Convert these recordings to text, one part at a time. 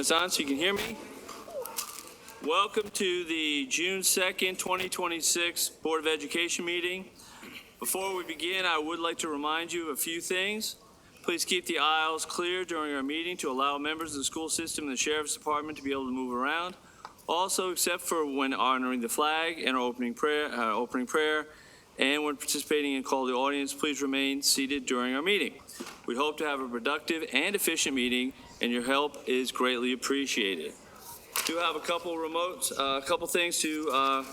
It's on, so you can hear me. Welcome to the June 2nd, 2026 Board of Education meeting. Before we begin, I would like to remind you of a few things. Please keep the aisles clear during our meeting to allow members of the school system and the Sheriff's Department to be able to move around. Also, except for when honoring the flag and our opening prayer, and when participating in Call to the Audience, please remain seated during our meeting. We hope to have a productive and efficient meeting, and your help is greatly appreciated. We do have a couple things to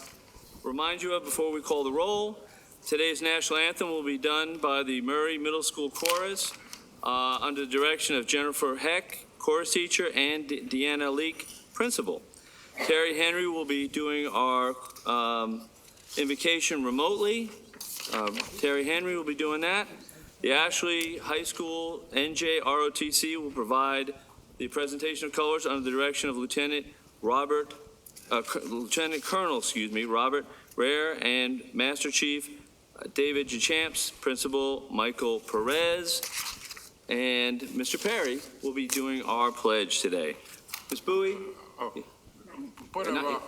remind you of before we call the roll. Today's national anthem will be done by the Murray Middle School Chorus under the direction of Jennifer Heck, chorus teacher, and Deanna Leak, principal. Terry Henry will be doing our invocation remotely. Terry Henry will be doing that. The Ashley High School NJ ROTC will provide the presentation of colors under the direction of Lieutenant Colonel, Robert Rare, and Master Chief David Jachamps, Principal Michael Perez, and Mr. Perry will be doing our pledge today. Ms. Bowie? Oh. Point of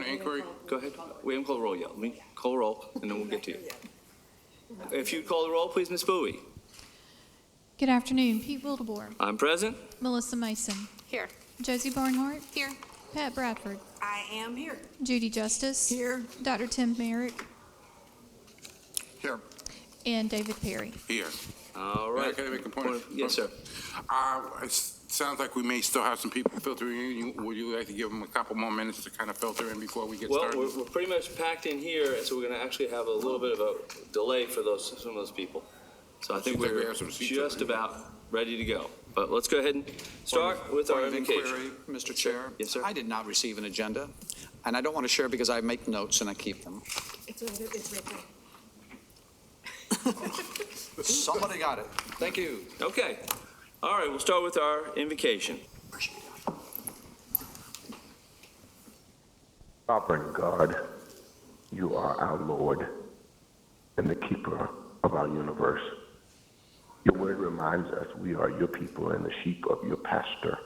inquiry. Go ahead. We haven't called the roll yet. Let me call the roll, and then we'll get to you. If you'd call the roll, please, Ms. Bowie. Good afternoon. Pete Wildebohr. I'm present. Melissa Mason. Here. Josie Barnhart. Here. Pat Bradford. I am here. Judy Justice. Here. Dr. Tim Merrick. Here. And David Perry. Here. All right. Can I make a point? Yes, sir. It sounds like we may still have some people filtering in. Would you like to give them a couple more minutes to kind of filter in before we get started? Well, we're pretty much packed in here, so we're going to actually have a little bit of a delay for some of those people. So I think we're just about ready to go. But let's go ahead and start with our invocation. Mr. Chair. Yes, sir. I did not receive an agenda, and I don't want to share because I make notes and I keep them. It's right there. Somebody got it. Thank you. Okay. All right, we'll start with our invocation. Sovereign God, you are our Lord and the keeper of our universe. Your word reminds us we are your people and the sheep of your pasture.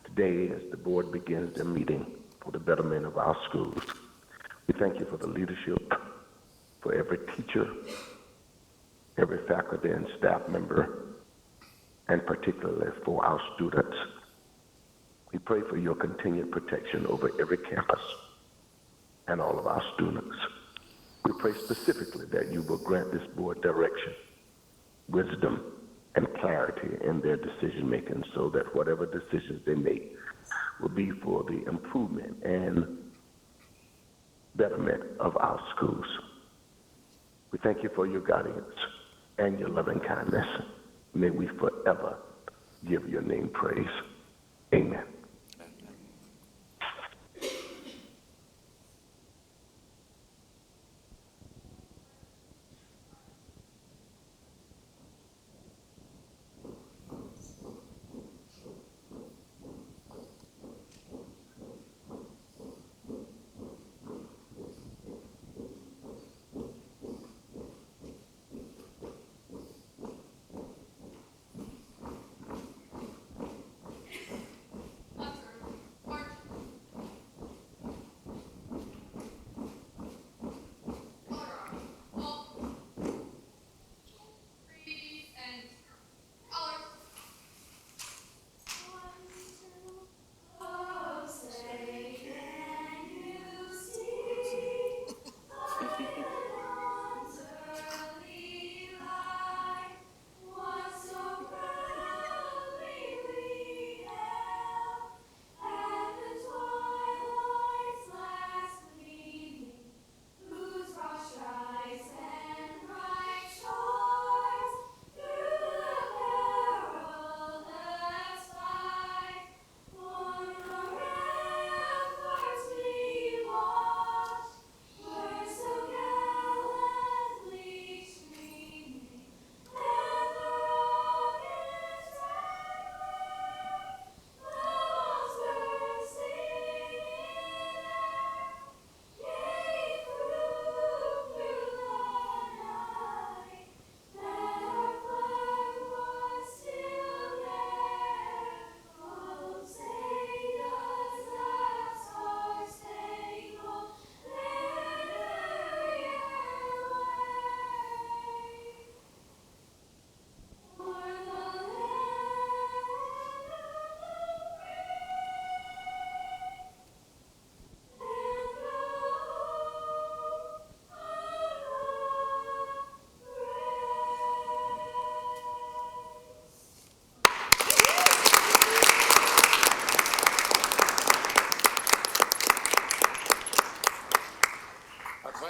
Today, as the board begins their meeting for the betterment of our schools, we thank you for the leadership, for every teacher, every faculty and staff member, and particularly for our students. We pray for your continued protection over every campus and all of our students. We pray specifically that you will grant this board direction, wisdom, and clarity in their decision-making so that whatever decisions they make will be for the improvement and betterment of our schools. We thank you for your guidance and your loving kindness. May we forever give your name praise. Amen.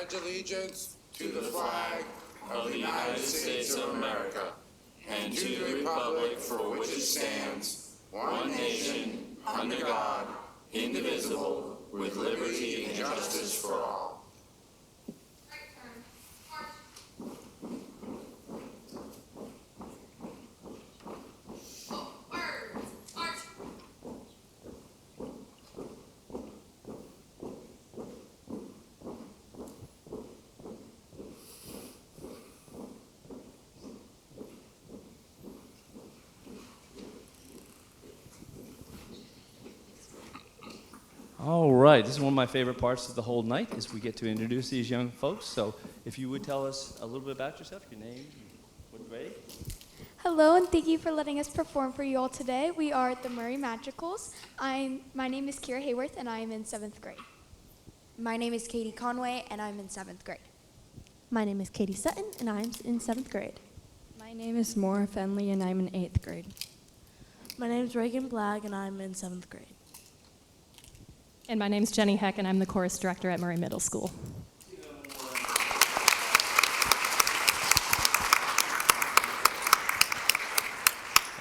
pledge allegiance to the flag of the United States of America and to the republic for which it stands, one nation, under God, indivisible, with liberty and justice for all. All right, this is one of my favorite parts of the whole night, is we get to introduce these young folks. So if you would tell us a little bit about yourself, your name, what grade? Hello, and thank you for letting us perform for you all today. We are the Murray Magicals. My name is Kira Hayworth, and I am in 7th grade. My name is Katie Conway, and I'm in 7th grade. My name is Katie Sutton, and I'm in 7th grade. My name is Maura Fenley, and I'm in 8th grade. My name is Reagan Blagg, and I'm in 7th grade. And my name is Jenny Heck, and I'm the chorus director at Murray Middle School.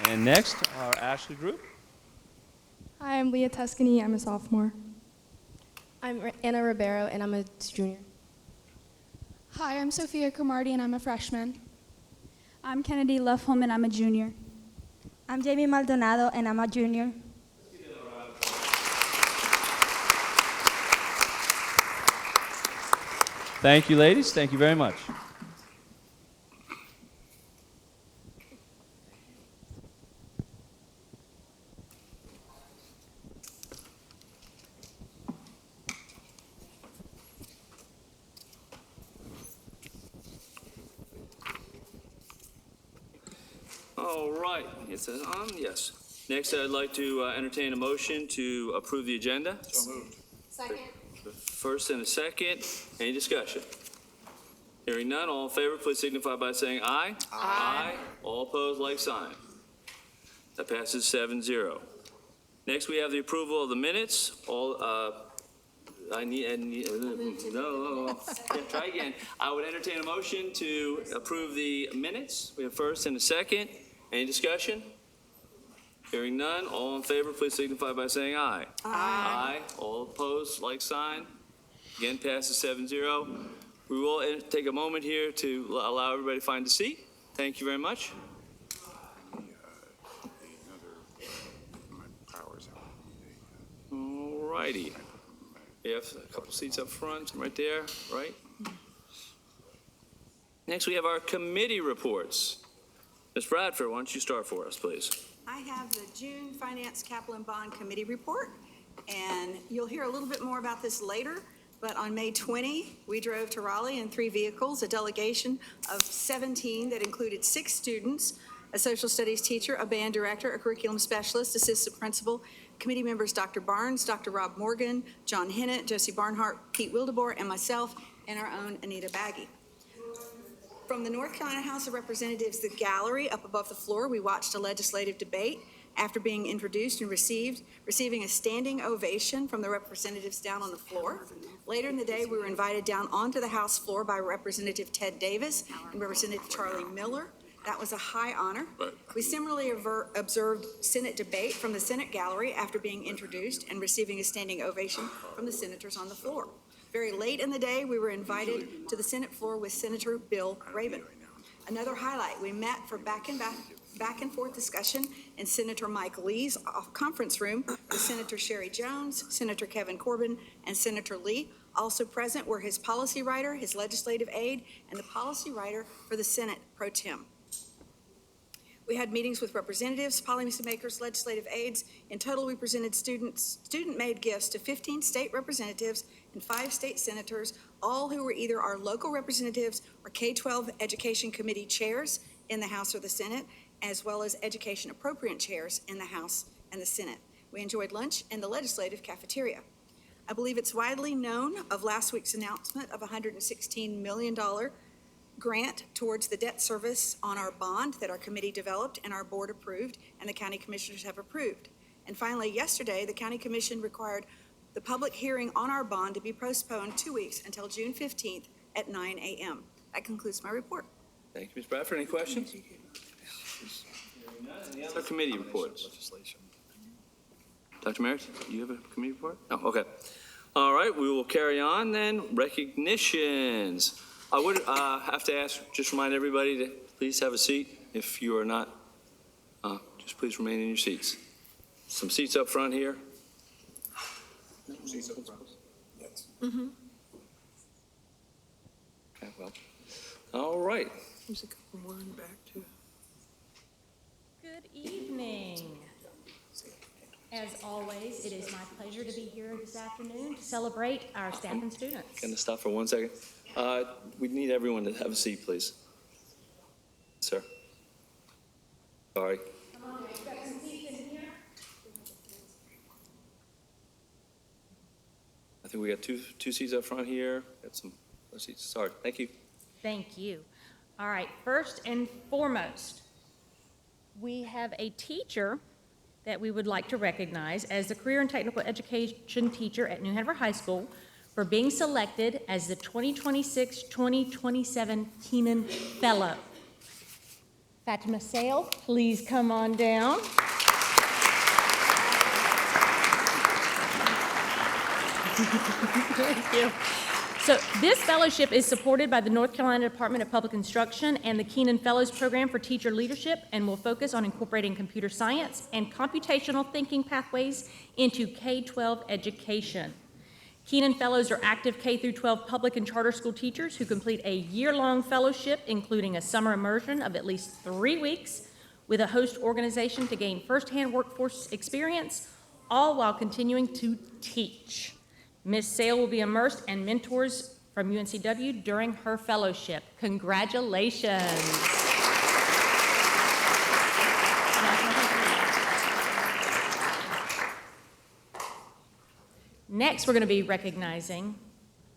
And next, our Ashley group. Hi, I'm Leah Tuscany. I'm a sophomore. I'm Anna Ribeiro, and I'm a junior. Hi, I'm Sophia Cromartie, and I'm a freshman. I'm Kennedy Luffholm, and I'm a junior. I'm Jamie Maldonado, and I'm a junior. Thank you, ladies. Thank you very much. All right, it says on, yes. Next, I'd like to entertain a motion to approve the agenda. So moved. Second. First and a second. Any discussion? Hearing none, all in favor, please signify by saying aye. Aye. All opposed, like sign. That passes 7-0. Next, we have the approval of the minutes. Try again. I would entertain a motion to approve the minutes. We have first and a second. Any discussion? Hearing none, all in favor, please signify by saying aye. Aye. All opposed, like sign. Again, passes 7-0. We will take a moment here to allow everybody to find a seat. Thank you very much. All righty. We have a couple seats up front, right there, right? Next, we have our committee reports. Ms. Bradford, why don't you start for us, please? I have the June Finance Capital and Bond Committee report, and you'll hear a little bit more about this later, but on May 20, we drove to Raleigh in 3 vehicles, a delegation of 17 that included 6 students, a social studies teacher, a band director, a curriculum specialist, assistant principal, committee members Dr. Barnes, Dr. Rob Morgan, John Hennett, Josie Barnhart, Pete Wildebor, and myself, and our own Anita Baggy. From the North Carolina House of Representatives, the gallery up above the floor, we watched a legislative debate after being introduced and receiving a standing ovation from the representatives down on the floor. Later in the day, we were invited down onto the House floor by Representative Ted Davis and Representative Charlie Miller. That was a high honor. We similarly observed Senate debate from the Senate gallery after being introduced and receiving a standing ovation from the senators on the floor. Very late in the day, we were invited to the Senate floor with Senator Bill Rabon. Another highlight, we met for back and forth discussion in Senator Mike Lee's conference room with Senator Sherry Jones, Senator Kevin Corbin, and Senator Lee. Also present were his policy writer, his legislative aide, and the policy writer for the Senate pro tem. We had meetings with representatives, policymakers, legislative aides. In total, we presented student-made gifts to 15 state representatives and 5 state senators, all who were either our local representatives or K-12 Education Committee chairs in the House or the Senate, as well as education appropriate chairs in the House and the Senate. We enjoyed lunch in the legislative cafeteria. I believe it's widely known of last week's announcement of a $116 million grant towards the debt service on our bond that our committee developed and our board approved and the county commissioners have approved. And finally, yesterday, the county commission required the public hearing on our bond to be postponed 2 weeks until June 15th at 9 a.m. That concludes my report. Thank you, Ms. Bradford. Any questions? Any other committee reports? Dr. Merritt, do you have a committee report? No, okay. All right, we will carry on then. Recognitions. I would have to just remind everybody to please have a seat. If you are not, just please remain in your seats. Some seats up front here. Seats up front. Yes. Mm-hmm. Okay, well, all right. Good evening. As always, it is my pleasure to be here this afternoon to celebrate our staff and students. Going to stop for 1 second. We need everyone to have a seat, please. Sir. Sorry. Come on, we've got some seats in here. I think we got two seats up front here. Got some other seats. Sorry. Thank you. Thank you. All right, first and foremost, we have a teacher that we would like to recognize as the Career and Technical Education teacher at New Hanover High School for being selected as the 2026-2027 Keenan Fellow. Fatima Sale, please come on down. Thank you. So this fellowship is supported by the North Carolina Department of Public Instruction and the Keenan Fellows Program for Teacher Leadership, and will focus on incorporating computer science and computational thinking pathways into K-12 education. Keenan Fellows are active K-12 public and charter school teachers who complete a year-long fellowship, including a summer immersion of at least 3 weeks with a host organization to gain firsthand workforce experience, all while continuing to teach. Ms. Sale will be immersed and mentors from UNCW during her fellowship. Congratulations. Next, we're going to be recognizing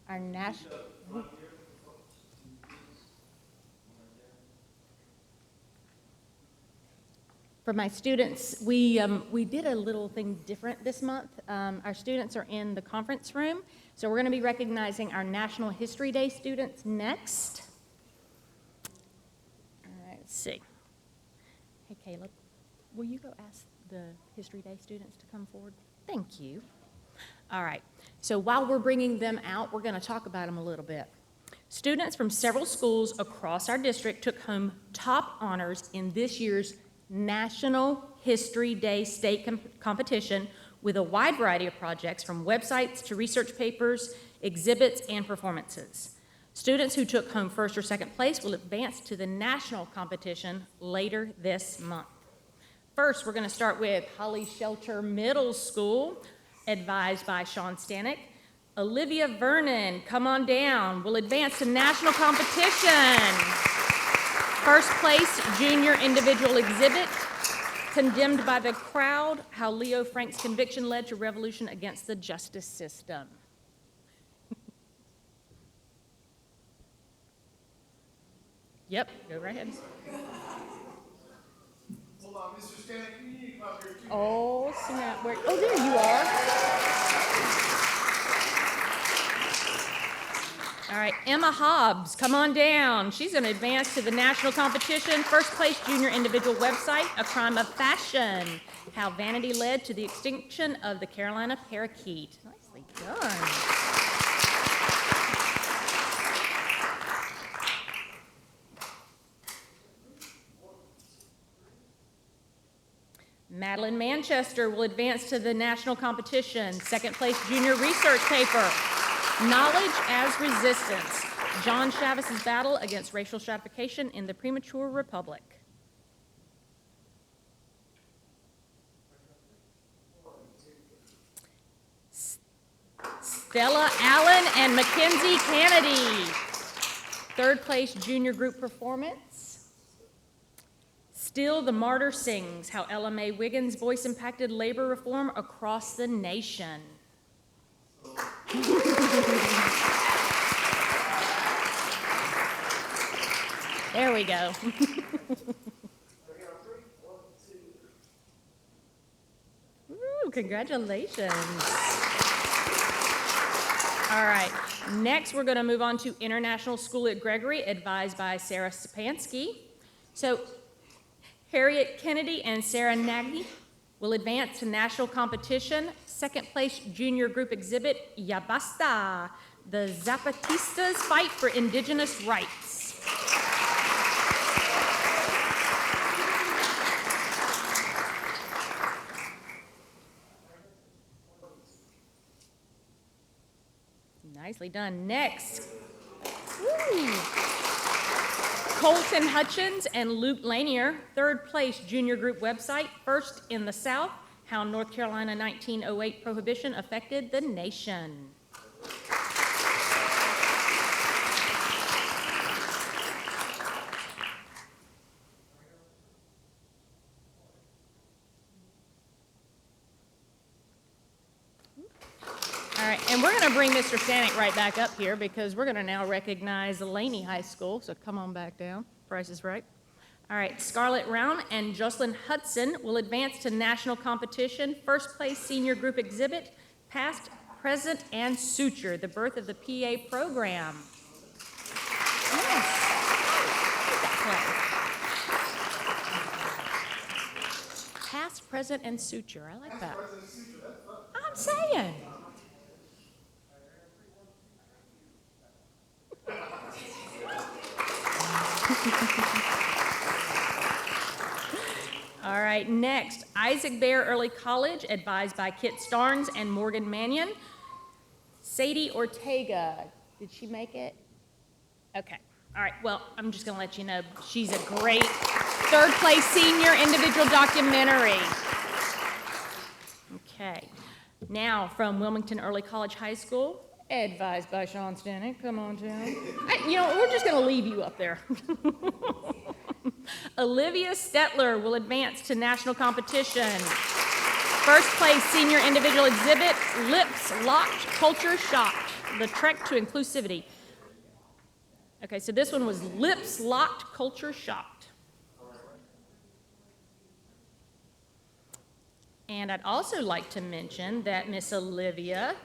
our national... For my students, we did a little thing different this month. Our students are in the conference room, so we're going to be recognizing our National History Day students next. All right, let's see. Hey, Caleb, will you go ask the History Day students to come forward? Thank you. All right, so while we're bringing them out, we're going to talk about them a little bit. Students from several schools across our district took home top honors in this year's National History Day state competition with a wide variety of projects from websites to research papers, exhibits, and performances. Students who took home first or second place will advance to the national competition later this month. First, we're going to start with Holly Shelter Middle School, advised by Sean Stanek. Olivia Vernon, come on down, will advance to national competition. First place, junior individual exhibit, Condemned by the Crowd, How Leo Frank's Conviction Led to Revolution Against the Justice System. Yep, go right ahead. Hold on, Mr. Stanek, you need to come up here too. Oh, snap. Oh, there you are. All right, Emma Hobbs, come on down. She's going to advance to the national competition. First place junior individual website, A Crime of Fashion, How Vanity Led to the Extinction of the Carolina Parakeet. Nicely done. Madeline Manchester will advance to the national competition. Second place junior research paper, Knowledge as Resistance, John Chavez's Battle Against Racial Stratification in the Premature Republic. Stella Allen and Mackenzie Kennedy. Third place junior group performance, Still the Martyr Sings, How Ella Mae Wiggins' voice impacted labor reform across the nation. There we go. Ooh, congratulations. All right, next we're going to move on to International School at Gregory, advised by Sarah Sapansky. So Harriet Kennedy and Sarah Nagy will advance to national competition. Second place junior group exhibit, Ya Basta, the Zapatistas Fight for Indigenous Rights. Nicely done. Next. Woo. Colton Hutchins and Luke Lanier, third place junior group website, first in the South, how North Carolina 1908 prohibition affected the nation. All right, and we're going to bring Mr. Stanek right back up here because we're going to now recognize Laney High School. So come on back down. Price is right. All right, Scarlett Round and Jocelyn Hudson will advance to national competition. First place senior group exhibit, Past, Present, and Suture, the birth of the PA program. Yes. Past, Present, and Suture. I like that. I'm saying. All right, next, Isaac Bear Early College, advised by Kit Starnes and Morgan Mannion. Sadie Ortega, did she make it? Okay, all right, well, I'm just gonna let you know, she's a great third place senior individual documentary. Okay, now from Wilmington Early College High School, advised by Sean Stanek, come on down. We're just gonna leave you up there. Olivia Stetler will advance to national competition. First place senior individual exhibit, Lips Locked, Culture Shocked, the trek to inclusivity. Okay, so this one was Lips Locked, Culture Shocked. And I'd also like to mention that Miss Olivia,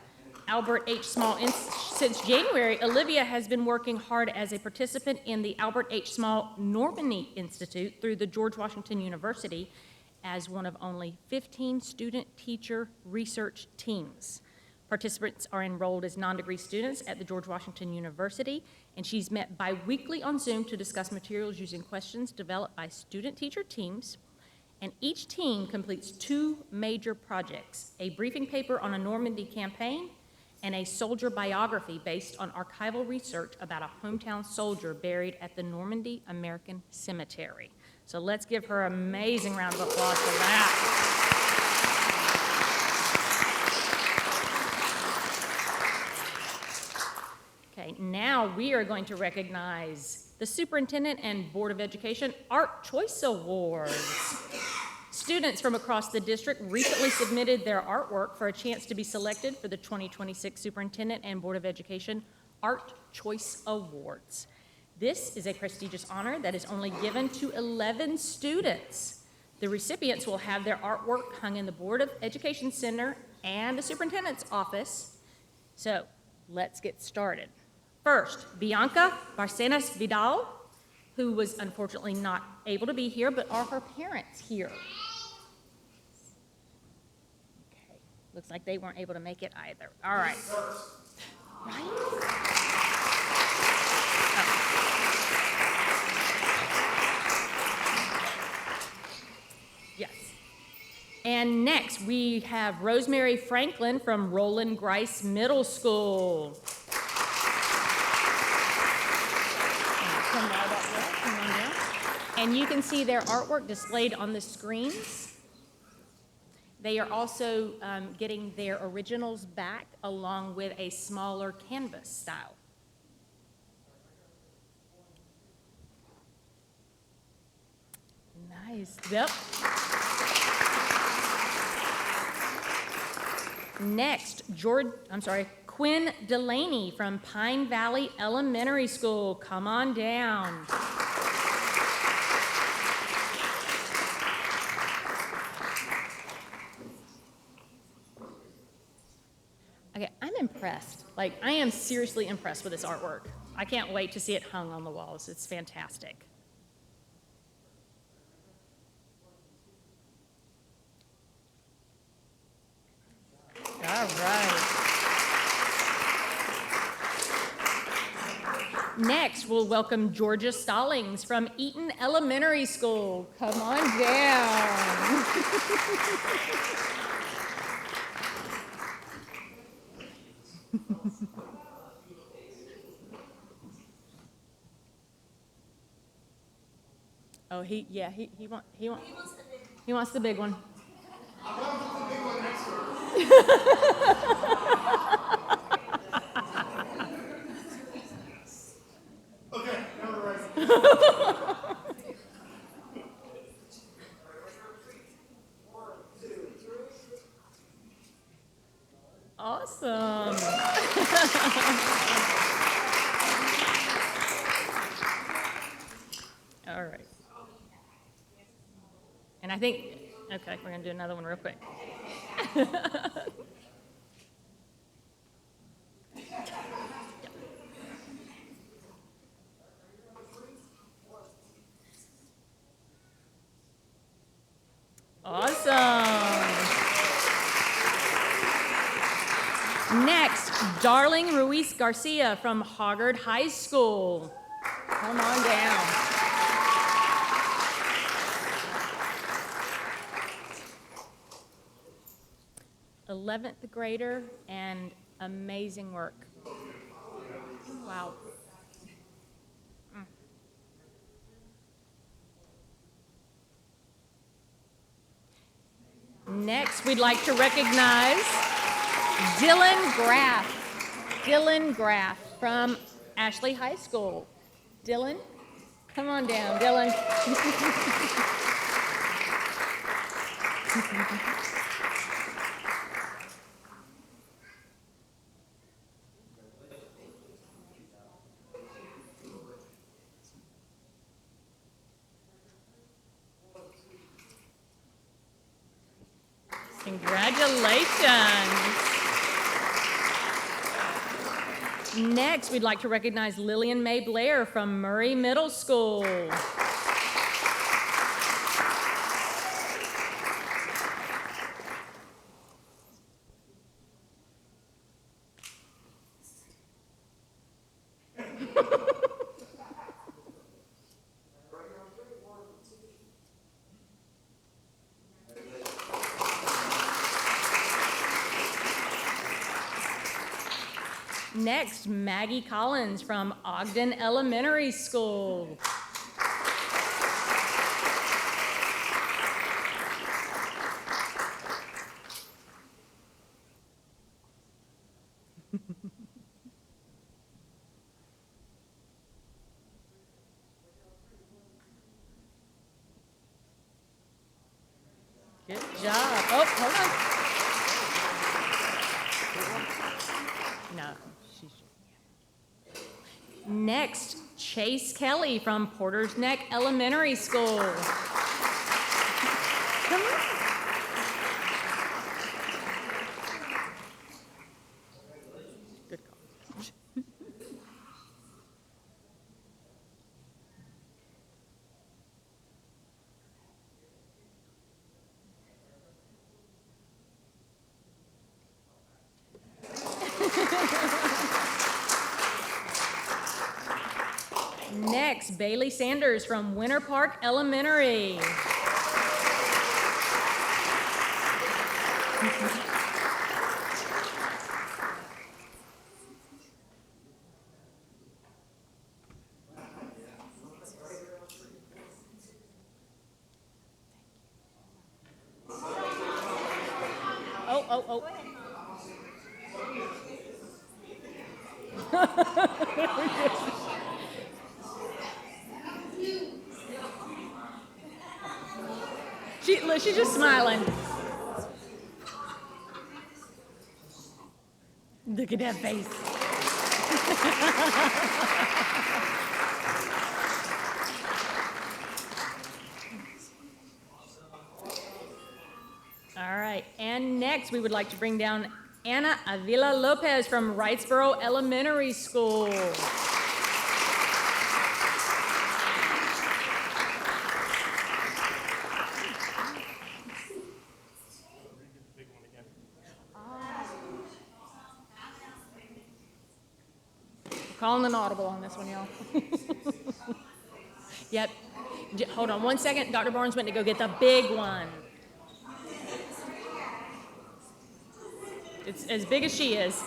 Albert H. Small, since January, Olivia has been working hard as a participant in the Albert H. Small Normandy Institute through the George Washington University as one of only 15 student-teacher research teams. Participants are enrolled as non-degree students at the George Washington University, and she's met bi-weekly on Zoom to discuss materials using questions developed by student-teacher teams. And each team completes 2 major projects, a briefing paper on a Normandy campaign and a soldier biography based on archival research about a hometown soldier buried at the Normandy American Cemetery. So let's give her an amazing round of applause for that. Okay, now we are going to recognize the Superintendent and Board of Education Art Choice Awards. Students from across the district recently submitted their artwork for a chance to be selected for the 2026 Superintendent and Board of Education Art Choice Awards. This is a prestigious honor that is only given to 11 students. The recipients will have their artwork hung in the Board of Education Center and the Superintendent's office. So let's get started. First, Bianca Barcenas Vidal, who was unfortunately not able to be here, but are her parents here? Okay, looks like they weren't able to make it either. All right. Right? Yes. And next, we have Rosemary Franklin from Roland Grice Middle School. And you can see their artwork displayed on the screens. They are also getting their originals back along with a smaller canvas style. Nice. Yep. Next, Quinn Delaney from Pine Valley Elementary School. Come on down. Okay, I'm impressed. Like, I am seriously impressed with this artwork. I can't wait to see it hung on the walls. It's fantastic. All right. Next, we'll welcome Georgia Stallings from Eaton Elementary School. Come on down. Oh, he wants the big one. Okay, now we're ready. Awesome. All right. And I think, okay, we're going to do another one real quick. Awesome. Next, Darling Ruiz Garcia from Hoggard High School. Come on down. '11th grader and amazing work. Wow. Next, we'd like to recognize Dylan Graff. Dylan Graff from Ashley High School. Dylan, come on down, Dylan. Congratulations. Next, we'd like to recognize Lillian Mae Blair from Murray Middle School. Next, Maggie Collins from Ogden Elementary School. Good job. Oh, hold on. No. Next, Chase Kelly from Porter's Neck Elementary School. Come on. Good call. Next, Bailey Sanders from Winter Park Elementary. Oh. She's just smiling. Look at that face. All right, and next we would like to bring down Ana Avila Lopez from Wrightsboro Elementary School. Calling an audible on this one, y'all. Yep. Hold on one second. Dr. Barnes went to go get the big one. It's as big as she is.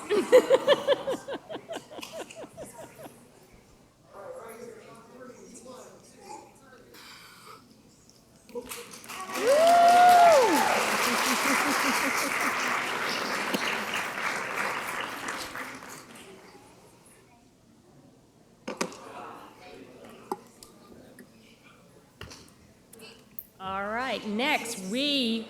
All right, next we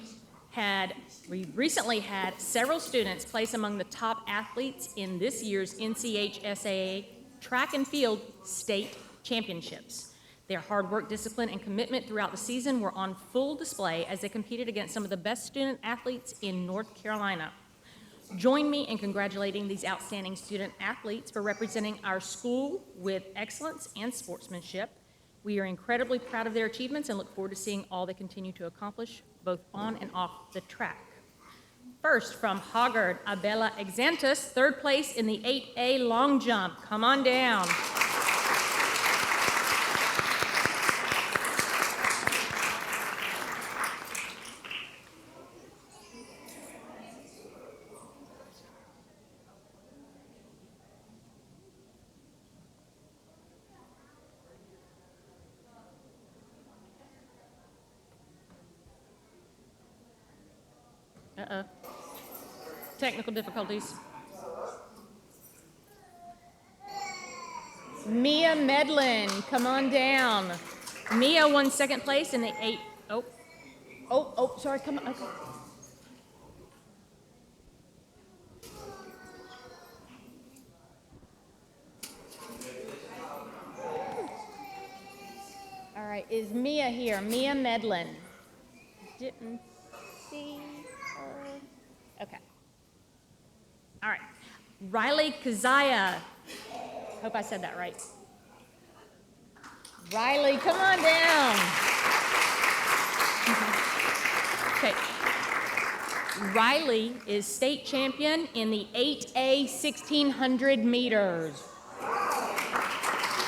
recently had several students place among the top athletes in this year's NCHSAA Track and Field State Championships. Their hard work, discipline, and commitment throughout the season were on full display as they competed against some of the best student athletes in North Carolina. Join me in congratulating these outstanding student athletes for representing our school with excellence and sportsmanship. We are incredibly proud of their achievements and look forward to seeing all they continue to accomplish, both on and off the track. First, from Hoggard, Abela Exantus, third place in the 8A long jump. Come on down. Technical difficulties. Mia Medlin, come on down. Mia won second place in the 8. Sorry, come on. Okay. All right, is Mia here? Mia Medlin. Didn't see her. Okay. All right. Riley Kazaya. Hope I said that right. Riley, come on down. Okay. Riley is state champion in the 8A 1600 meters.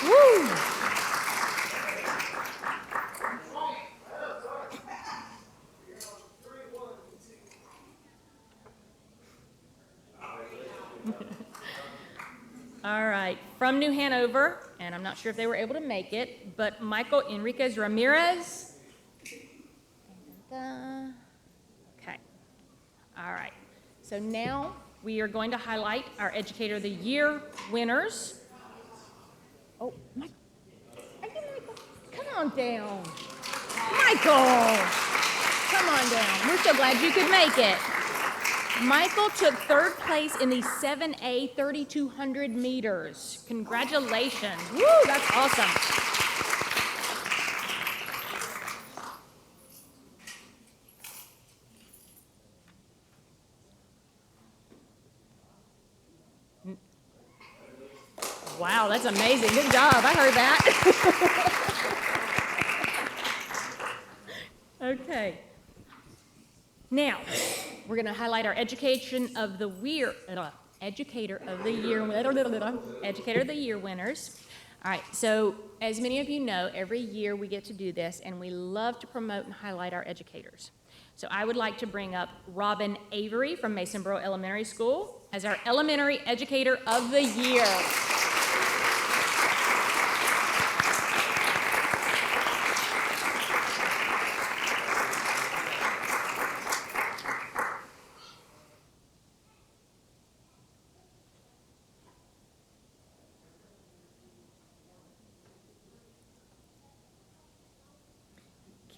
Woo! All right, from New Hanover, and I'm not sure if they were able to make it, but Michael Enriquez Ramirez. Okay, all right. So now we are going to highlight our Educator of the Year winners. Oh, Michael, are you Michael? Come on down. Michael, come on down. We're so glad you could make it. Michael took third place in the 7A 3200 meters. Congratulations. Woo, that's awesome. Wow, that's amazing. Good job. I heard that. Okay. Now, we're going to highlight our Educator of the Year winners. All right, so as many of you know, every year we get to do this, and we love to promote and highlight our educators. So I would like to bring up Robin Avery from Masonboro Elementary School as our Elementary Educator of the Year.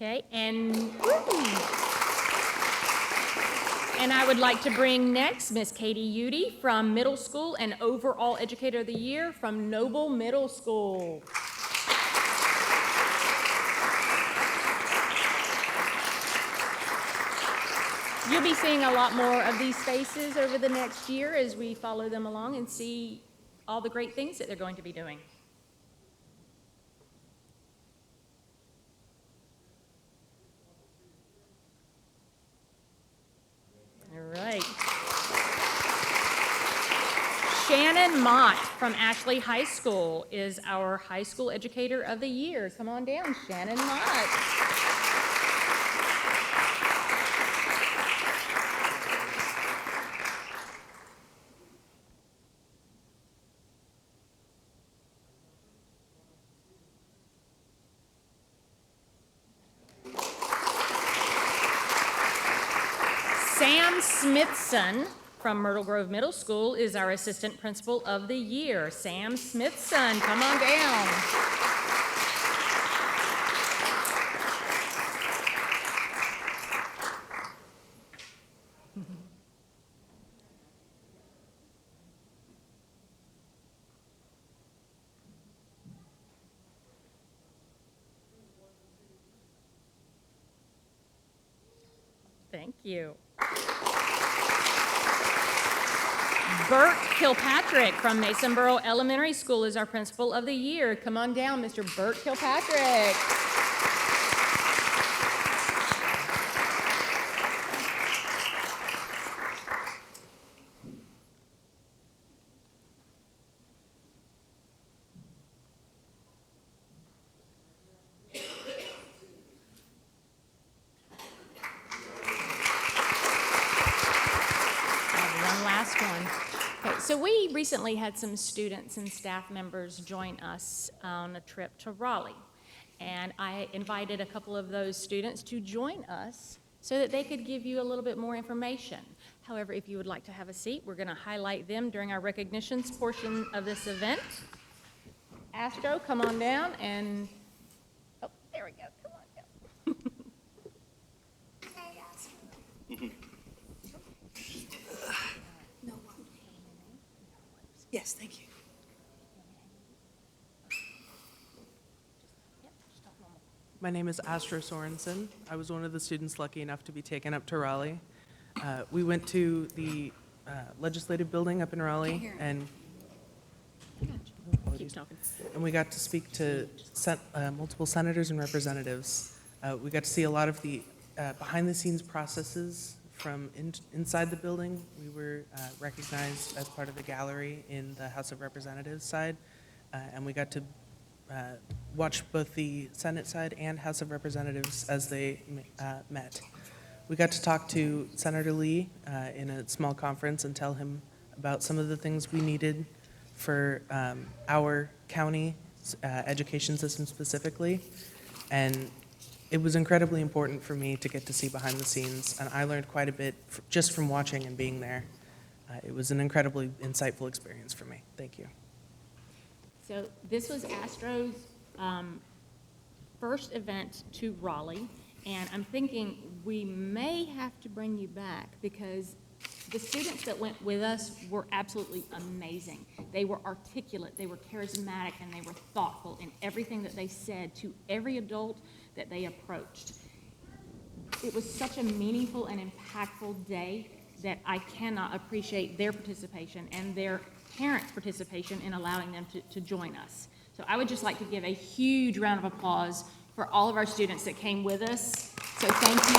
Okay, and I would like to bring next Miss Katie Udy from middle school and overall Educator of the Year from Noble Middle School. You'll be seeing a lot more of these faces over the next year as we follow them along and see all the great things that they're going to be doing. All right. Shannon Mott from Ashley High School is our High School Educator of the Year. Come on down, Shannon Mott. Sam Smithson from Myrtle Grove Middle School is our Assistant Principal of the Year. Sam Smithson, come on down. Thank you. Bert Kilpatrick from Masonboro Elementary School is our Principal of the Year. Come on down, Mr. Bert Kilpatrick. So we recently had some students and staff members join us on a trip to Raleigh. And I invited a couple of those students to join us so that they could give you a little bit more information. However, if you would like to have a seat, we're going to highlight them during our recognitions portion of this event. Astro, come on down and, oh, there we go, come on down. Yes, thank you. My name is Astro Sorensen. I was one of the students lucky enough to be taken up to Raleigh. We went to the legislative building up in Raleigh, and we got to speak to multiple senators and representatives. We got to see a lot of the behind-the-scenes processes from inside the building. We were recognized as part of the gallery in the House of Representatives side, and we got to watch both the Senate side and House of Representatives as they met. We got to talk to Senator Lee in a small conference and tell him about some of the things we needed for our county education system specifically, and it was incredibly important for me to get to see behind the scenes, and I learned quite a bit just from watching and being there. It was an incredibly insightful experience for me. Thank you. So this was Astro's first event to Raleigh, and I'm thinking we may have to bring you back because the students that went with us were absolutely amazing. They were articulate, they were charismatic, and they were thoughtful in everything that they said to every adult that they approached. It was such a meaningful and impactful day that I cannot appreciate their participation and their parents' participation in allowing them to join us. So I would just like to give a huge round of applause for all of our students that came with us. So thank you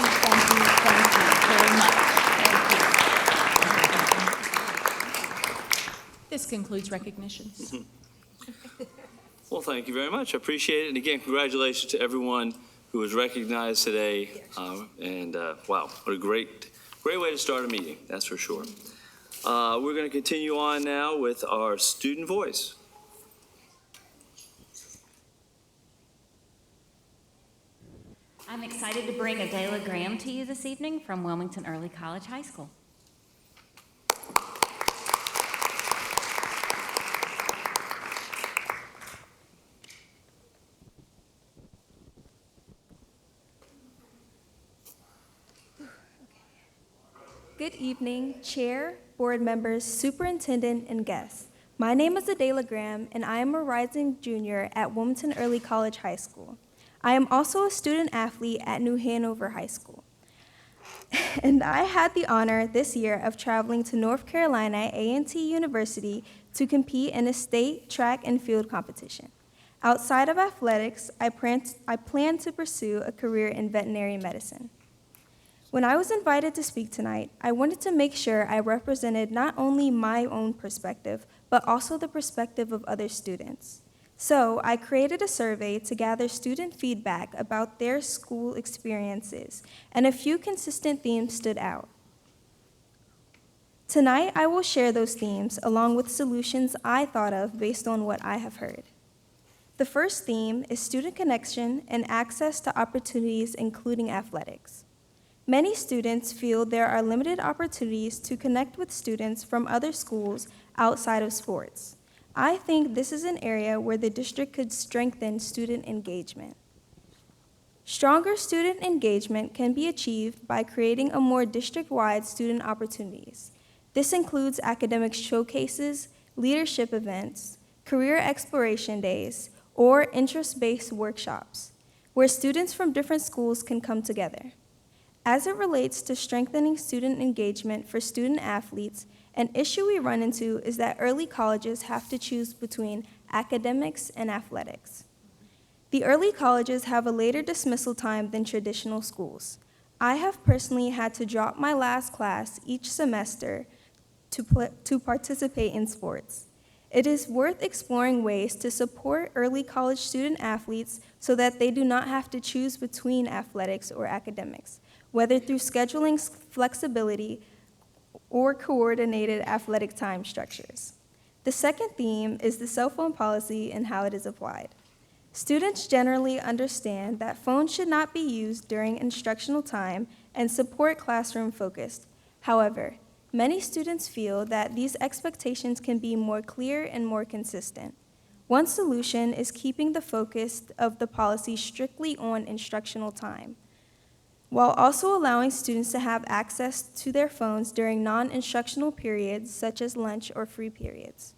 very much. Thank you. This concludes recognitions. Well, thank you very much. I appreciate it. And again, congratulations to everyone who was recognized today. Wow, what a great way to start a meeting, that's for sure. We're going to continue on now with our student voice. I'm excited to bring Adela Graham to you this evening from Wilmington Early College High School. Good evening, Chair, board members, superintendent, and guests. My name is Adela Graham, and I am a rising junior at Wilmington Early College High School. I am also a student athlete at New Hanover High School. And I had the honor this year of traveling to North Carolina A&T University to compete in a state track and field competition. Outside of athletics, I plan to pursue a career in veterinary medicine. When I was invited to speak tonight, I wanted to make sure I represented not only my own perspective, but also the perspective of other students. So I created a survey to gather student feedback about their school experiences, and a few consistent themes stood out. Tonight, I will share those themes along with solutions I thought of based on what I have heard. The first theme is student connection and access to opportunities, including athletics. Many students feel there are limited opportunities to connect with students from other schools outside of sports. I think this is an area where the district could strengthen student engagement. Stronger student engagement can be achieved by creating a more district-wide student opportunities. This includes academic showcases, leadership events, career exploration days, or interest-based workshops, where students from different schools can come together. As it relates to strengthening student engagement for student athletes, an issue we run into is that early colleges have to choose between academics and athletics. The early colleges have a later dismissal time than traditional schools. I have personally had to drop my last class each semester to participate in sports. It is worth exploring ways to support early college student athletes so that they do not have to choose between athletics or academics, whether through scheduling flexibility or coordinated athletic time structures. The second theme is the cell phone policy and how it is applied. Students generally understand that phones should not be used during instructional time and support classroom-focused. However, many students feel that these expectations can be more clear and more consistent. One solution is keeping the focus of the policy strictly on instructional time, while also allowing students to have access to their phones during non-instructional periods such as lunch or free periods.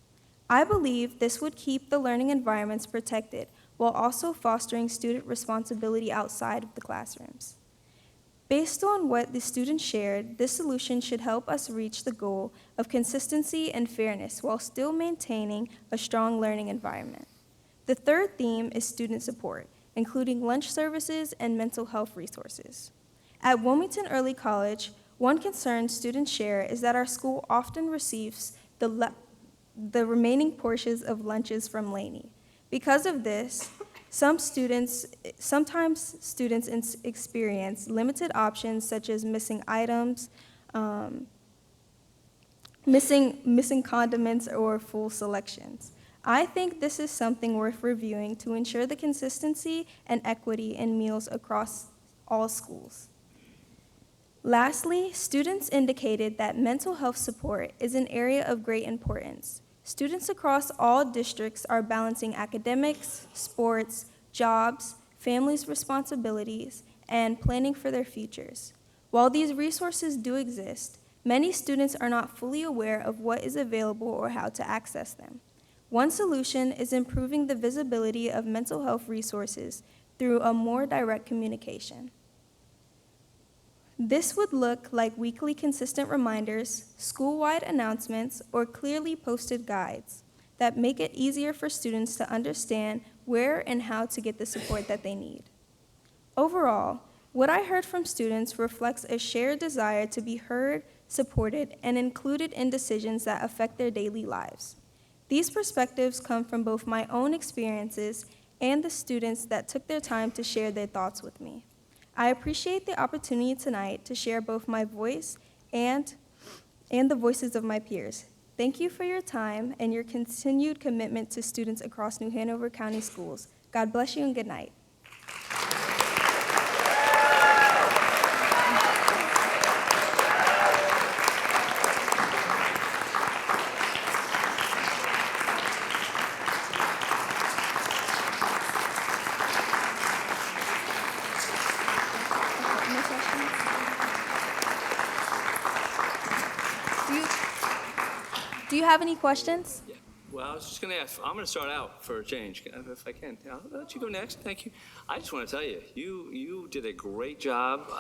I believe this would keep the learning environments protected while also fostering student responsibility outside of the classrooms. Based on what the students shared, this solution should help us reach the goal of consistency and fairness while still maintaining a strong learning environment. The third theme is student support, including lunch services and mental health resources. At Wilmington Early College, one concern students share is that our school often receives the remaining portions of lunches from Laney. Because of this, sometimes students experience limited options such as missing items, missing condiments, or full selections. I think this is something worth reviewing to ensure the consistency and equity in meals across all schools. Lastly, students indicated that mental health support is an area of great importance. Students across all districts are balancing academics, sports, jobs, families' responsibilities, and planning for their futures. While these resources do exist, many students are not fully aware of what is available or how to access them. One solution is improving the visibility of mental health resources through a more direct communication. This would look like weekly consistent reminders, school-wide announcements, or clearly posted guides that make it easier for students to understand where and how to get the support that they need. Overall, what I heard from students reflects a shared desire to be heard, supported, and included in decisions that affect their daily lives. These perspectives come from both my own experiences and the students that took their time to share their thoughts with me. I appreciate the opportunity tonight to share both my voice and the voices of my peers. Thank you for your time and your continued commitment to students across New Hanover County Schools. God bless you and good night. Do you have any questions? Well, I was just going to ask, I'm going to start out for a change, if I can. I'll let you go next. Thank you. I just want to tell you, you did a great job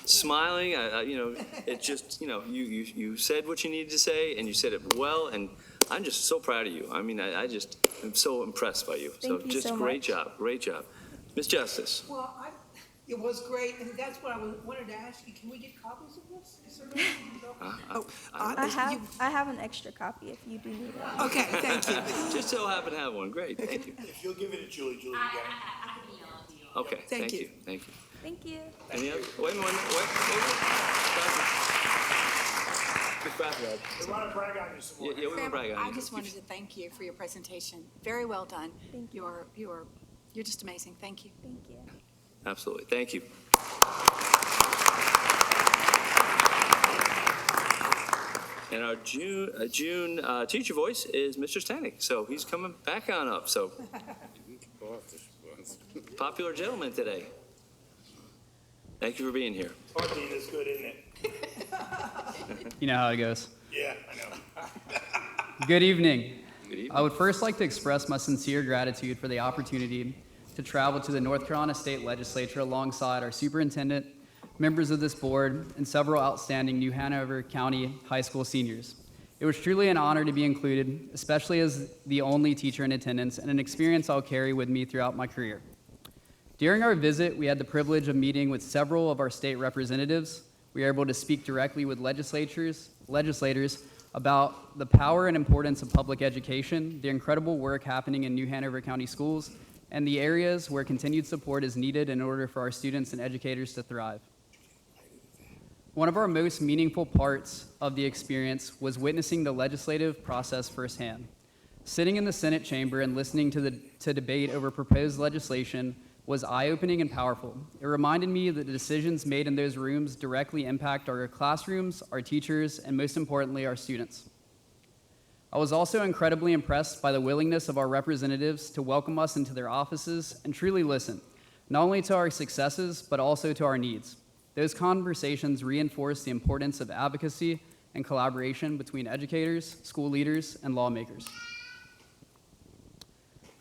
smiling. It just, you said what you needed to say, and you said it well, and I'm just so proud of you. I mean, I just am so impressed by you. Thank you just so great much. job, great job. Ms. Justice. Well, it was great, and that's what I wanted to ask you. Can we get copies of this? Is there I have an extra copy if you do need it. Okay, thank you. Just so happen to have one. Great, thank you. If you'll give it to Julie, you get it. Okay, thank you. Thank you. Thank you. Any other? Wait a minute. We want to brag on you some more. Yeah, we want to brag on you. I just wanted to thank you for your presentation. Very well done. Thank you. You're just amazing. Thank you. Thank you. Absolutely. Thank you. And our June teacher voice is Mr. Stanek. So he's coming back on up. So popular gentleman today. Thank you for being here. Parking is good, isn't it? You know how it goes. Yeah, I know. Good evening. Good evening. I would first like to express my sincere gratitude for the opportunity to travel to the North Carolina State Legislature alongside our superintendent, members of this board, and several outstanding New Hanover County High School seniors. It was truly an honor to be included, especially as the only teacher in attendance, and an experience I'll carry with me throughout my career. During our visit, we had the privilege of meeting with several of our state representatives. We were able to speak directly with legislators about the power and importance of public education, the incredible work happening in New Hanover County schools, and the areas where continued support is needed in order for our students and educators to thrive. One of our most meaningful parts of the experience was witnessing the legislative process firsthand. Sitting in the Senate chamber and listening to debate over proposed legislation was eye-opening and powerful. It reminded me that the decisions made in those rooms directly impact our classrooms, our teachers, and most importantly, our students. I was also incredibly impressed by the willingness of our representatives to welcome us into their offices and truly listen, not only to our successes, but also to our needs. Those conversations reinforced the importance of advocacy and collaboration between educators, school leaders, and lawmakers.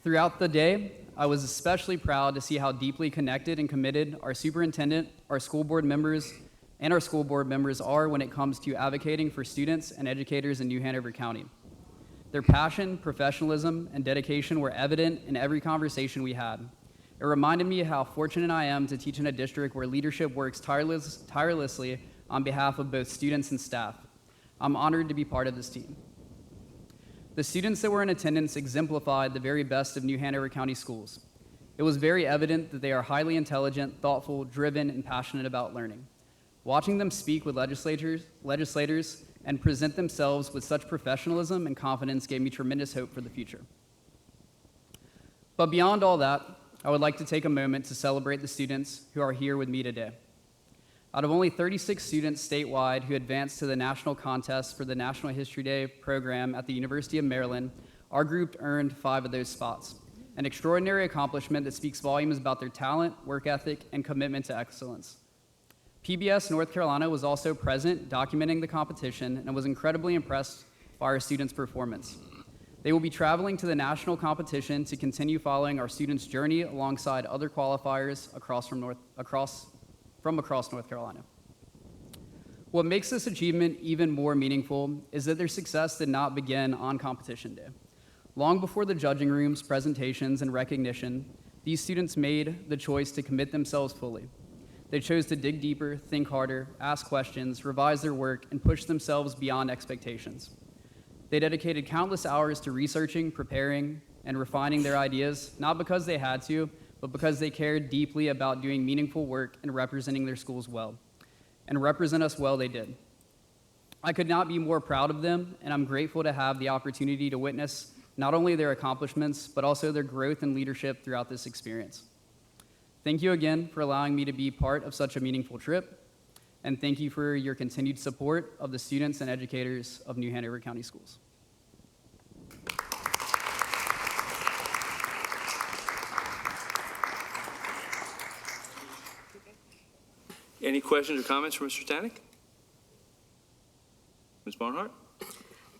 Throughout the day, I was especially proud to see how deeply connected and committed our superintendent, our school board members, and our school board members are when it comes to advocating for students and educators in New Hanover County. Their passion, professionalism, and dedication were evident in every conversation we had. It reminded me how fortunate I am to teach in a district where leadership works tirelessly on behalf of both students and staff. I'm honored to be part of this team. The students that were in attendance exemplified the very best of New Hanover County schools. It was very evident that they are highly intelligent, thoughtful, driven, and passionate about learning. Watching them speak with legislators and present themselves with such professionalism and confidence gave me tremendous hope for the future. But beyond all that, I would like to take a moment to celebrate the students who are here with me today. Out of only 36 students statewide who advanced to the national contest for the National History Day program at the University of Maryland, our group earned 5 of those spots, an extraordinary accomplishment that speaks volumes about their talent, work ethic, and commitment to excellence. PBS North Carolina was also present, documenting the competition, and was incredibly impressed by our students' performance. They will be traveling to the national competition to continue following our students' journey alongside other qualifiers from across North Carolina. What makes this achievement even more meaningful is that their success did not begin on competition day. Long before the judging rooms, presentations, and recognition, these students made the choice to commit themselves fully. They chose to dig deeper, think harder, ask questions, revise their work, and push themselves beyond expectations. They dedicated countless hours to researching, preparing, and refining their ideas, not because they had to, but because they cared deeply about doing meaningful work and representing their schools well. And represent us well they did. I could not be more proud of them, and I'm grateful to have the opportunity to witness not only their accomplishments, but also their growth and leadership throughout this experience. Thank you again for allowing me to be part of such a meaningful trip, and thank you for your continued support of the students and educators of New Hanover County Schools. Any questions or comments for Mr. Stanek? Ms. Barnhart?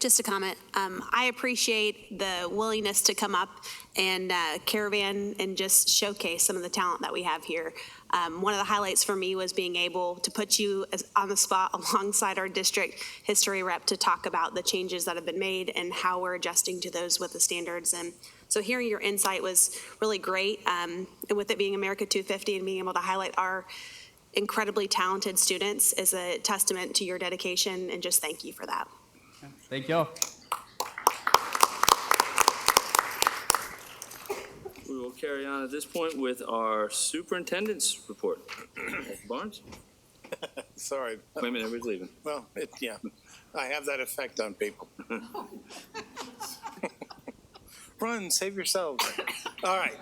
Just a comment. I appreciate the willingness to come up and caravan and just showcase some of the talent that we have here. One of the highlights for me was being able to put you on the spot alongside our district history rep to talk about the changes that have been made and how we're adjusting to those with the standards. And so hearing your insight was really great. And with it being America 250 and being able to highlight our incredibly talented students is a testament to your dedication, and just thank you for that. Thank you. We will carry on at this point with our superintendent's report. Mr. Barnes? Sorry. Wait a minute, everybody's leaving. Well, yeah, I have that effect on people. Run, save yourselves. All right.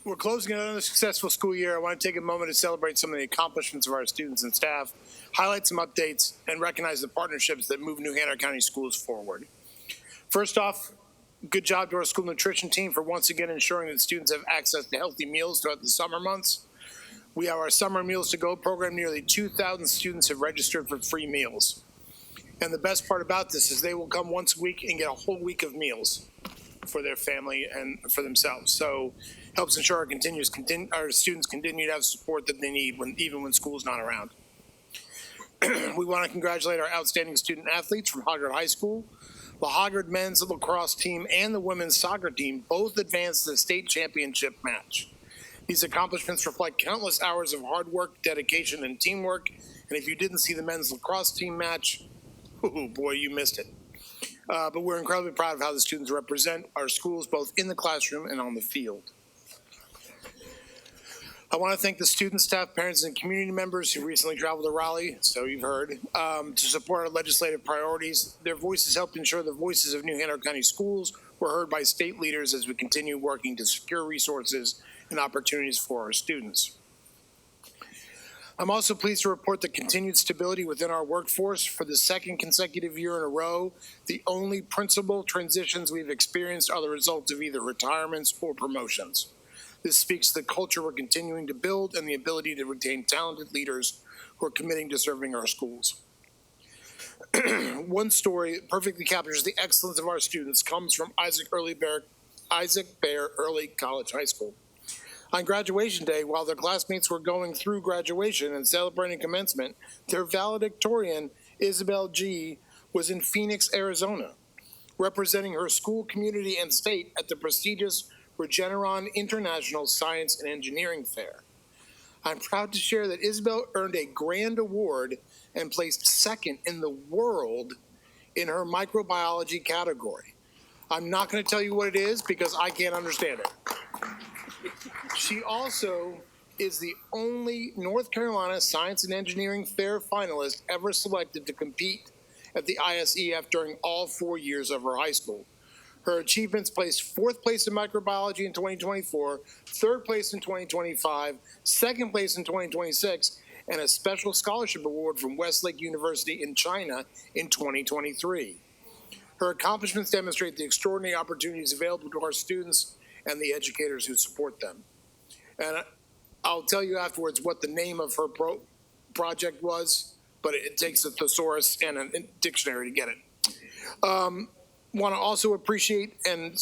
We're closing another successful school year. I want to take a moment to celebrate some of the accomplishments of our students and staff, highlight some updates, and recognize the partnerships that move New Hanover County schools forward. First off, good job to our school nutrition team for once again ensuring that students have access to healthy meals throughout the summer months. We have our Summer Meals to Go program. Nearly 2,000 students have registered for free meals. And the best part about this is they will come once a week and get a whole week of meals for their family and for themselves. So helps ensure our students continue to have support that they need even when school's not around. We want to congratulate our outstanding student athletes from Hoggard High School. The Hoggard men's lacrosse team and the women's soccer team both advanced to the state championship match. These accomplishments reflect countless hours of hard work, dedication, and teamwork. And if you didn't see the men's lacrosse team match, oh boy, you missed it. But we're incredibly proud of how the students represent our schools both in the classroom and on the field. I want to thank the students, staff, parents, and community members who recently traveled to Raleigh, so you've heard, to support our legislative priorities. Their voices helped ensure the voices of New Hanover County schools were heard by state leaders as we continue working to secure resources and opportunities for our students. I'm also pleased to report the continued stability within our workforce. For the second consecutive year in a row, the only principal transitions we've experienced are the results of either retirements or promotions. This speaks to the culture we're continuing to build and the ability to retain talented leaders who are committing to serving our schools. One story that perfectly captures the excellence of our students comes from Isaac Bear Early College High School. On graduation day, while their classmates were going through graduation and celebrating commencement, their valedictorian, Isabel G., was in Phoenix, Arizona, representing her school, community, and state at the prestigious Regeneron International Science and Engineering Fair. I'm proud to share that Isabel earned a grand award and placed second in the world in her microbiology category. I'm not going to tell you what it is because I can't understand it. She also is the only North Carolina Science and Engineering Fair finalist ever selected to compete at the ISEF during all 4 years of her high school. Her achievements placed fourth place in microbiology in 2024, third place in 2025, second place in 2026, and a special scholarship award from Westlake University in China in 2023. Her accomplishments demonstrate the extraordinary opportunities available to our students and the educators who support them. And I'll tell you afterwards what the name of her project was, but it takes a thesaurus and a dictionary to get it. Want to also appreciate and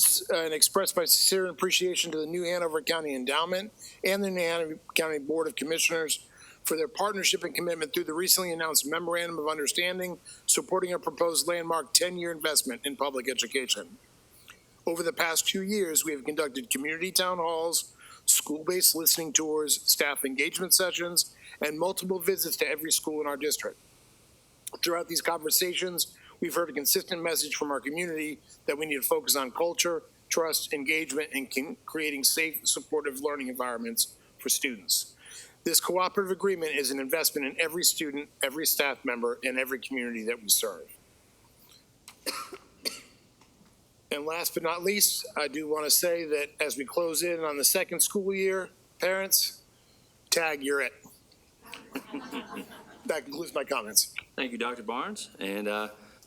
express my sincere appreciation to the New Hanover County Endowment and the New Hanover County Board of Commissioners for their partnership and commitment through the recently announced Memorandum of Understanding supporting a proposed landmark 10-year investment in public education. Over the past 2 years, we have conducted community town halls, school-based listening tours, staff engagement sessions, and multiple visits to every school in our district. Throughout these conversations, we've heard a consistent message from our community that we need to focus on culture, trust, engagement, and creating safe, supportive learning environments for students. This cooperative agreement is an investment in every student, every staff member, and every community that we serve. And last but not least, I do want to say that as we close in on the second school year, parents, tag, you're it. That concludes my comments. Thank you, Dr. Barnes. And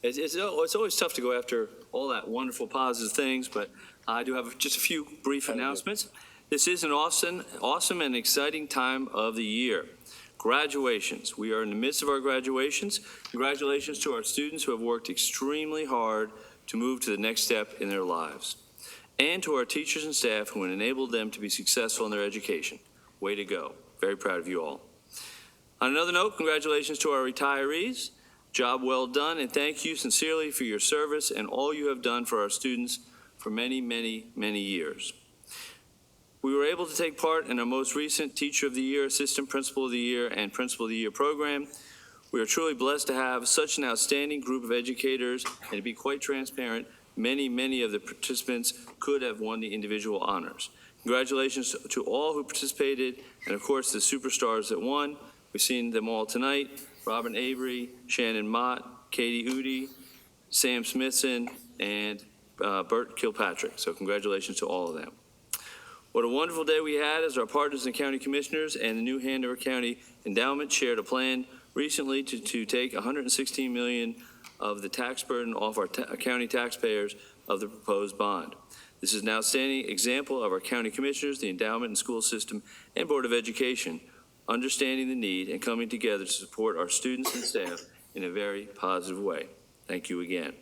it's always tough to go after all that wonderful positive things, but I do have just a few brief announcements. This is an awesome and exciting time of the year. Graduations. We are in the midst of our graduations. Congratulations to our students who have worked extremely hard to move to the next step in their lives. And to our teachers and staff who enabled them to be successful in their education. Way to go. Very proud of you all. On another note, congratulations to our retirees. Job well done, and thank you sincerely for your service and all you have done for our students for many, many, many years. We were able to take part in our most recent Teacher of the Year, Assistant Principal of the Year, and Principal of the Year program. We are truly blessed to have such an outstanding group of educators, and to be quite transparent, many of the participants could have won the individual honors. Congratulations to all who participated, and of course the superstars that won. We've seen them all tonight: Robin Avery, Shannon Mott, Katie Udi, Sam Smithson, and Bert Kilpatrick. So congratulations to all of them. What a wonderful day we had as our partners and county commissioners and the new Hanover County Endowment shared a plan recently to take $116 million of the tax burden off our county taxpayers of the proposed bond. This is an outstanding example of our county commissioners, the endowment and school system, and Board of Education understanding the need and coming together to support our students and staff in a very positive way. Thank you again.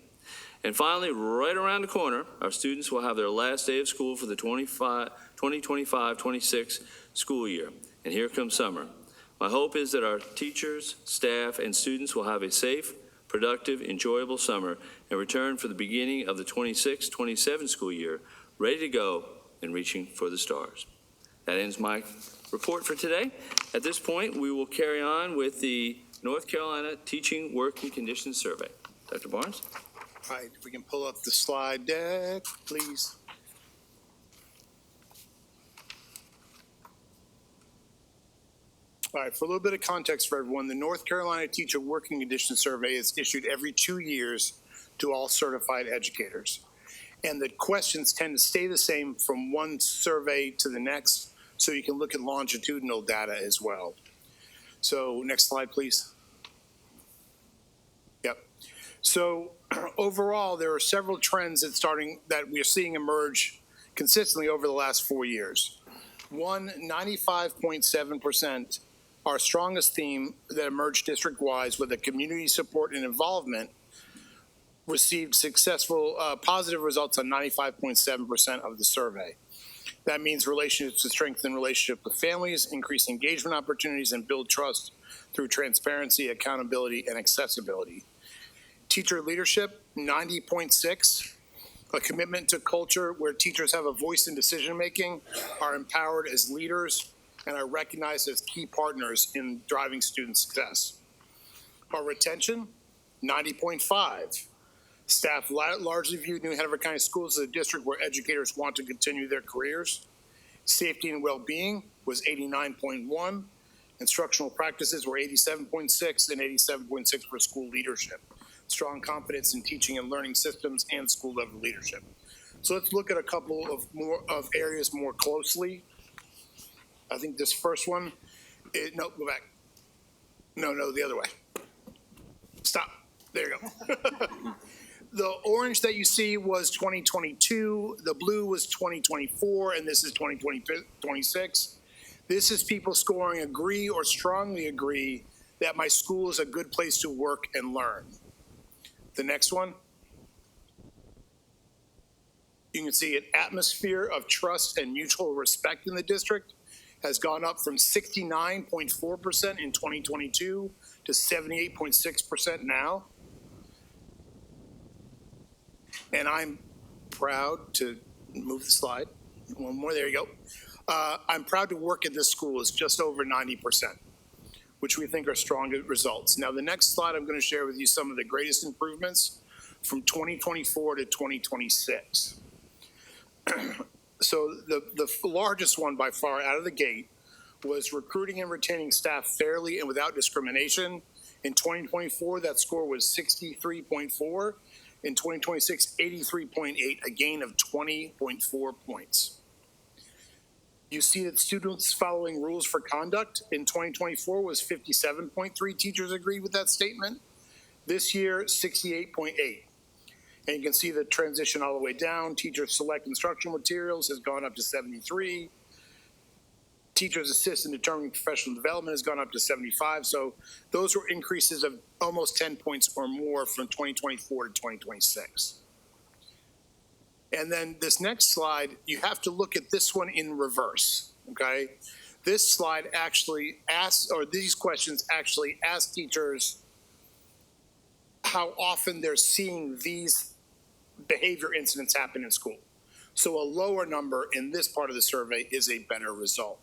And finally, right around the corner, our students will have their last day of school for the 2025-26 school year. And here comes summer. My hope is that our teachers, staff, and students will have a safe, productive, enjoyable summer and return for the beginning of the 26-27 school year, ready to go and reaching for the stars. That ends my report for today. At this point, we will carry on with the North Carolina Teaching Working Conditions Survey. Dr. Barnes? All right, if we can pull up the slide deck, please. All right, for a little bit of context for everyone, the North Carolina Teacher Working Conditions Survey is issued every 2 years to all certified educators. And the questions tend to stay the same from one survey to the next, so you can look at longitudinal data as well. So next slide, please. Yep. So overall, there are several trends that we are seeing emerge consistently over the last 4 years. One, 95.7%, our strongest theme that emerged district-wise with the community support and involvement, received successful positive results on 95.7% of the survey. That means relationships to strengthen relationship with families, increase engagement opportunities, and build trust through transparency, accountability, and accessibility. Teacher leadership, 90.6, a commitment to culture where teachers have a voice in decision-making, are empowered as leaders, and are recognized as key partners in driving student success. Our retention, 90.5. Staff largely view New Hanover County Schools as a district where educators want to continue their careers. Safety and well-being was 89.1. Instructional practices were 87.6 and 87.6 for school leadership. Strong confidence in teaching and learning systems and school level leadership. So let's look at a couple of areas more closely. I think this first one, no, go back. No, the other way. Stop. There you go. The orange that you see was 2022, the blue was 2024, and this is 2026. This is people scoring agree or strongly agree that my school is a good place to work and learn. The next one. You can see an atmosphere of trust and mutual respect in the district has gone up from 69.4% in 2022 to 78.6% now. And I'm proud to move the slide. One more, there you go. I'm proud to work at this school. It's just over 90%, which we think are strong results. Now, the next slide, I'm going to share with you some of the greatest improvements from 2024 to 2026. So the largest one by far out of the gate was recruiting and retaining staff fairly and without discrimination. In 2024, that score was 63.4. In 2026, 83.8, a gain of 20.4 points. You see that students following rules for conduct in 2024 was 57.3 teachers agreed with that statement. This year, 68.8. And you can see the transition all the way down. Teachers select instructional materials has gone up to 73. Teachers assist in determining professional development has gone up to 75. So those were increases of almost 10 points or more from 2024 to 2026. And then this next slide, you have to look at this one in reverse, okay? This slide actually asks, or these questions actually ask teachers how often they're seeing these behavior incidents happen in school. So a lower number in this part of the survey is a better result.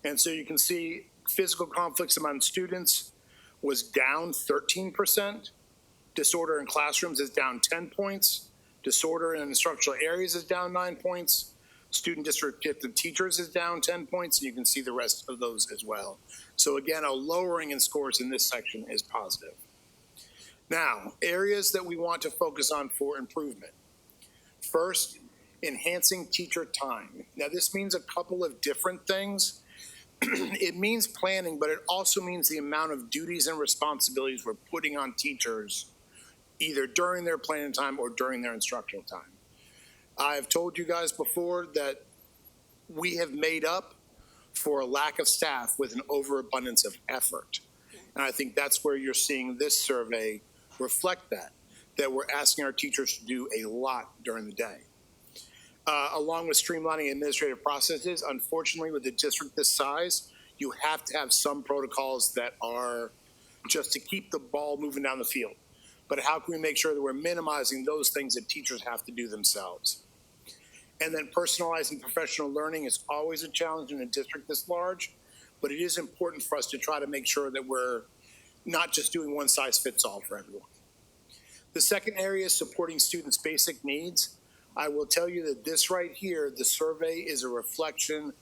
And so you can see physical conflicts among students was down 13%. Disorder in classrooms is down 10 points. Disorder in instructional areas is down 9 points. Student disruptive teachers is down 10 points, and you can see the rest of those as well. So again, a lowering in scores in this section is positive. Now, areas that we want to focus on for improvement. First, enhancing teacher time. Now, this means a couple of different things. It means planning, but it also means the amount of duties and responsibilities we're putting on teachers either during their planning time or during their instructional time. I've told you guys before that we have made up for a lack of staff with an overabundance of effort. And I think that's where you're seeing this survey reflect that we're asking our teachers to do a lot during the day. Along with streamlining administrative processes, unfortunately, with a district this size, you have to have some protocols that are just to keep the ball moving down the field. But how can we make sure that we're minimizing those things that teachers have to do themselves? And then personalizing professional learning is always a challenge in a district this large, but it is important for us to try to make sure that we're not just doing one size fits all for everyone. The second area is supporting students' basic needs. I will tell you that this right here, the survey is a reflection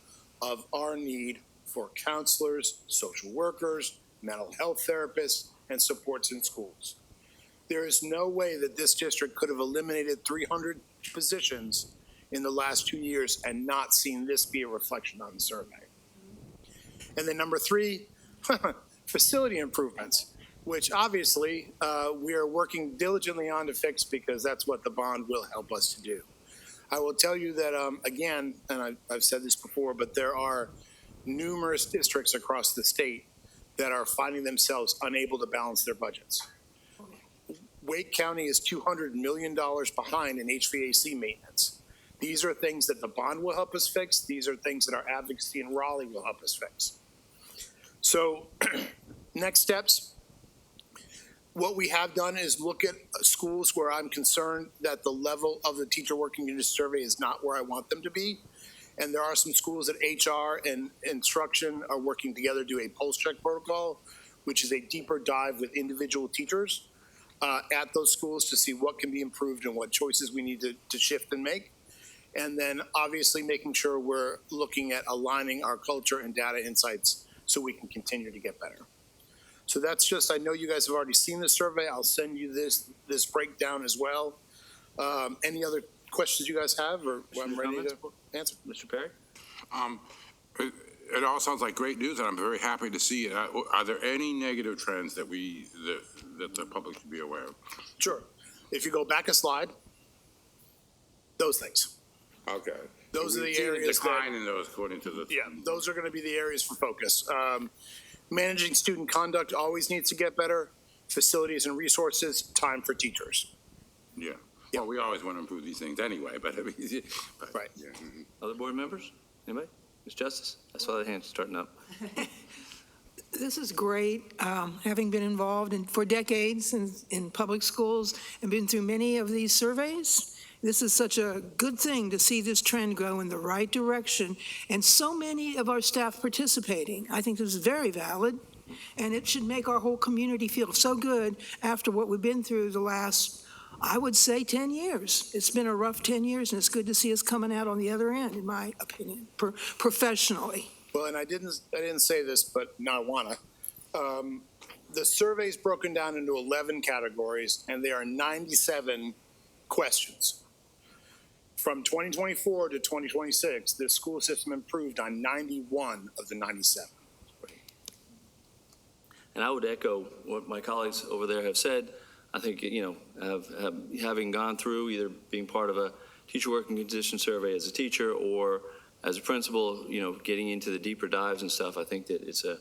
of our need for counselors, social workers, mental health therapists, and supports in schools. There is no way that this district could have eliminated 300 positions in the last 2 years and not seen this be a reflection on the survey. And then number three, facility improvements, which obviously we are working diligently on to fix because that's what the bond will help us to do. I will tell you that, again, and I've said this before, but there are numerous districts across the state that are finding themselves unable to balance their budgets. Wake County is $200 million behind in HVAC maintenance. These are things that the bond will help us fix. These are things that our advocacy in Raleigh will help us fix. So next steps, what we have done is look at schools where I'm concerned that the level of the teacher working condition survey is not where I want them to be. And there are some schools that HR and instruction are working together to do a pulse check protocol, which is a deeper dive with individual teachers at those schools to see what can be improved and what choices we need to shift and make. And then obviously making sure we're looking at aligning our culture and data insights so we can continue to get better. So that's just, I know you guys have already seen the survey. I'll send you this breakdown as well. Any other questions you guys have, or I'm ready to answer? Mr. Perry? It all sounds like great news, and I'm very happy to see it. Are there any negative trends that that the public should be aware of? Sure. If you go back a slide, those things. Okay. Those are the See areas decline in those according to the. Yeah, those are going to be the areas for focus. Managing student conduct always needs to get better. Facilities and resources, time for teachers. Yeah. Well, we always want to improve these things anyway, but I mean, right. Yeah. Other board members? Anybody? Ms. Justice? I saw the hand starting up. This is great, having been involved for decades in public schools and been through many of these surveys. This is such a good thing to see this trend go in the right direction, and so many of our staff participating. I think this is very valid, and it should make our whole community feel so good after what we've been through the last, I would say, 10 years. It's been a rough 10 years, and it's good to see us coming out on the other end, in my opinion, professionally. Well, and I didn't say this, but now I wanna. The survey's broken down into 11 categories, and there are 97 questions. From 2024 to 2026, the school system improved on 91 of the 97. And I would echo what my colleagues over there have said. I think, having gone through either being part of a teacher working condition survey as a teacher or as a principal, getting into the deeper dives and stuff, I think that it's a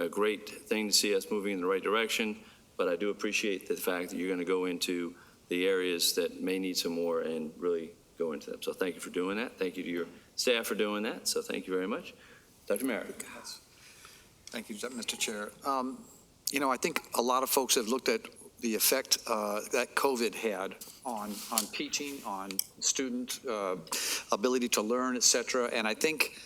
great thing to see us moving in the right direction. But I do appreciate the fact that you're going to go into the areas that may need some more and really go into them. So thank you for doing that. Thank you to your staff for doing that. So thank you very much. Dr. Merrick. Thank you, Mr. Chair. I think a lot of folks have looked at the effect that COVID had on teaching, on student ability to learn, et cetera. And I think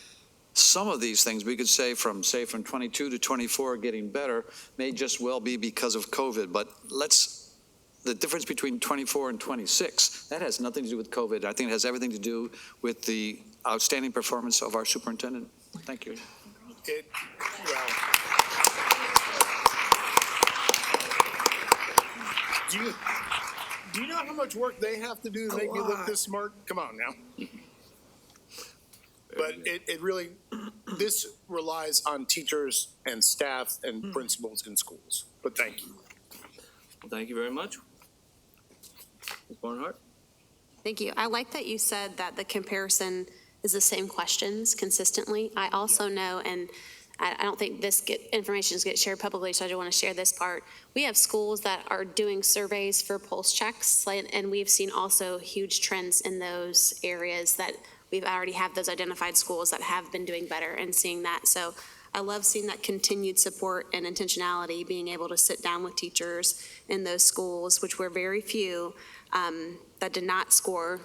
some of these things we could say from 22 to 24 getting better may just well be because of COVID. But the difference between 24 and 26, that has nothing to do with COVID. I think it has everything to do with the outstanding performance of our superintendent. Thank you. Do you know how much work they have to do to make me look this smart? Come on now. But it really, this relies on teachers and staff and principals in schools. But thank you. Well, thank you very much. Ms. Barnhart? Thank you. I like that you said that the comparison is the same questions consistently. I also know, and I don't think this information gets shared publicly, so I just want to share this part. We have schools that are doing surveys for pulse checks, and we've seen also huge trends in those areas that we've already have those identified schools that have been doing better and seeing that. So I love seeing that continued support and intentionality, being able to sit down with teachers in those schools, which were very few, that did not score,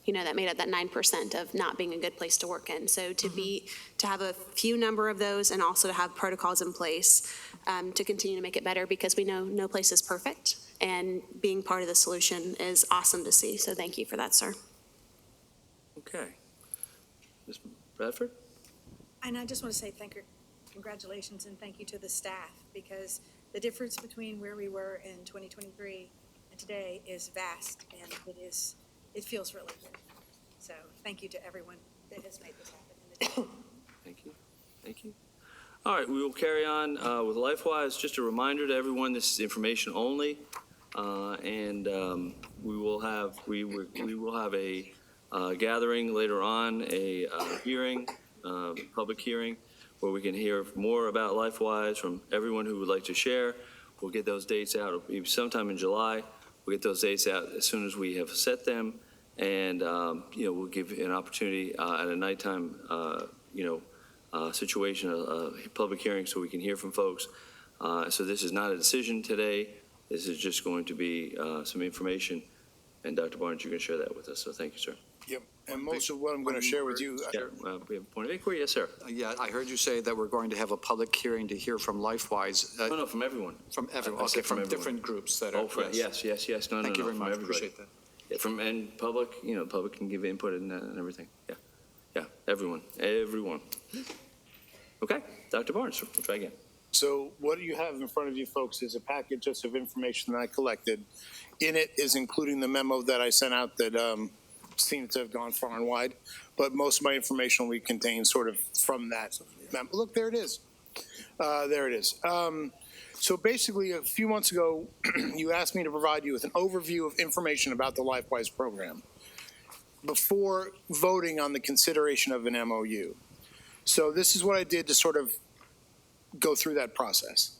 that made up that 9% of not being a good place to work in. So to have a few number of those and also to have protocols in place to continue to make it better, because we know no place is perfect, and being part of the solution is awesome to see. So thank you for that, sir. Okay. Ms. Bradford? And I just want to say congratulations and thank you to the staff, because the difference between where we were in 2023 and today is vast, and it feels really good. So thank you to everyone that has made this happen. Thank you. Thank you. All right, we will carry on with LifeWise. Just a reminder to everyone, this is information only, and we will have a gathering later on, a hearing, public hearing, where we can hear more about LifeWise from everyone who would like to share. We'll get those dates out. It'll be sometime in July. We'll get those dates out as soon as we have set them, and we'll give an opportunity at a nighttime situation, a public hearing, so we can hear from folks. So this is not a decision today. This is just going to be some information, and Dr. Barnes, you're going to share that with us. So thank you, sir. Yep. And most of what I'm going to share with you. We have a point of inquiry. Yes, sir. Yeah, I heard you say that we're going to have a public hearing to hear from LifeWise. No, from everyone. From everyone. Okay, from different groups that are. Yes. No, Thank you very much. Everybody. Appreciate that. Yeah, and public, public can give input and everything. Yeah, everyone. Okay, Dr. Barnes, we'll try again. So what you have in front of you, folks, is a package just of information that I collected. In it is including the memo that I sent out that seems to have gone far and wide, but most of my information will be contained sort of from that memo. Look, there it is. There it is. So basically, a few months ago, you asked me to provide you with an overview of information about the LifeWise program before voting on the consideration of an MOU. So this is what I did to sort of go through that process.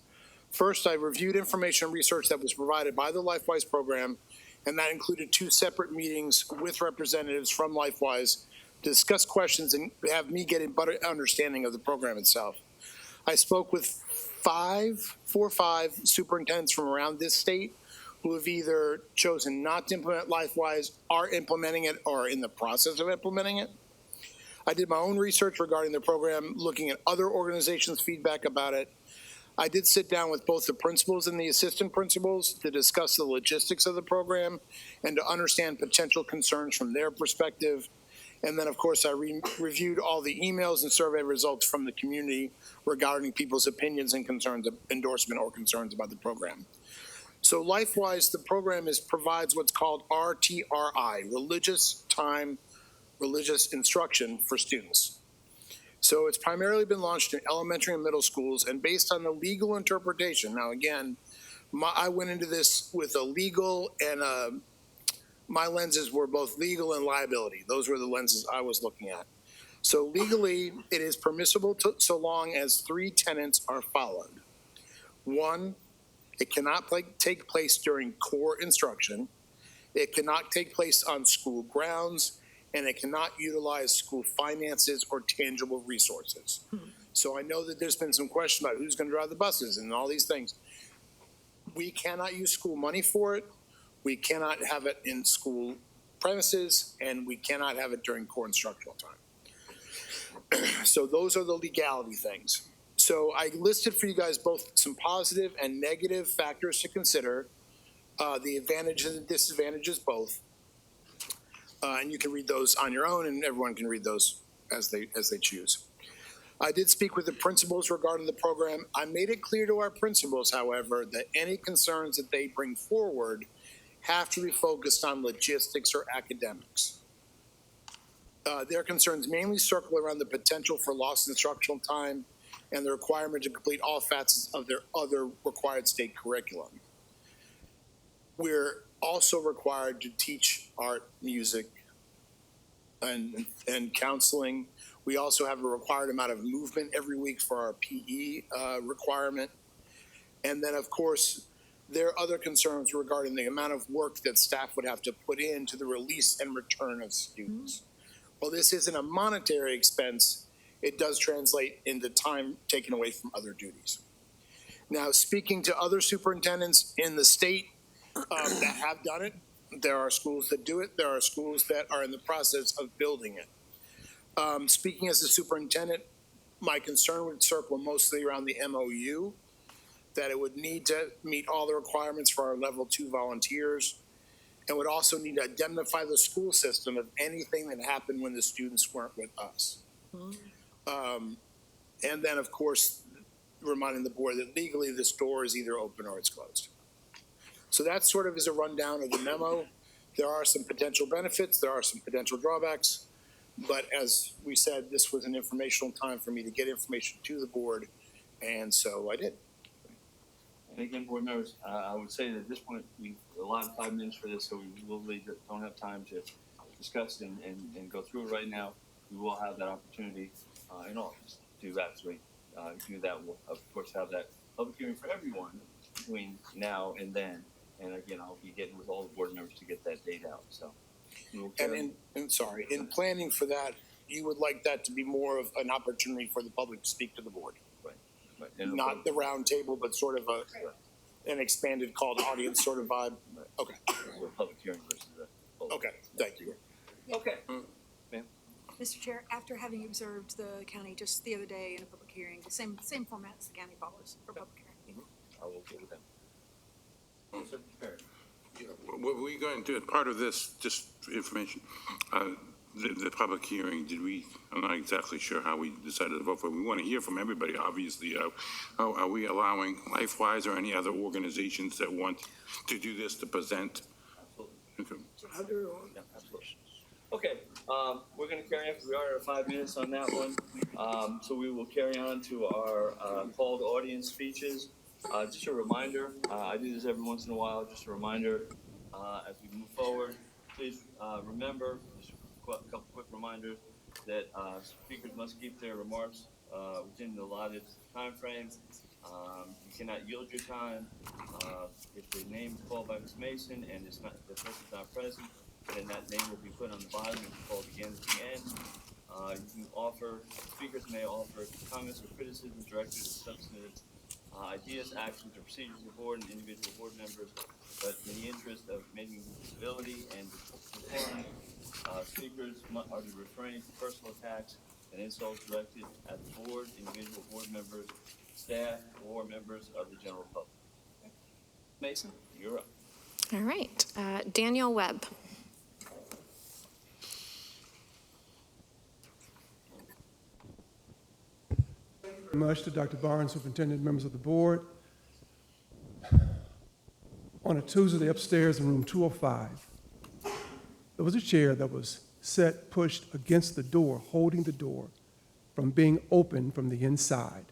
First, I reviewed information and research that was provided by the LifeWise program, and that included 2 separate meetings with representatives from LifeWise to discuss questions and have me get a better understanding of the program itself. I spoke with 4 or 5 superintendents from around this state who have either chosen not to implement LifeWise, are implementing it, or are in the process of implementing it. I did my own research regarding the program, looking at other organizations' feedback about it. I did sit down with both the principals and the assistant principals to discuss the logistics of the program and to understand potential concerns from their perspective. And then, of course, I reviewed all the emails and survey results from the community regarding people's opinions and concerns, endorsement or concerns about the program. So LifeWise, the program provides what's called RTRI, religious instruction for students. So it's primarily been launched in elementary and middle schools, and based on the legal interpretation. Now, again, I went into this with a legal and my lenses were both legal and liability. Those were the lenses I was looking at. So legally, it is permissible so long as 3 tenets are followed. 1, it cannot take place during core instruction. It cannot take place on school grounds, and it cannot utilize school finances or tangible resources. So I know that there's been some question about who's going to drive the buses and all these things. We cannot use school money for it. We cannot have it in school premises, and we cannot have it during core instructional time. So those are the legality things. So I listed for you guys both some positive and negative factors to consider, the advantages and disadvantages both. And you can read those on your own, and everyone can read those as they choose. I did speak with the principals regarding the program. I made it clear to our principals, however, that any concerns that they bring forward have to be focused on logistics or academics. Their concerns mainly circle around the potential for lost instructional time and the requirement to complete all facets of their other required state curriculum. We're also required to teach art, music, and counseling. We also have a required amount of movement every week for our PE requirement. And then, of course, there are other concerns regarding the amount of work that staff would have to put into the release and return of students. While this isn't a monetary expense, it does translate into time taken away from other duties. Now, speaking to other superintendents in the state that have done it, there are schools that do it. There are schools that are in the process of building it. Speaking as a superintendent, my concern would circle mostly around the MOU, that it would need to meet all the requirements for our level 2 volunteers, and would also need to indemnify the school system of anything that happened when the students weren't with us. And then, of course, reminding the board that legally this door is either open or it's closed. So that sort of is a rundown of the memo. There are some potential benefits, there are some potential drawbacks, but as we said, this was an informational time for me to get information to the board, and so I did. And again, board members, I would say that at this point, we've allotted 5 minutes for this, so we really don't have time to discuss and go through it right now. We will have that opportunity in August to actually do that. We'll, of course, have that public hearing for everyone between now and then. And again, I'll be getting with all the board members to get that date out. So, and in planning for that, you would like that to be more of an opportunity for the public to speak to the board. Right. Not the round table, but sort of an expanded call to audience sort of vibe. Okay. Public hearing versus the. Okay, thank you. Okay. Ma'am. Mr. Chair, after having observed the county just the other day in a public hearing, the same format as the county follows for public hearing. I will get with them. What were we going to do, part of this, just for information, the public hearing, I'm not exactly sure how we decided to vote for it. We want to hear from everybody, obviously. Are we allowing LifeWise or any other organizations that want to do this to present? Absolutely. Okay, we're going to carry on. We are at 5 minutes on that one. So we will carry on to our called audience speeches. Just a reminder, I do this every once in a while, just a reminder as we move forward. Please remember, just a couple quick reminders, that speakers must keep their remarks within the allotted time frame. You cannot yield your time. If the name is called by Ms. Mason and the person's not present, then that name will be put on the bottom and called again at the end. Speakers may offer comments or criticisms directed at substantive ideas, actions, or procedures of the board and individual board members, but in the interest of making civility and decorum, speakers are to refrain from personal attacks and insults directed at the board, individual board members, staff, or members of the general public. Okay. Mason, you're up. All right. Daniel Webb. Much to Dr. Barnes, Superintendent, members of the board. On a Tuesday upstairs in room 205, there was a chair that was pushed against the door, holding the door from being opened from the inside.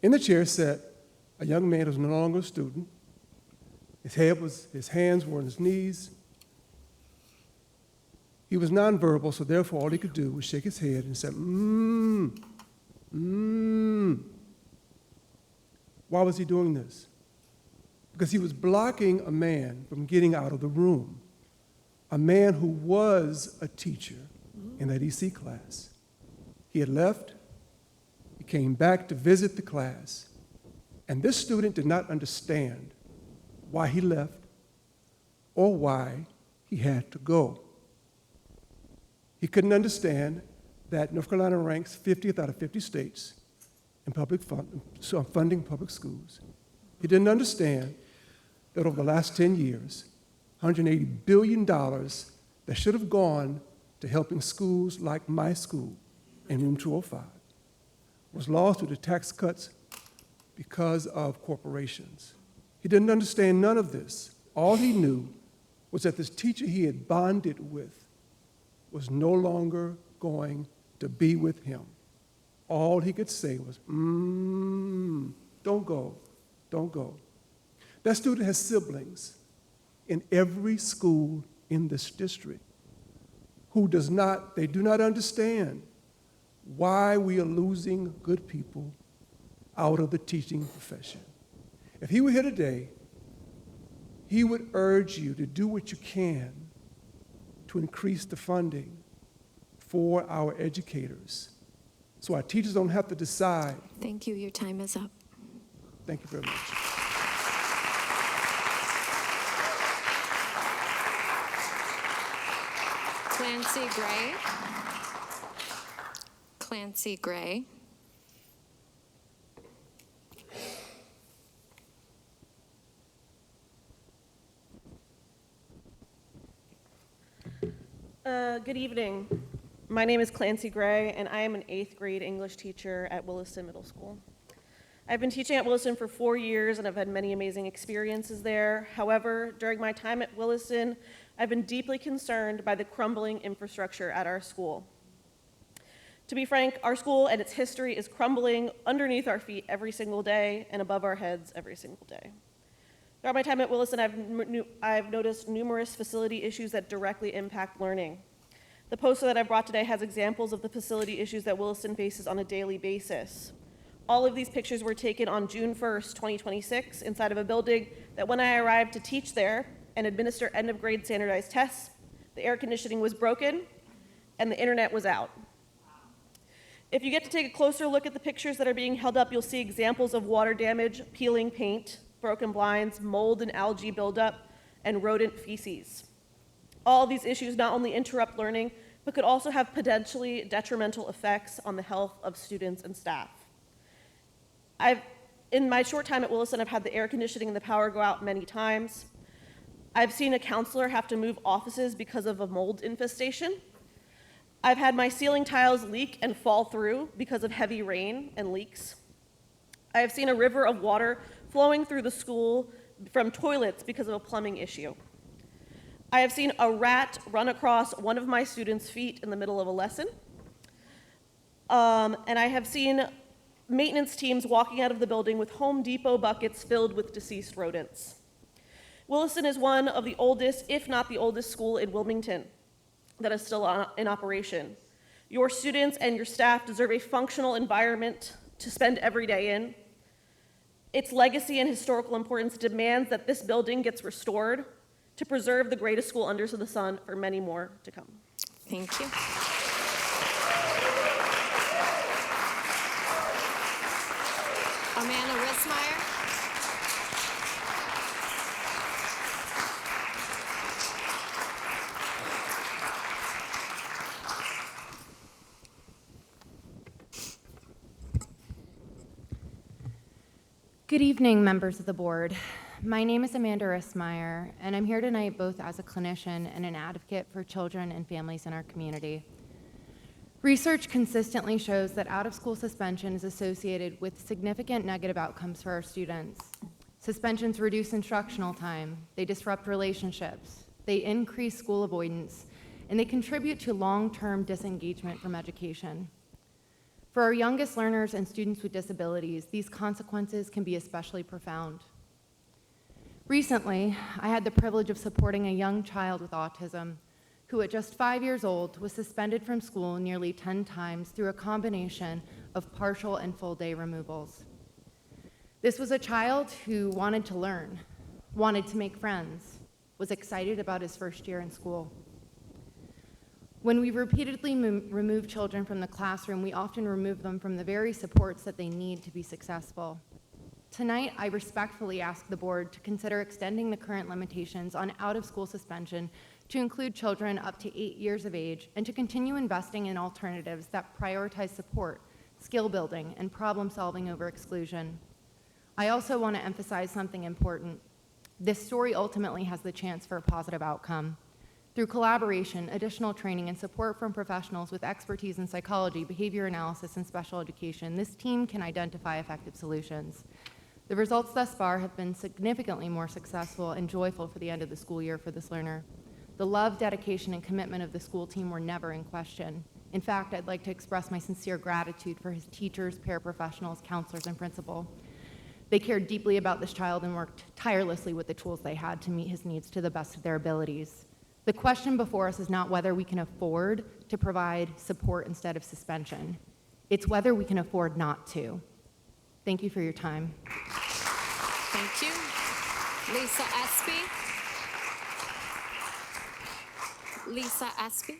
In the chair sat a young man who was no longer a student. His hands were on his knees. He was nonverbal, so therefore all he could do was shake his head and say, Why was he doing this? Because he was blocking a man from getting out of the room, a man who was a teacher in that EC class. He had left, he came back to visit the class, and this student did not understand why he left or why he had to go. He couldn't understand that North Carolina ranks 50th out of 50 states in funding public schools. He didn't understand that over the last 10 years, $180 billion that should have gone to helping schools like my school in Room 205 was lost due to tax cuts because of corporations. He didn't understand none of this. All he knew was that this teacher he had bonded with was no longer going to be with him. All he could say was, don't go, don't go. That student has siblings in every school in this district who do not understand why we are losing good people out of the teaching profession. If he were here today, he would urge you to do what you can to increase the funding for our educators so our teachers don't have to decide. Thank you. Your time is up. Thank you very much. Clancy Gray. Clancy Gray. Good evening. My name is Clancy Gray, and I am an 8th grade English teacher at Williston Middle School. I've been teaching at Williston for 4 years, and I've had many amazing experiences there. However, during my time at Williston, I've been deeply concerned by the crumbling infrastructure at our school. To be frank, our school and its history is crumbling underneath our feet every single day and above our heads every single day. Throughout my time at Williston, I've noticed numerous facility issues that directly impact learning. The poster that I brought today has examples of the facility issues that Williston faces on a daily basis. All of these pictures were taken on June 1st, 2026, inside of a building that when I arrived to teach there and administer end-of-grade standardized tests, the air conditioning was broken and the internet was out. If you get to take a closer look at the pictures that are being held up, you'll see examples of water damage, peeling paint, broken blinds, mold and algae buildup, and rodent feces. All of these issues not only interrupt learning, but could also have potentially detrimental effects on the health of students and staff. In my short time at Williston, I've had the air conditioning and the power go out many times. I've seen a counselor have to move offices because of a mold infestation. I've had my ceiling tiles leak and fall through because of heavy rain and leaks. I have seen a river of water flowing through the school from toilets because of a plumbing issue. I have seen a rat run across one of my students' feet in the middle of a lesson. And I have seen maintenance teams walking out of the building with Home Depot buckets filled with deceased rodents. Williston is one of the oldest, if not the oldest school in Wilmington that is still in operation. Your students and your staff deserve a functional environment to spend every day in. Its legacy and historical importance demands that this building gets restored to preserve the greatest school under the sun for many more to come. Thank you. Amanda Rissmeyer. Good evening, members of the board. My name is Amanda Rissmeyer, and I'm here tonight both as a clinician and an advocate for children and families in our community. Research consistently shows that out-of-school suspension is associated with significant negative outcomes for our students. Suspensions reduce instructional time, they disrupt relationships, they increase school avoidance, and they contribute to long-term disengagement from education. For our youngest learners and students with disabilities, these consequences can be especially profound. Recently, I had the privilege of supporting a young child with autism who at just 5 years old was suspended from school nearly 10 times through a combination of partial and full day removals. This was a child who wanted to learn, wanted to make friends, was excited about his first year in school. When we repeatedly remove children from the classroom, we often remove them from the very supports that they need to be successful. Tonight, I respectfully ask the board to consider extending the current limitations on out-of-school suspension to include children up to 8 years of age and to continue investing in alternatives that prioritize support, skill building, and problem solving over exclusion. I also want to emphasize something important. This story ultimately has the chance for a positive outcome. Through collaboration, additional training, and support from professionals with expertise in psychology, behavior analysis, and special education, this team can identify effective solutions. The results thus far have been significantly more successful and joyful for the end of the school year for this learner. The love, dedication, and commitment of the school team were never in question. In fact, I'd like to express my sincere gratitude for his teachers, paraprofessionals, counselors, and principal. They cared deeply about this child and worked tirelessly with the tools they had to meet his needs to the best of their abilities. The question before us is not whether we can afford to provide support instead of suspension. It's whether we can afford not to. Thank you for your time. Thank you. Lisa Espy. Lisa Espy.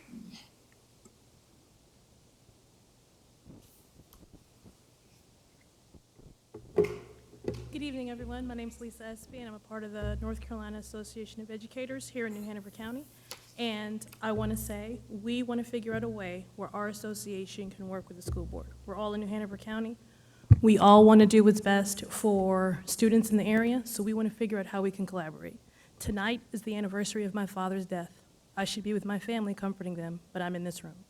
Good evening, everyone. My name is Lisa Espy, and I'm a part of the North Carolina Association of Educators here in New Hanover County. And I want to say, we want to figure out a way where our association can work with the school board. We're all in New Hanover County. We all want to do what's best for students in the area, so we want to figure out how we can collaborate. Tonight is the anniversary of my father's death. I should be with my family comforting them, but I'm in this room.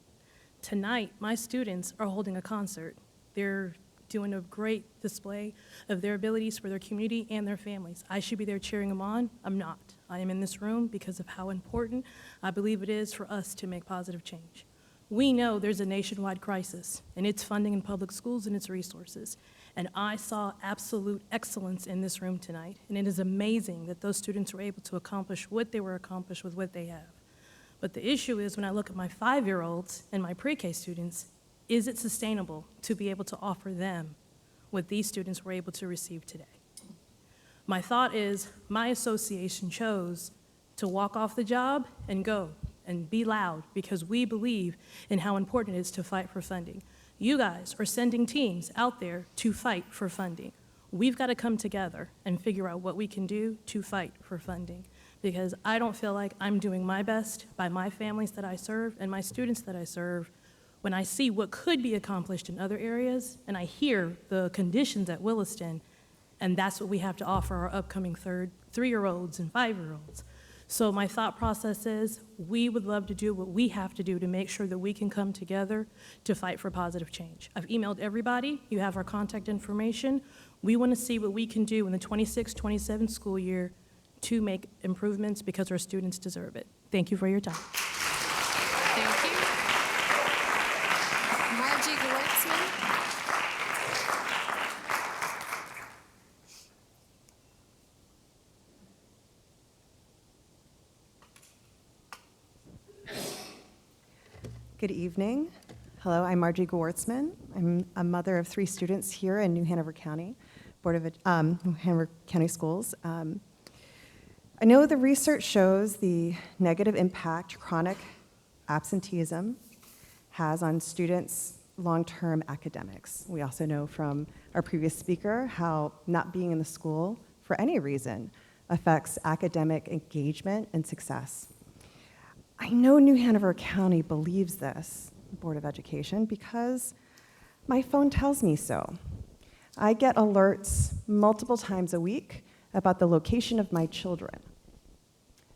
Tonight, my students are holding a concert. They're doing a great display of their abilities for their community and their families. I should be there cheering them on. I'm not. I am in this room because of how important I believe it is for us to make positive change. We know there's a nationwide crisis, and it's funding in public schools and its resources. And I saw absolute excellence in this room tonight, and it is amazing that those students were able to accomplish what they were accomplished with what they have. But the issue is, when I look at my 5-year-olds and my pre-K students, is it sustainable to be able to offer them what these students were able to receive today? My thought is, my association chose to walk off the job and go and be loud because we believe in how important it is to fight for funding. You guys are sending teams out there to fight for funding. We've got to come together and figure out what we can do to fight for funding, because I don't feel like I'm doing my best by my families that I serve and my students that I serve when I see what could be accomplished in other areas, and I hear the conditions at Williston, and that's what we have to offer our upcoming 3-year-olds and 5-year-olds. So my thought process is, we would love to do what we have to do to make sure that we can come together to fight for positive change. I've emailed everybody. You have our contact information. We want to see what we can do in the 26-27 school year to make improvements because our students deserve it. Thank you for your time. Thank you. Margie Gewirtzman. Good evening. Hello, I'm Margie Gewirtzman. I'm a mother of 3 students here in New Hanover County, New Hanover County Schools. I know the research shows the negative impact chronic absenteeism has on students' long-term academics. We also know from our previous speaker how not being in the school for any reason affects academic engagement and success. I know New Hanover County believes this, Board of Education, because my phone tells me so. I get alerts multiple times a week about the location of my children,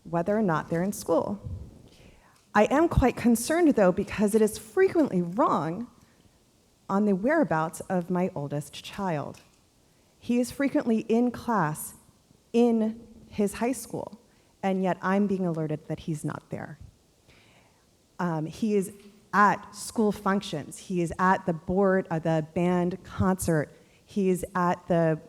whether or not they're in school. I am quite concerned, though, because it is frequently wrong on the whereabouts of my oldest child. He is frequently in class in his high school, and yet I'm being alerted that he's not there. He is at school functions. He is at the band concert. He is at the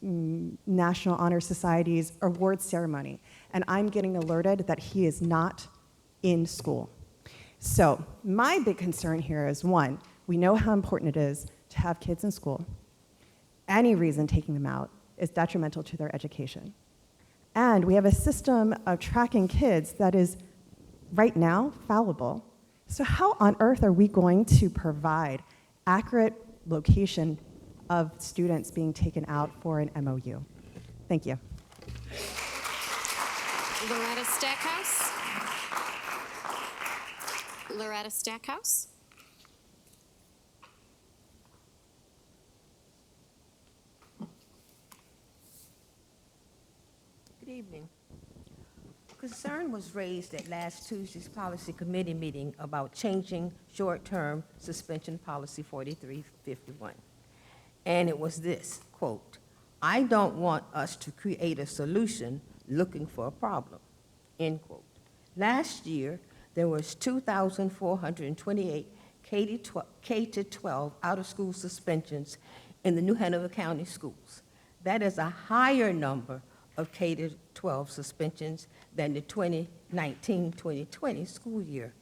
National Honor Society's award ceremony. And I'm getting alerted that he is not in school. So my big concern here is, one, we know how important it is to have kids in school. Any reason taking them out is detrimental to their education. And we have a system of tracking kids that is, right now, fallible. So how on earth are we going to provide accurate location of students being taken out for an MOU? Thank you. Loretta Stackhouse. Loretta Stackhouse. Good evening. Concern was raised at last Tuesday's policy committee meeting about changing short-term suspension policy 4351. And it was this, quote, "I don't want us to create a solution looking for a problem," end quote. Last year, there was 2,428 K-12 out-of-school suspensions in the New Hanover County schools. That is a higher number of K-12 suspensions than the 2019-2020 school year.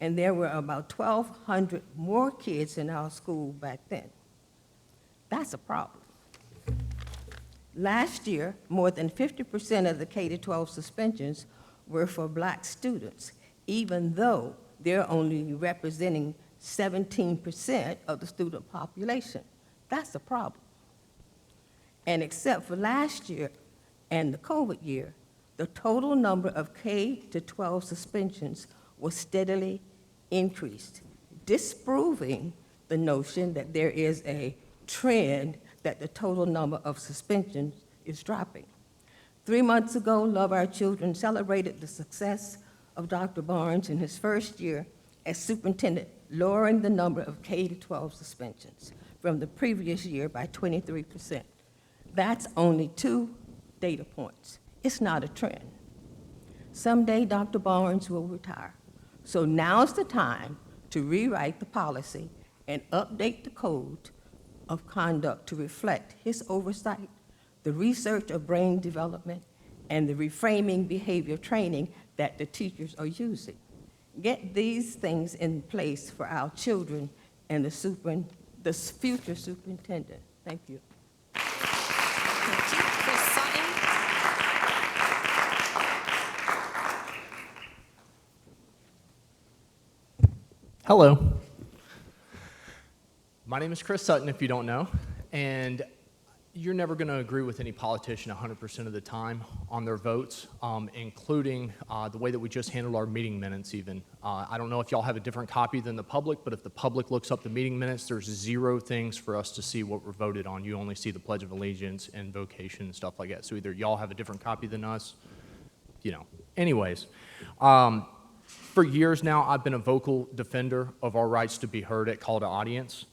And there were about 1,200 more kids in our school back then. That's a problem. Last year, more than 50% of the K-12 suspensions were for black students, even though they're only representing 17% of the student population. That's a problem. And except for last year and the COVID year, the total number of K-12 suspensions was steadily increased, disproving the notion that there is a trend that the total number of suspensions is dropping. 3 months ago, Love Our Children celebrated the success of Dr. Barnes in his first year as superintendent, lowering the number of K-12 suspensions from the previous year by 23%. That's only 2 data points. It's not a trend. Someday, Dr. Barnes will retire. So now's the time to rewrite the policy and update the code of conduct to reflect his oversight, the research of brain development, and the reframing behavior training that the teachers are using. Get these things in place for our children and the future superintendent. Thank you. Thank you. Chris Sutton. Hello. My name is Chris Sutton, if you don't know, and you're never going to agree with any politician 100% of the time on their votes, including the way that we just handled our meeting minutes even. I don't know if y'all have a different copy than the public, but if the public looks up the meeting minutes, there's 0 things for us to see what we're voted on. You only see the Pledge of Allegiance and invocation and stuff like that. So either y'all have a different copy than us, you know. Anyways, for years now, I've been a vocal defender of our rights to be heard at call to audience.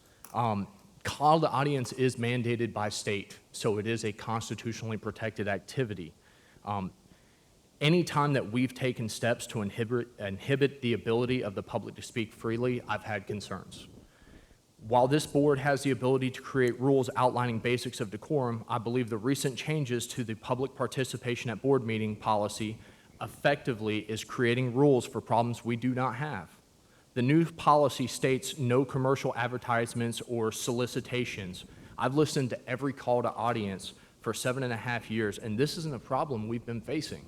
Call to audience is mandated by state, so it is a constitutionally protected activity. Anytime that we've taken steps to inhibit the ability of the public to speak freely, I've had concerns. While this board has the ability to create rules outlining basics of decorum, I believe the recent changes to the public participation at board meeting policy effectively is creating rules for problems we do not have. The new policy states no commercial advertisements or solicitations. I've listened to every call to audience for 7.5 years, and this isn't a problem we've been facing.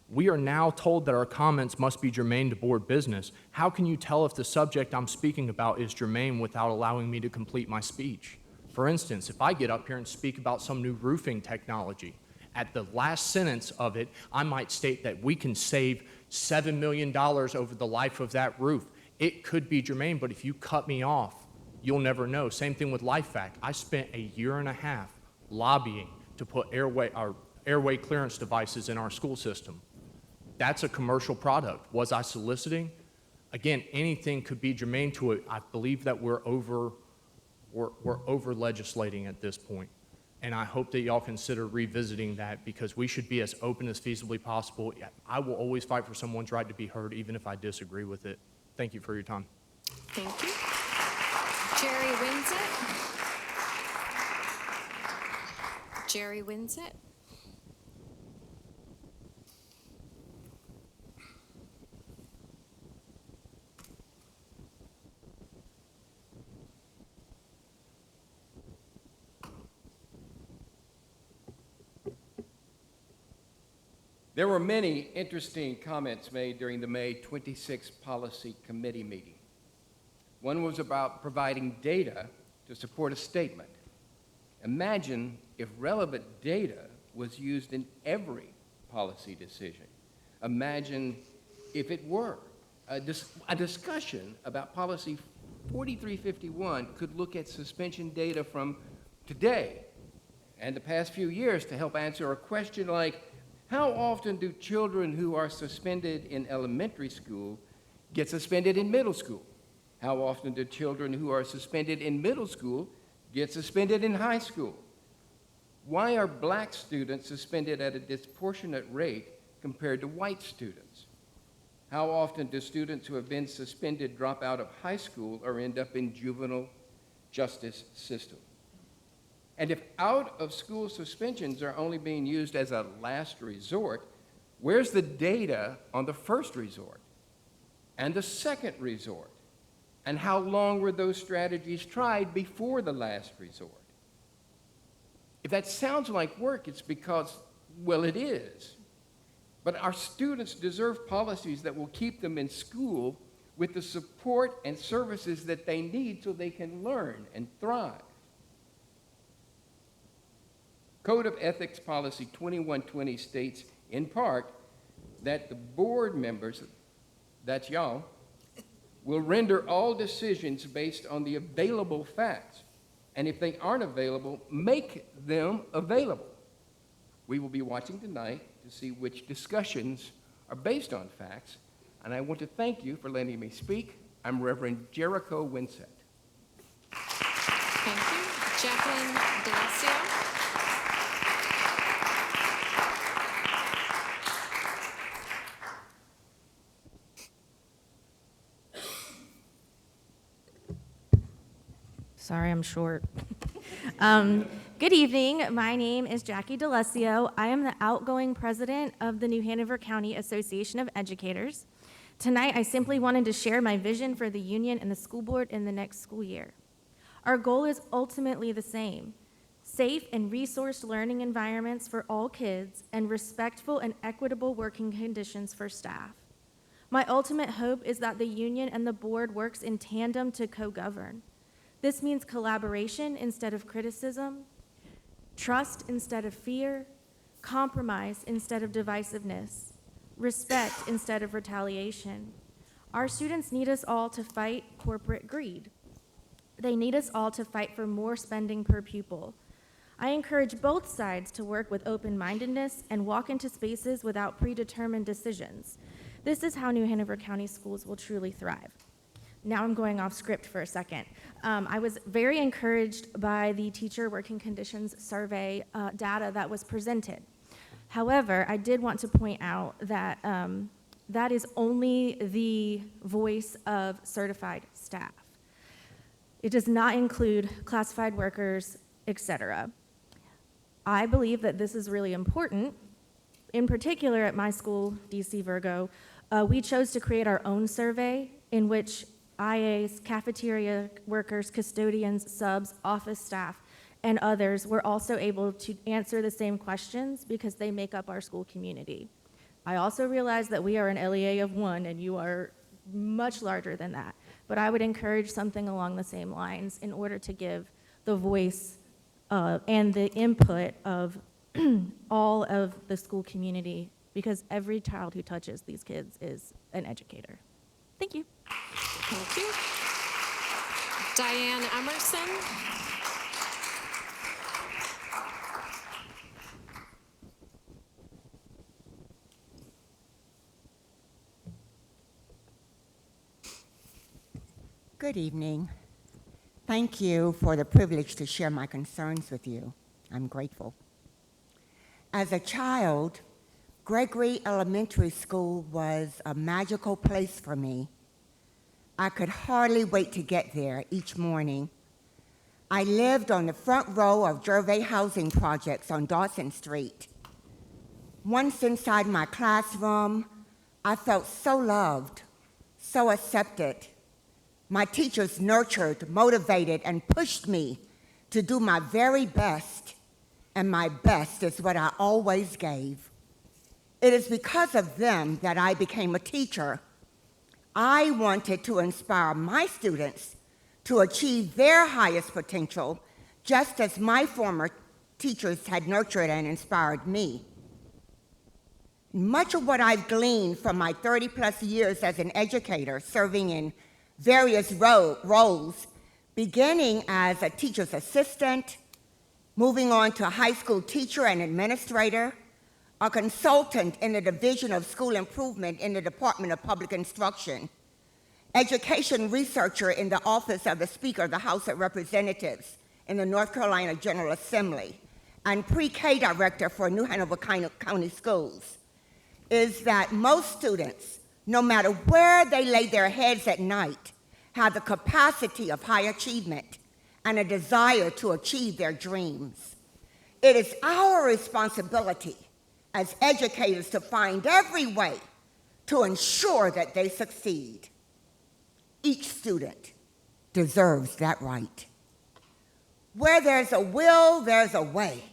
We are now told that our comments must be germane to board business. How can you tell if the subject I'm speaking about is germane without allowing me to complete my speech? For instance, if I get up here and speak about some new roofing technology, at the last sentence of it, I might state that we can save $7 million over the life of that roof. It could be germane, but if you cut me off, you'll never know. Same thing with LifeVac. I spent 1.5 years lobbying to put airway clearance devices in our school system. That's a commercial product. Was I soliciting? Again, anything could be germane to it. I believe that we're over legislating at this point. And I hope that y'all consider revisiting that, because we should be as open as feasibly possible. I will always fight for someone's right to be heard, even if I disagree with it. Thank you for your time. Thank you. Jerry Winsett. Jerry Winsett. There were many interesting comments made during the May 26th Policy Committee meeting. One was about providing data to support a statement. Imagine if relevant data was used in every policy decision. Imagine if it were. A discussion about Policy 4351 could look at suspension data from today and the past few years to help answer a question like, how often do children who are suspended in elementary school get suspended in middle school? How often do children who are suspended in middle school get suspended in high school? Why are black students suspended at a disproportionate rate compared to white students? How often do students who have been suspended drop out of high school or end up in juvenile justice system? And if out-of-school suspensions are only being used as a last resort, where's the data on the first resort and the second resort? And how long were those strategies tried before the last resort? If that sounds like work, it's because, well, it is. But our students deserve policies that will keep them in school with the support and services that they need so they can learn and thrive. Code of Ethics Policy 2120 states, in part, that the board members, that's y'all, will render all decisions based on the available facts. And if they aren't available, make them available. We will be watching tonight to see which discussions are based on facts. And I want to thank you for letting me speak. I'm Reverend Jericho Winsett. Thank you. Jacqueline D'Alessio. Sorry, I'm short. Good evening. My name is Jackie D'Alessio. I am the outgoing president of the New Hanover County Association of Educators. Tonight, I simply wanted to share my vision for the union and the school board in the next school year. Our goal is ultimately the same: safe and resourced learning environments for all kids and respectful and equitable working conditions for staff. My ultimate hope is that the union and the board works in tandem to co-govern. This means collaboration instead of criticism, trust instead of fear, compromise instead of divisiveness, respect instead of retaliation. Our students need us all to fight corporate greed. They need us all to fight for more spending per pupil. I encourage both sides to work with open-mindedness and walk into spaces without predetermined decisions. This is how New Hanover County schools will truly thrive. Now I'm going off script for a second. I was very encouraged by the teacher working conditions survey data that was presented. However, I did want to point out that that is only the voice of certified staff. It does not include classified workers, etc. I believe that this is really important. In particular, at my school, DC Virgo, we chose to create our own survey in which IAs, cafeteria workers, custodians, subs, office staff, and others were also able to answer the same questions because they make up our school community. I also realize that we are an LEA of 1 and you are much larger than that, but I would encourage something along the same lines in order to give the voice and the input of all of the school community, because every child who touches these kids is an educator. Thank you. Thank you. Diane Emerson. Good evening. Thank you for the privilege to share my concerns with you. I'm grateful. As a child, Gregory Elementary School was a magical place for me. I could hardly wait to get there each morning. I lived on the front row of Gervais housing projects on Dawson Street. Once inside my classroom, I felt so loved, so accepted. My teachers nurtured, motivated, and pushed me to do my very best, and my best is what I always gave. It is because of them that I became a teacher. I wanted to inspire my students to achieve their highest potential, just as my former teachers had nurtured and inspired me. Much of what I've gleaned from my 30-plus years as an educator, serving in various roles, beginning as a teacher's assistant, moving on to high school teacher and administrator, a consultant in the Division of School Improvement in the Department of Public Instruction, education researcher in the Office of the Speaker of the House of Representatives in the North Carolina General Assembly, and pre-K director for New Hanover County Schools, is that most students, no matter where they lay their heads at night, have the capacity of high achievement and a desire to achieve their dreams. It is our responsibility as educators to find every way to ensure that they succeed. Each student deserves that right. Where there's a will, there's a way.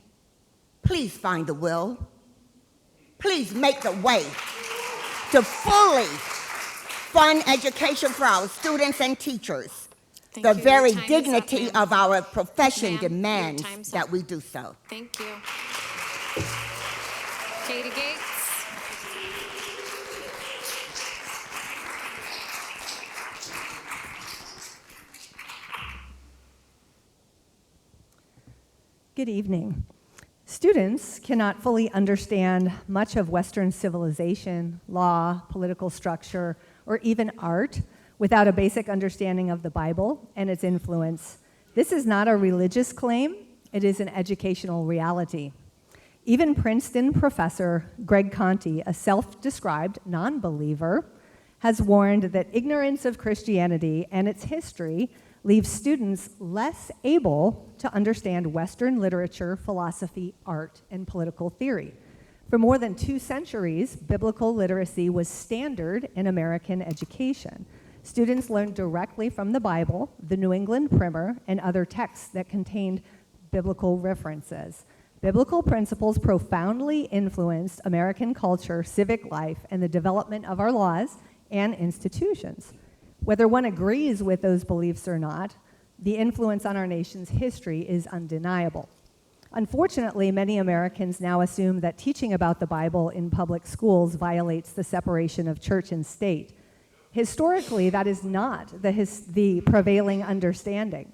Please find the will. Please make the way to fully fund education for our students and teachers. Thank The you. very Your time is up, dignity ma'am. of our profession Ma'am, your demands time's that up. we do so. Thank you. Katie Gates. Good evening. Students cannot fully understand much of Western civilization, law, political structure, or even art without a basic understanding of the Bible and its influence. This is not a religious claim, it is an educational reality. Even Princeton professor Greg Conti, a self-described non-believer, has warned that ignorance of Christianity and its history leaves students less able to understand Western literature, philosophy, art, and political theory. For more than 2 centuries, biblical literacy was standard in American education. Students learned directly from the Bible, the New England Primer, and other texts that contained biblical references. Biblical principles profoundly influenced American culture, civic life, and the development of our laws and institutions. Whether one agrees with those beliefs or not, the influence on our nation's history is undeniable. Unfortunately, many Americans now assume that teaching about the Bible in public schools violates the separation of church and state. Historically, that is not the prevailing understanding.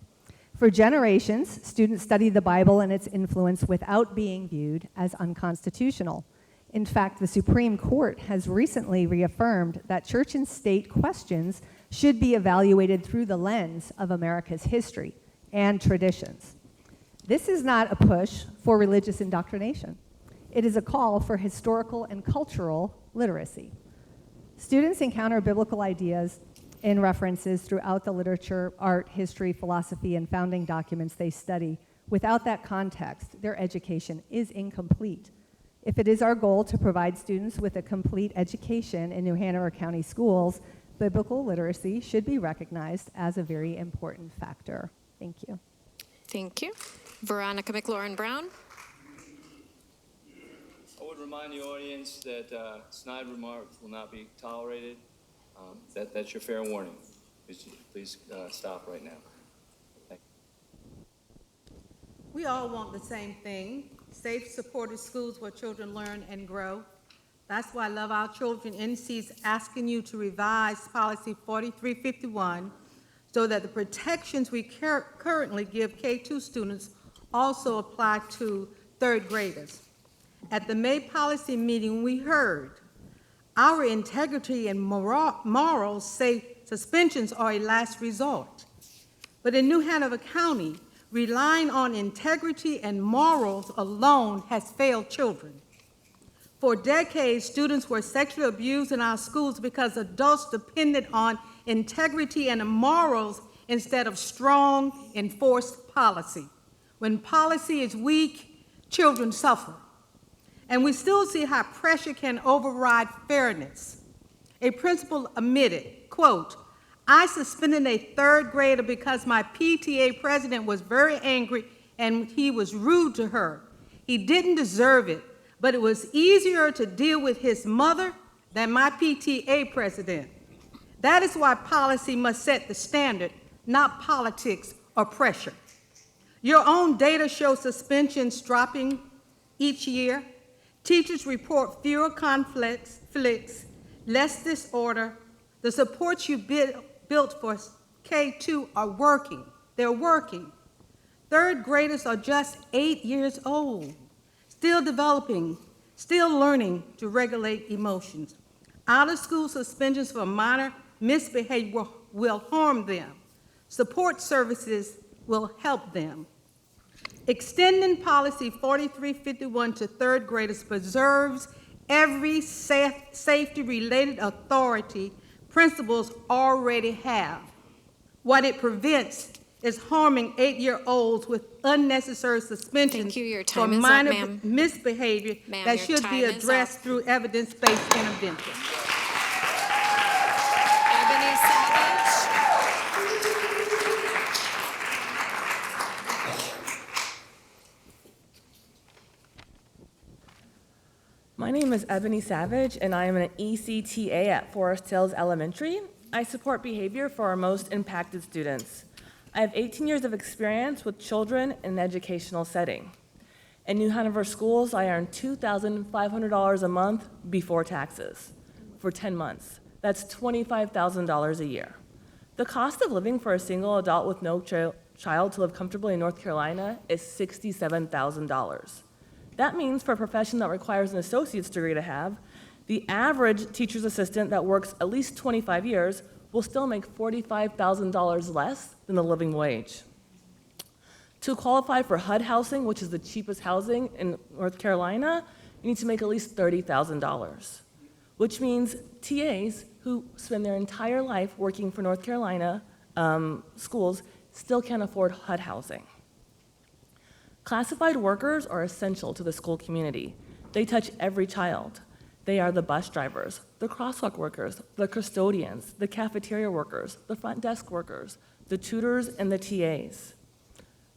For generations, students studied the Bible and its influence without being viewed as unconstitutional. In fact, the Supreme Court has recently reaffirmed that church and state questions should be evaluated through the lens of America's history and traditions. This is not a push for religious indoctrination. It is a call for historical and cultural literacy. Students encounter biblical ideas and references throughout the literature, art, history, philosophy, and founding documents they study. Without that context, their education is incomplete. If it is our goal to provide students with a complete education in New Hanover County schools, biblical literacy should be recognized as a very important factor. Thank you. Thank you. Veronica McLaurin Brown. I would remind the audience that snide remarks will not be tolerated. That's your fair warning. Please stop right now. Thank you. We all want the same thing, safe, supported schools where children learn and grow. That's why Love Our Children NC is asking you to revise Policy 4351 so that the protections we currently give K-2 students also apply to third graders. At the May policy meeting, we heard our integrity and morals say suspensions are a last resort. But in New Hanover County, relying on integrity and morals alone has failed children. For decades, students were sexually abused in our schools because adults depended on integrity and morals instead of strong, enforced policy. When policy is weak, children suffer. And we still see how pressure can override fairness. A principal admitted, quote, "I suspended a third grader because my PTA president was very angry and he was rude to her. He didn't deserve it, but it was easier to deal with his mother than my PTA president. That is why policy must set the standard, not politics or pressure. Your own data shows suspensions dropping each year. Teachers report fewer conflicts, less disorder. The supports you built for K2 are working. They're working. Third graders are just 8 years old, still developing, still learning to regulate emotions. Out-of-school suspensions for minor misbehavior will harm them. Support services will help them. Extending policy 4351 to third graders preserves every safety-related authority principals already have. What it prevents is harming 8-year-olds with unnecessary suspensions Thank you. Your for time is up, minor ma'am. misbehavior Ma'am, that your should be time is addressed up. through evidence-based intervention. Ebony Savage. My name is Ebony Savage, and I am an ECTA at Forest Hills Elementary. I support behavior for our most impacted students. I have 18 years of experience with children in an educational setting. In New Hanover schools, I earn $2,500 a month before taxes for 10 months. That's $25,000 a year. The cost of living for a single adult with no child to live comfortably in North Carolina is $67,000. That means for a profession that requires an associate's degree to have, the average teacher's assistant that works at least 25 years will still make $45,000 less than the living wage. To qualify for HUD housing, which is the cheapest housing in North Carolina, you need to make at least $30,000, which means TAs who spend their entire life working for North Carolina schools still can't afford HUD housing. Classified workers are essential to the school community. They touch every child. They are the bus drivers, the crosswalk workers, the custodians, the cafeteria workers, the front desk workers, the tutors, and the TAs.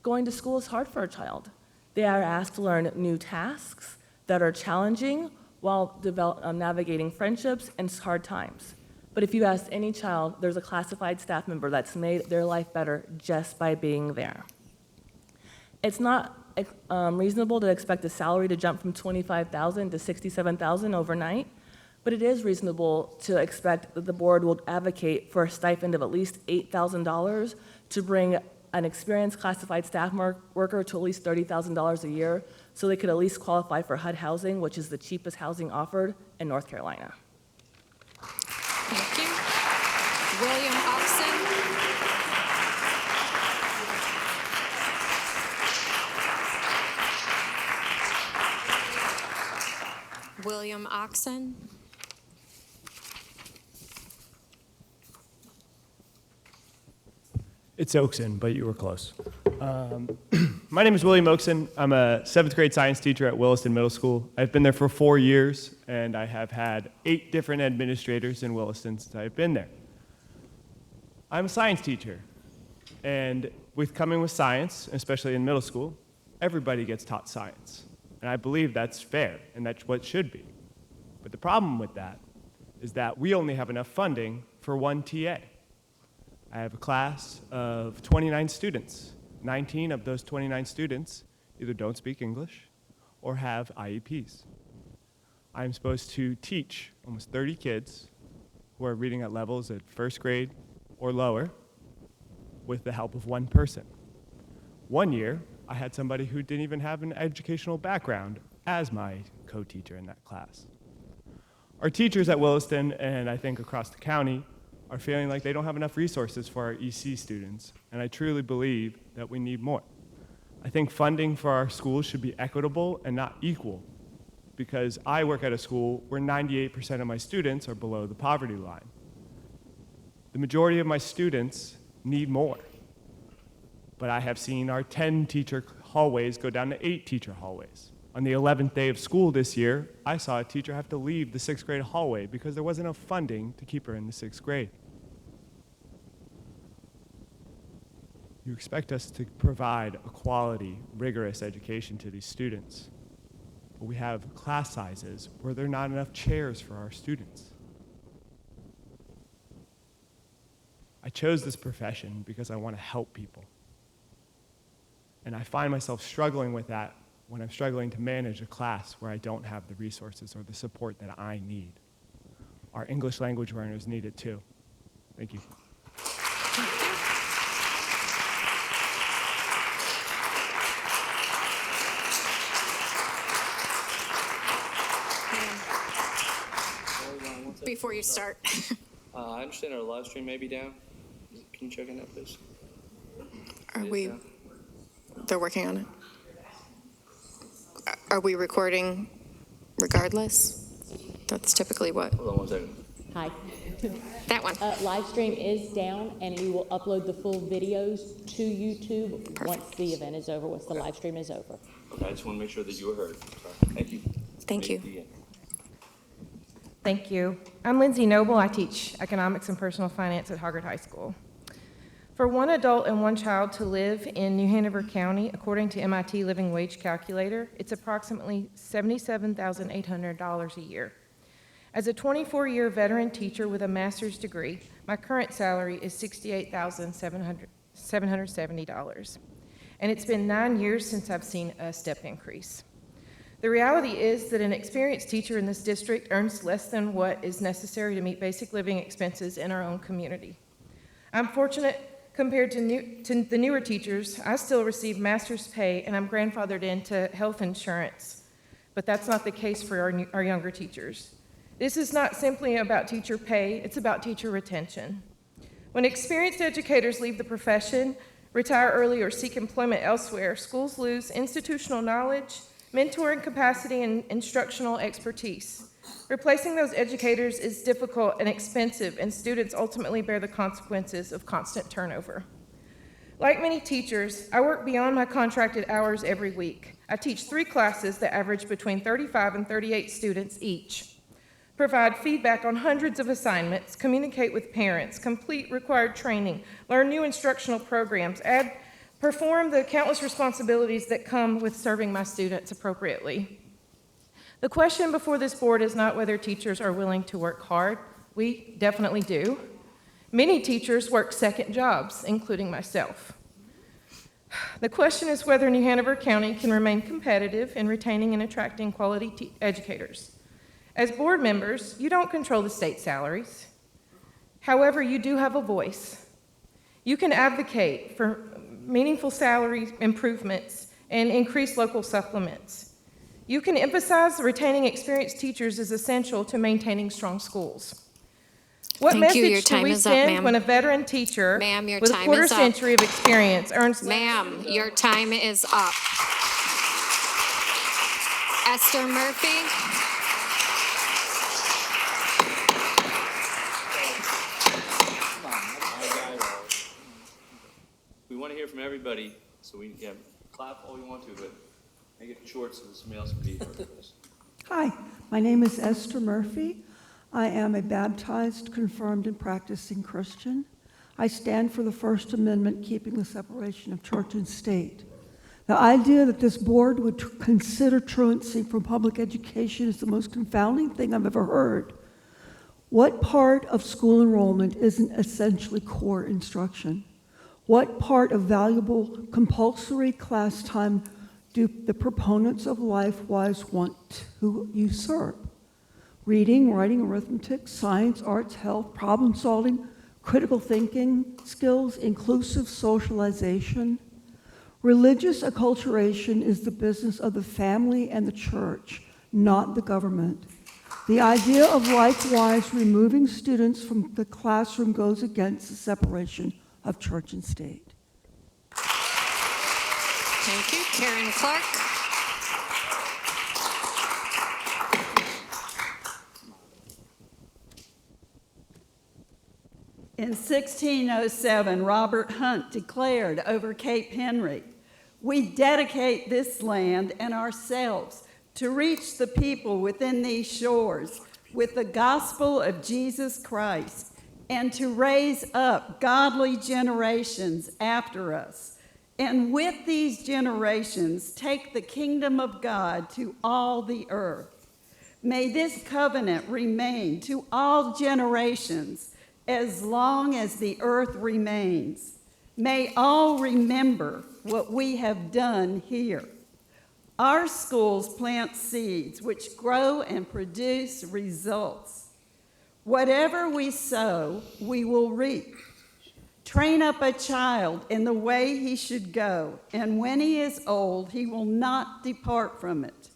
Going to school is hard for a child. They are asked to learn new tasks that are challenging while navigating friendships and hard times. But if you ask any child, there's a classified staff member that's made their life better just by being there. It's not reasonable to expect a salary to jump from $25,000 to $67,000 overnight, but it is reasonable to expect that the board will advocate for a stipend of at least $8,000 to bring an experienced classified staff worker to at least $30,000 a year, so they could at least qualify for HUD housing, which is the cheapest housing offered in North Carolina. Thank you. William Oxon. William Oxon. It's Oakson, but you were close. My name is William Oakson. I'm a 7th grade science teacher at Williston Middle School. I've been there for 4 years, and I have had 8 different administrators in Williston since I've been there. I'm a science teacher, and with coming with science, especially in middle school, everybody gets taught science. And I believe that's fair, and that's what should be. But the problem with that is that we only have enough funding for one TA. I have a class of 29 students. 19 of those 29 students either don't speak English or have IEPs. I'm supposed to teach almost 30 kids who are reading at levels at 1st grade or lower with the help of one person. One year, I had somebody who didn't even have an educational background as my co-teacher in that class. Our teachers at Williston, and I think across the county, are feeling like they don't have enough resources for our EC students, and I truly believe that we need more. I think funding for our schools should be equitable and not equal, because I work at a school where 98% of my students are below the poverty line. The majority of my students need more, but I have seen our 10 teacher hallways go down to 8 teacher hallways. On the 11th day of school this year, I saw a teacher have to leave the 6th grade hallway because there wasn't enough funding to keep her in the 6th grade. You expect us to provide a quality, rigorous education to these students. but we have class sizes where there are not enough chairs for our students. I chose this profession because I want to help people. And I find myself struggling with that when I'm struggling to manage a class where I don't have the resources or the support that I need. Our English language learners need it too. Thank you. Before you start. I understand our live stream may be down. Can you check on that, please? They're working on it. Are we recording regardless? That's typically what. Hold on one second. Hi. That one. Live stream is down, and we will upload the full videos to YouTube once the event is over, once the live stream is over. Okay, I just want to make sure that you were heard. Thank you. Thank you. Thank you. I'm Lindsay Noble. I teach economics and personal finance at Hoggard High School. For one adult and one child to live in New Hanover County, according to MIT Living Wage Calculator, it's approximately $77,800 a year. As a 24-year veteran teacher with a master's degree, my current salary is $68,770. And it's been 9 years since I've seen a step increase. The reality is that an experienced teacher in this district earns less than what is necessary to meet basic living expenses in our own community. I'm fortunate compared to the newer teachers. I still receive master's pay and I'm grandfathered into health insurance, but that's not the case for our younger teachers. This is not simply about teacher pay, it's about teacher retention. When experienced educators leave the profession, retire early, or seek employment elsewhere, schools lose institutional knowledge, mentoring capacity, and instructional expertise. Replacing those educators is difficult and expensive, and students ultimately bear the consequences of constant turnover. Like many teachers, I work beyond my contracted hours every week. I teach 3 classes that average between 35 and 38 students each, provide feedback on hundreds of assignments, communicate with parents, complete required training, learn new instructional programs, perform the countless responsibilities that come with serving my students appropriately. The question before this board is not whether teachers are willing to work hard. We definitely do. Many teachers work second jobs, including myself. The question is whether New Hanover County can remain competitive in retaining and attracting quality educators. As board members, you don't control the state salaries. However, you do have a voice. You can advocate for meaningful salary improvements and increase local supplements. You can emphasize retaining experienced teachers is essential to maintaining strong schools. What message do we send when a veteran teacher with a quarter century of experience earns? Ma'am, your time is up. Esther Murphy. We want to hear from everybody, so we clap all you want to, but make it short so that somebody else can be heard. Hi, my name is Esther Murphy. I am a baptized, confirmed, and practicing Christian. I stand for the First Amendment, keeping the separation of church and state. The idea that this board would consider truancy from public education is the most confounding thing I've ever heard. What part of school enrollment isn't essentially core instruction? What part of valuable compulsory class time do the proponents of LifeWise want to usurp? Reading, writing, arithmetic, science, arts, health, problem solving, critical thinking skills, inclusive socialization. Religious acculturation is the business of the family and the church, not the government. The idea of LifeWise removing students from the classroom goes against the separation of church and state. Thank you. Karen Clark. In 1607, Robert Hunt declared over Cape Henry, "We dedicate this land and ourselves to reach the people within these shores with the gospel of Jesus Christ and to raise up godly generations after us. and with these generations take the kingdom of God to all the earth. May this covenant remain to all generations as long as the earth remains. May all remember what we have done here. Our schools plant seeds which grow and produce results. Whatever we sow, we will reap. Train up a child in the way he should go, and when he is old, he will not depart from it.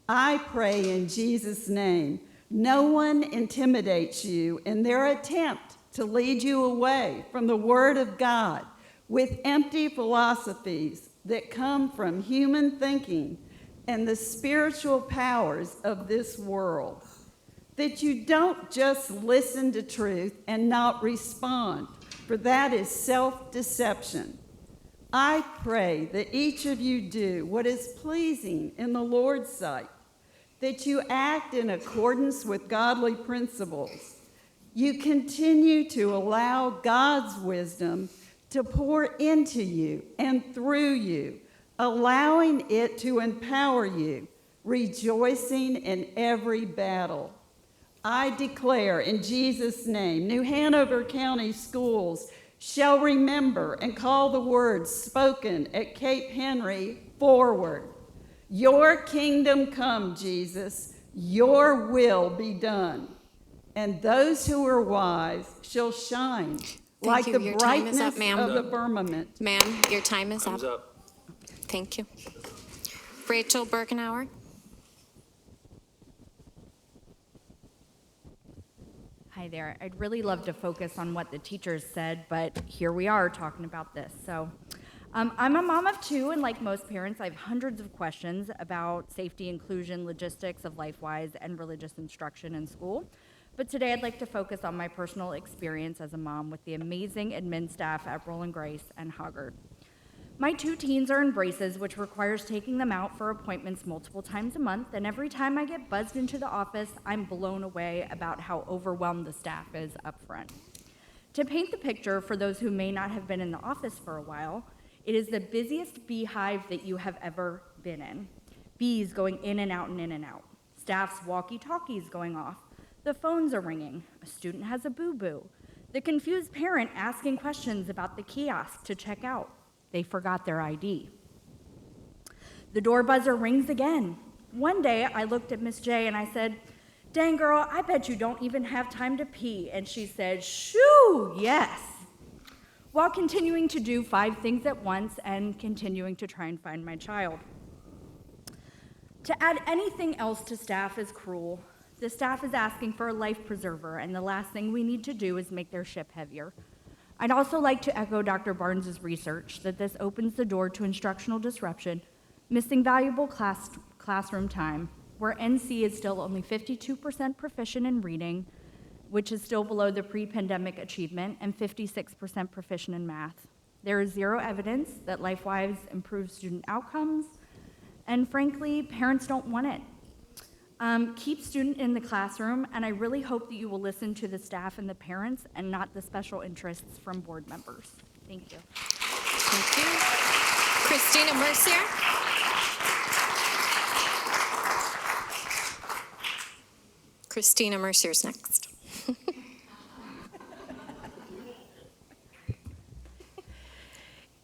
I pray in Jesus' name, no one intimidates you in their attempt to lead you away from the Word of God with empty philosophies that come from human thinking and the spiritual powers of this world. That you don't just listen to truth and not respond, for that is self-deception. I pray that each of you do what is pleasing in the Lord's sight, that you act in accordance with godly principles. You continue to allow God's wisdom to pour into you and through you, allowing it to empower you, rejoicing in every battle. I declare in Jesus' name, New Hanover County Schools shall remember and call the words spoken at Cape Henry forward. Your kingdom come, Jesus, your will be done. And those who are wise shall shine like the brightness of the firmament. Ma'am, your time is Time's up. up. Thank you. Rachel Birkenauer. Hi there. I'd really love to focus on what the teachers said, but here we are talking about this. So I'm a mom of two, and like most parents, I have hundreds of questions about safety, inclusion, logistics of LifeWise, and religious instruction in school. But today I'd like to focus on my personal experience as a mom with the amazing admin staff at Roland Grace and Hoggard. My two teens are in braces, which requires taking them out for appointments multiple times a month, and every time I get buzzed into the office, I'm blown away about how overwhelmed the staff is up front. To paint the picture for those who may not have been in the office for a while, it is the busiest beehive that you have ever been in. Bees going in and out and in and out. Staff's walkie-talkies going off. The phones are ringing. A student has a boo-boo. The confused parent asking questions about the kiosk to check out. They forgot their ID. The door buzzer rings again. One day, I looked at Miss J and I said, "Dang girl, I bet you don't even have time to pee." And she said, "Shoo, yes." While continuing to do 5 things at once and continuing to try and find my child. To add anything else to staff is cruel. The staff is asking for a life preserver, and the last thing we need to do is make their ship heavier. I'd also like to echo Dr. Barnes's research that this opens the door to instructional disruption, missing valuable classroom time, where NC is still only 52% proficient in reading, which is still below the pre-pandemic achievement, and 56% proficient in math. There is zero evidence that LifeWise improves student outcomes, and frankly, parents don't want it. Keep student in the classroom, and I really hope that you will listen to the staff and the parents and not the special interests from board members. Thank you. Thank you. Christina Mercier. Christina Mercier's next.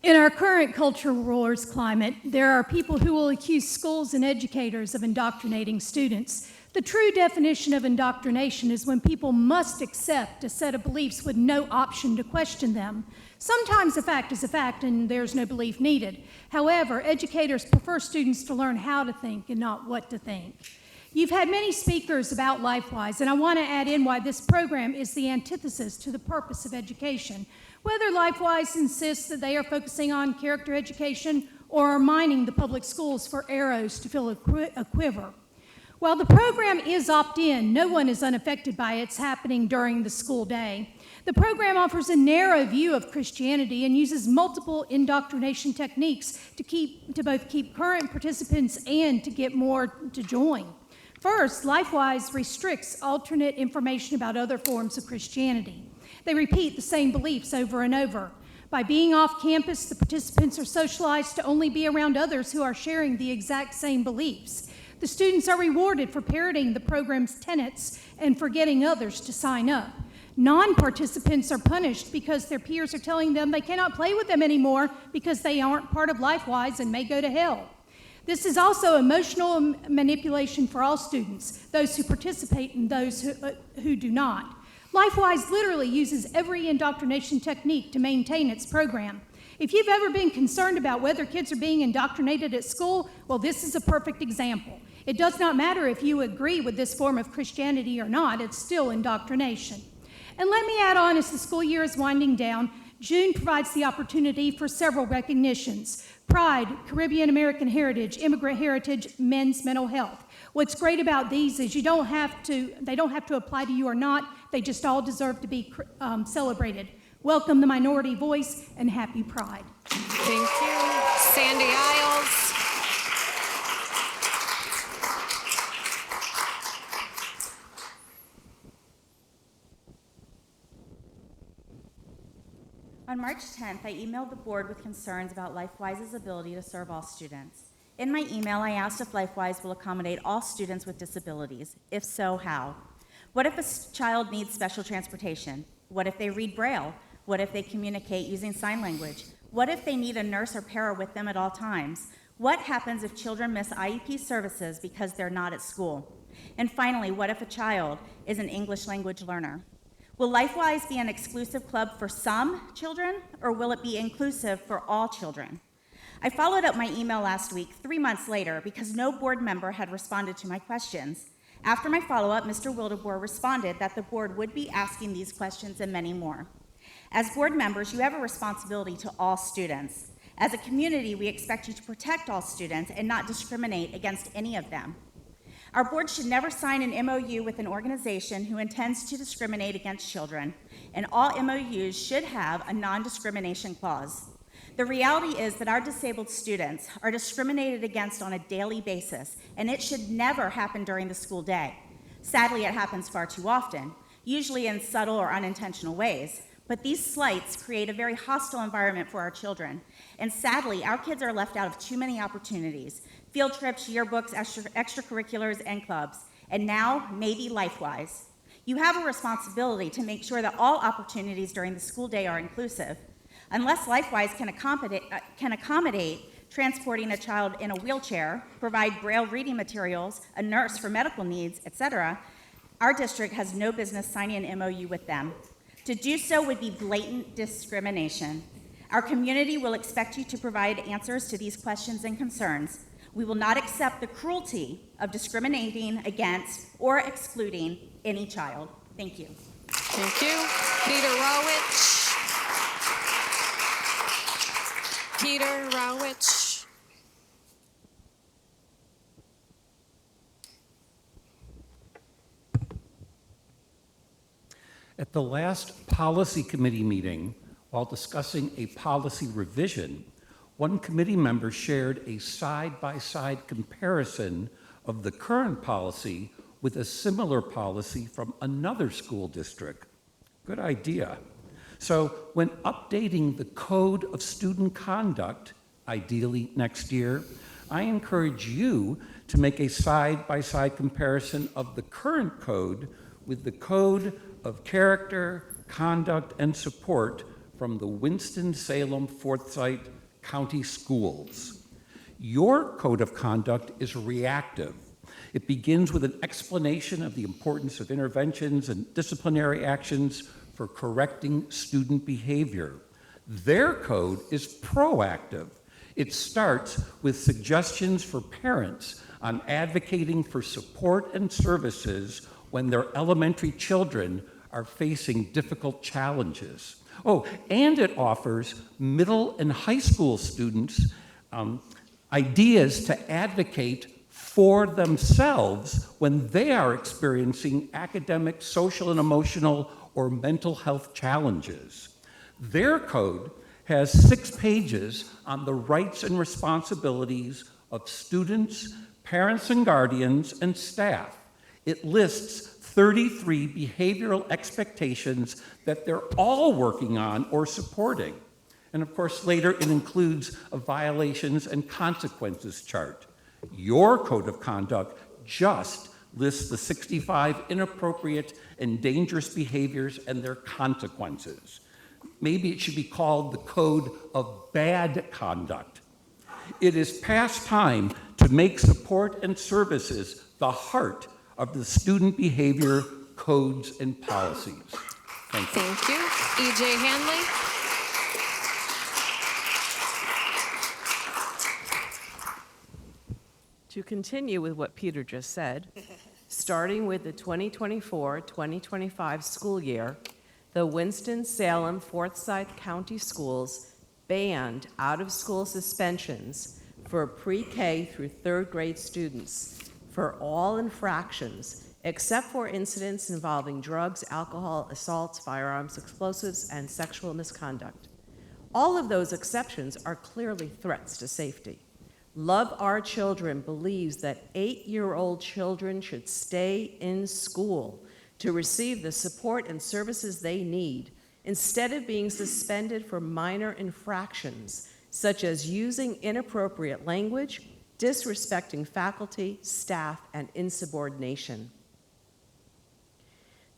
In our current culture wars climate, there are people who will accuse schools and educators of indoctrinating students. The true definition of indoctrination is when people must accept a set of beliefs with no option to question them. Sometimes a fact is a fact and there's no belief needed. However, educators prefer students to learn how to think and not what to think. You've had many speakers about LifeWise, and I want to add in why this program is the antithesis to the purpose of education. Whether LifeWise insists that they are focusing on character education or are mining the public schools for arrows to fill a quiver. While the program is opt-in, no one is unaffected by its happening during the school day. The program offers a narrow view of Christianity and uses multiple indoctrination techniques to both keep current participants and to get more to join. First, LifeWise restricts alternate information about other forms of Christianity. They repeat the same beliefs over and over. By being off campus, the participants are socialized to only be around others who are sharing the exact same beliefs. The students are rewarded for parroting the program's tenets and for getting others to sign up. Non-participants are punished because their peers are telling them they cannot play with them anymore because they aren't part of LifeWise and may go to hell. This is also emotional manipulation for all students, those who participate and those who do not. LifeWise literally uses every indoctrination technique to maintain its program. If you've ever been concerned about whether kids are being indoctrinated at school, well, this is a perfect example. It does not matter if you agree with this form of Christianity or not, it's still indoctrination. And let me add on, as the school year is winding down, June provides the opportunity for several recognitions: Pride, Caribbean American Heritage, Immigrant Heritage, Men's Mental Health. What's great about these is they don't have to apply to you or not, they just all deserve to be celebrated. Welcome the minority voice and happy Pride. Thank you. Sandy Isles. On March 10th, I emailed the board with concerns about LifeWise's ability to serve all students. In my email, I asked if LifeWise will accommodate all students with disabilities. If so, how? What if a child needs special transportation? What if they read Braille? What if they communicate using sign language? What if they need a nurse or para with them at all times? What happens if children miss IEP services because they're not at school? And finally, what if a child is an English language learner? Will LifeWise be an exclusive club for some children, or will it be inclusive for all children? I followed up my email last week, 3 months later, because no board member had responded to my questions. After my follow-up, Mr. Wildeboer responded that the board would be asking these questions and many more. As board members, you have a responsibility to all students. As a community, we expect you to protect all students and not discriminate against any of them. Our board should never sign an MOU with an organization who intends to discriminate against children, and all MOUs should have a non-discrimination clause. The reality is that our disabled students are discriminated against on a daily basis, and it should never happen during the school day. Sadly, it happens far too often, usually in subtle or unintentional ways. But these slights create a very hostile environment for our children. And sadly, our kids are left out of too many opportunities: field trips, yearbooks, extracurriculars, and clubs. And now, maybe LifeWise. You have a responsibility to make sure that all opportunities during the school day are inclusive. Unless LifeWise can accommodate transporting a child in a wheelchair, provide Braille reading materials, a nurse for medical needs, etc., our district has no business signing an MOU with them. To do so would be blatant discrimination. Our community will expect you to provide answers to these questions and concerns. We will not accept the cruelty of discriminating against or excluding any child. Thank you. Thank you. Peter Rowich. Peter Rowich. At the last policy committee meeting, while discussing a policy revision, one committee member shared a side-by-side comparison of the current policy with a similar policy from another school district. Good idea. So when updating the Code of Student Conduct, ideally next year, I encourage you to make a side-by-side comparison of the current code with the Code of Character, Conduct, and Support from the Winston-Salem-Forsyth County Schools. Your Code of Conduct is reactive. It begins with an explanation of the importance of interventions and disciplinary actions for correcting student behavior. Their code is proactive. It starts with suggestions for parents on advocating for support and services when their elementary children are facing difficult challenges. Oh, and it offers middle and high school students ideas to advocate for themselves when they are experiencing academic, social, and emotional or mental health challenges. Their code has 6 pages on the rights and responsibilities of students, parents and guardians, and staff. It lists 33 behavioral expectations that they're all working on or supporting. And of course, later it includes a violations and consequences chart. Your code of conduct just lists the 65 inappropriate and dangerous behaviors and their consequences. Maybe it should be called the Code of Bad Conduct. It is past time to make support and services the heart of the student behavior codes and policies. Thank you. Thank you. E.J. Hanley. To continue with what Peter just said, starting with the 2024-2025 school year, the Winston-Salem Forsyth County Schools banned out-of-school suspensions for pre-K through third grade students for all infractions except for incidents involving drugs, alcohol, assaults, firearms, explosives, and sexual misconduct. All of those exceptions are clearly threats to safety. Love Our Children believes that 8-year-old children should stay in school to receive the support and services they need instead of being suspended for minor infractions such as using inappropriate language, disrespecting faculty, staff, and insubordination.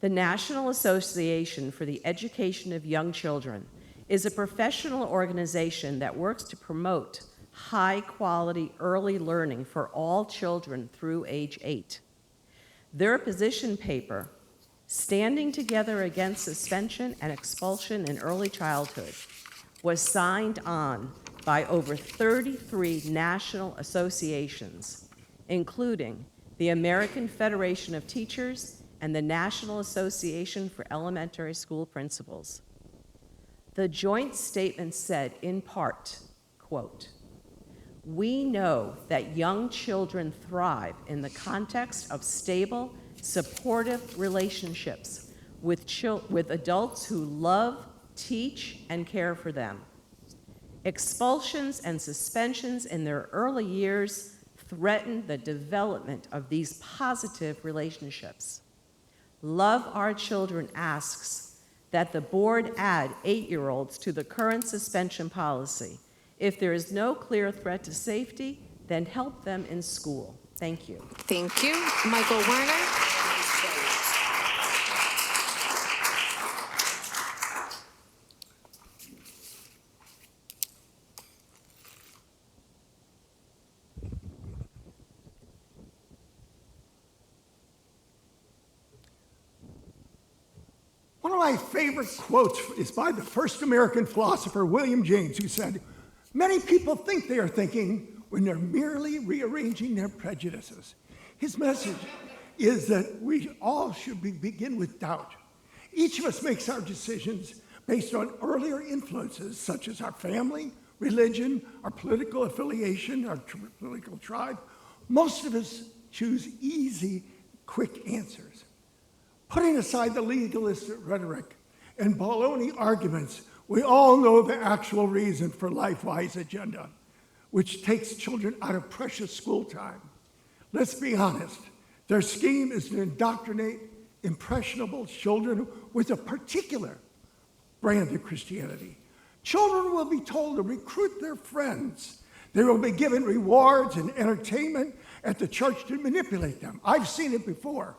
The National Association for the Education of Young Children is a professional organization that works to promote high-quality early learning for all children through age 8. Their position paper, Standing Together Against Suspension and Expulsion in Early Childhood, was signed on by over 33 national associations, including the American Federation of Teachers and the National Association for Elementary School Principals. The joint statement said, in part, quote, "We know that young children thrive in the context of stable, supportive relationships with adults who love, teach, and care for them. Expulsions and suspensions in their early years threaten the development of these positive relationships. Love Our Children asks that the board add 8-year-olds to the current suspension policy. If there is no clear threat to safety, then help them in school." Thank you. Thank you. Michael Werner. One of my favorite quotes is by the first American philosopher, William James, who said, "Many people think they are thinking when they're merely rearranging their prejudices." His message is that we all should begin with doubt. Each of us makes our decisions based on earlier influences such as our family, religion, our political affiliation, our political tribe. Most of us choose easy, quick answers. Putting aside the legalistic rhetoric and baloney arguments, we all know the actual reason for LifeWise agenda, which takes children out of precious school time. Let's be honest, their scheme is to indoctrinate impressionable children with a particular brand of Christianity. Children will be told to recruit their friends. They will be given rewards and entertainment at the church to manipulate them. I've seen it before.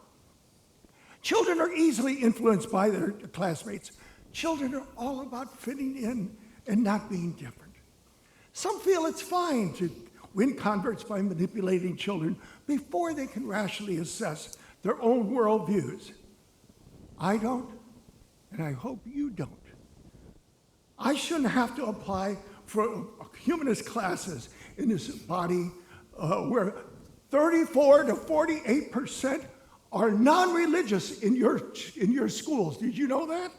Children are easily influenced by their classmates. Children are all about fitting in and not being different. Some feel it's fine to win converts by manipulating children before they can rationally assess their own worldviews. I don't, and I hope you don't. I shouldn't have to apply for humanist classes in this body where 34 to 48% are non-religious in your schools. Did you know that?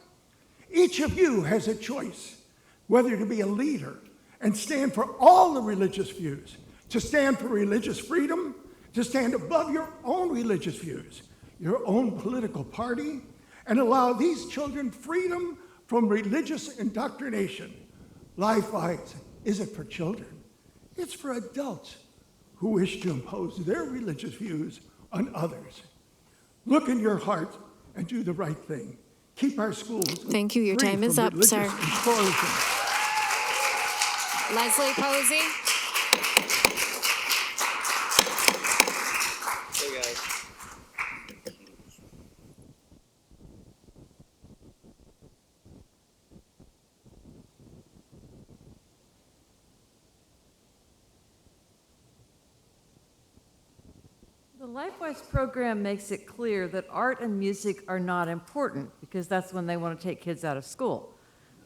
Each of you has a choice whether to be a leader and stand for all the religious views, to stand for religious freedom, to stand above your own religious views, your own political party, and allow these children freedom from religious indoctrination. LifeWise isn't for children. It's for adults who wish to impose their religious views on others. Look in your heart and do the right thing. Keep our schools Thank you. Your free time is from up, religious sir. explosion. Leslie Posey. Hey, guys. The LifeWise program makes it clear that art and music are not important because that's when they want to take kids out of school.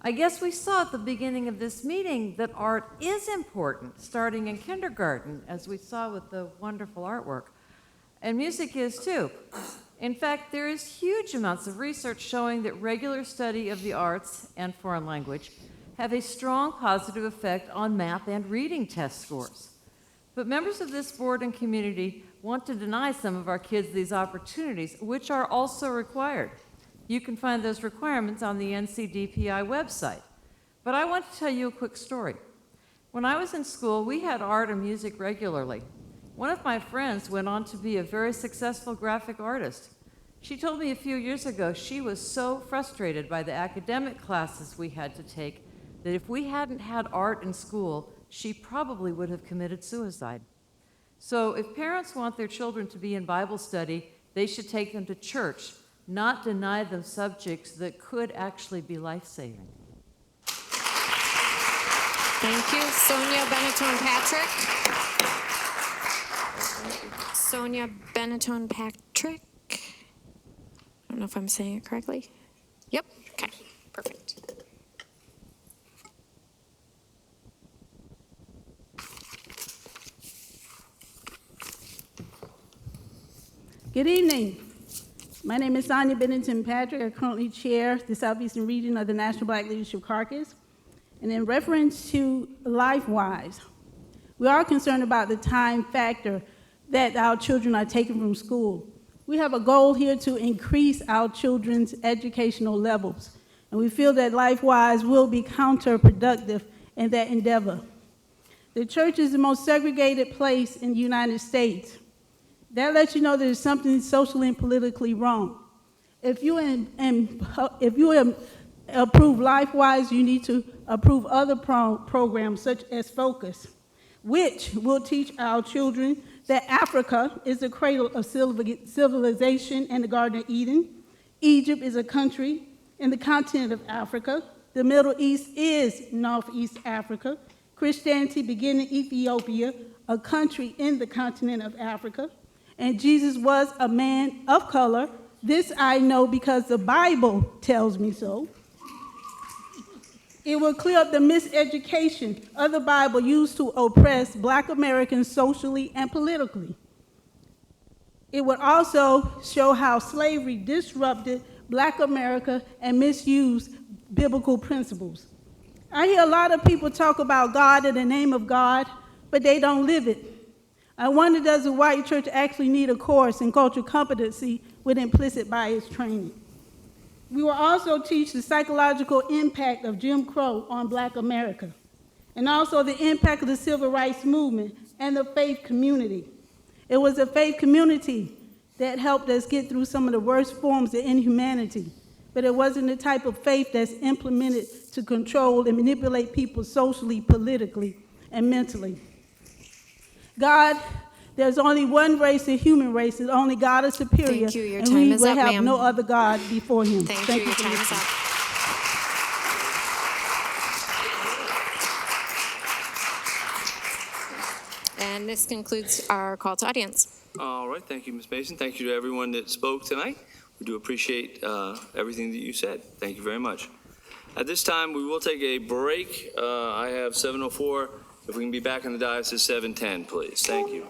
I guess we saw at the beginning of this meeting that art is important, starting in kindergarten, as we saw with the wonderful artwork. And music is too. In fact, there is huge amounts of research showing that regular study of the arts and foreign language have a strong positive effect on math and reading test scores. But members of this board and community want to deny some of our kids these opportunities, which are also required. You can find those requirements on the NCDPI website. But I want to tell you a quick story. When I was in school, we had art and music regularly. One of my friends went on to be a very successful graphic artist. She told me a few years ago she was so frustrated by the academic classes we had to take that if we hadn't had art in school, she probably would have committed suicide. So if parents want their children to be in Bible study, they should take them to church, not deny them subjects that could actually be life-saving. Thank you. Sonia Benetton Patrick. Sonia Benetton Patrick. I don't know if I'm saying it correctly. Yep. Okay. Perfect. Good evening. My name is Sonia Bennington Patrick. I currently chair the Southeastern region of the National Black Leadership Caucus. And in reference to LifeWise, we are concerned about the time factor that our children are taking from school. We have a goal here to increase our children's educational levels, and we feel that LifeWise will be counterproductive in that endeavor. The church is the most segregated place in the United States. That lets you know there's something socially and politically wrong. If you approve LifeWise, you need to approve other programs such as Focus, which will teach our children that Africa is the cradle of civilization and the Garden of Eden. Egypt is a country in the continent of Africa. The Middle East is Northeast Africa. Christianity began in Ethiopia, a country in the continent of Africa. And Jesus was a man of color. This I know because the Bible tells me so. It will clear up the miseducation of the Bible used to oppress Black Americans socially and politically. It would also show how slavery disrupted Black America and misused biblical principles. I hear a lot of people talk about God in the name of God, but they don't live it. I wonder, does the white church actually need a course in cultural competency with implicit bias training? We will also teach the psychological impact of Jim Crow on Black America, and also the impact of the civil rights movement and the faith community. It was the faith community that helped us get through some of the worst forms of inhumanity, but it wasn't the type of faith that's implemented to control and manipulate people socially, politically, and mentally. God, there's only one race, the human race, and only God is superior. Thank you. Your and time we is will up, have ma'am. no other God before him. Thank you. Your time is up. And this concludes our call to audience. All right, thank you, Ms. Mason. Thank you to everyone that spoke tonight. We do appreciate everything that you said. Thank you very much. At this time, we will take a break. I have 7:04. If we can be back in the dais at 7:10, please. Thank you.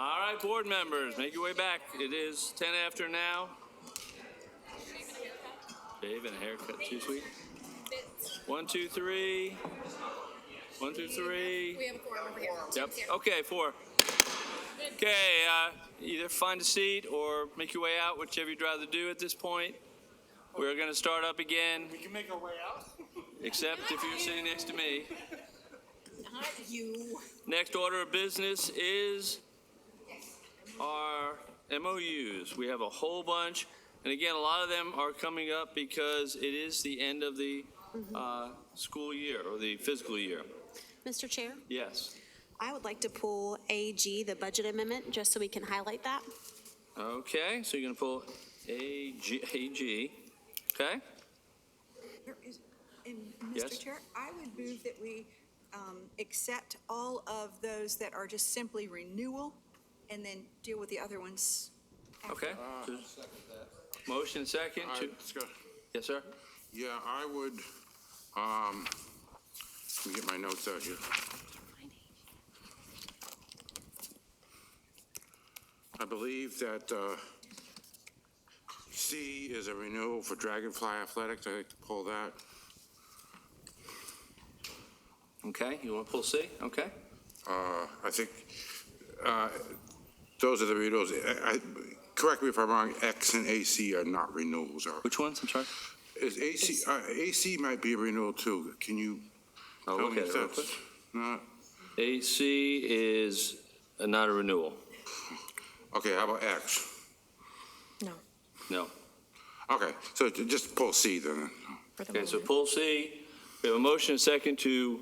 All right, board members, make your way back. It is 10 after now. Shave and a haircut, too sweet. 1, 2, 3. 1, 2, 3. We have a 4 over here. Yep. Okay, 4. Okay, either find a seat or make your way out, whichever you'd rather do at this point. We're going to start up again. We can make our way out. Except if you're sitting next to me. Not you. Next order of business is our MOUs. We have a whole bunch. And again, a lot of them are coming up because it is the end of the school year or the fiscal year. Mr. Chair, Yes. I would like to pull AG, the budget amendment, just so we can highlight that. Okay, so you're going to pull AG. Okay? Mr. Yes. Chair, I would move that we accept all of those that are just simply renewal and then deal with the other ones. Okay. Motion second. Let's go. Yes, sir. Yeah, I would, let me get my notes out here. I believe that C is a renewal for Dragonfly Athletics. I'd like to pull that. Okay, you want to pull C? Okay. I think those are the renewals. Correct me if I'm wrong, X and AC are not renewals. Which ones? I'm sorry? Is AC, AC might be a renewal too. Can you I'll tell look me at if it real that's not? AC is not a renewal. Okay, how about X? No. Okay, so just pull C then. Okay, so pull C. We have a motion and second to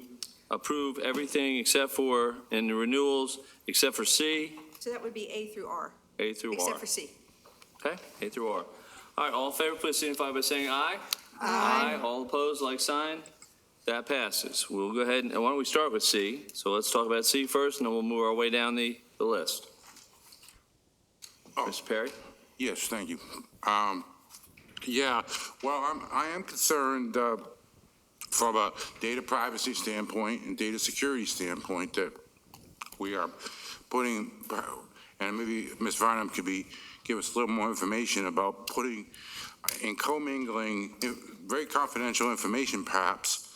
approve everything except for, in the renewals, except for C, So that would be A through R. A through R. Except for C. Okay, A through R. All right, all in favor, please signify by saying aye. Aye. All opposed, like sign. That passes. We'll go ahead and why don't we start with C? So let's talk about C first, and then we'll move our way down the list. Mr. Perry? Yes, thank you. Yeah, well, I am concerned from a data privacy standpoint and data security standpoint that we are putting, and maybe Ms. Varnum could give us a little more information about putting and commingling very confidential information, perhaps,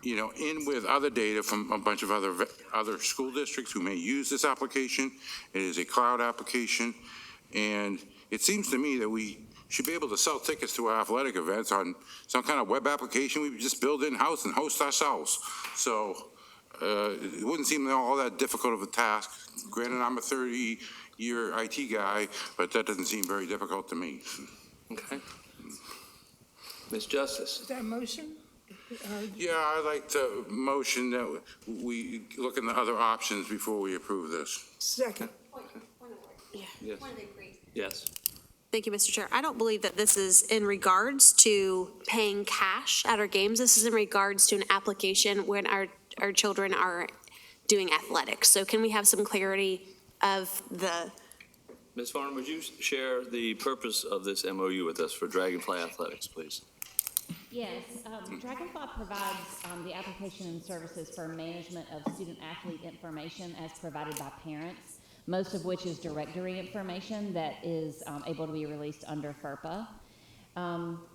in with other data from a bunch of other school districts who may use this application. It is a cloud application, and it seems to me that we should be able to sell tickets to our athletic events on some kind of web application we just build in-house and host ourselves. So it wouldn't seem all that difficult of a task. Granted, I'm a 30-year IT guy, but that doesn't seem very difficult to me. Okay. Ms. Justice? Is that a motion? Yeah, I'd like to motion that we look into other options before we approve this. Second. Yes. Yes. Thank you, Mr. Chair. I don't believe that this is in regards to paying cash at our games. This is in regards to an application when our children are doing athletics. So can we have some clarity of the... Ms. Varnum, would you share the purpose of this MOU with us for Dragonfly Athletics, please? Yes, Dragonfly provides the application and services for management of student-athlete information as provided by parents, most of which is directory information that is able to be released under FERPA.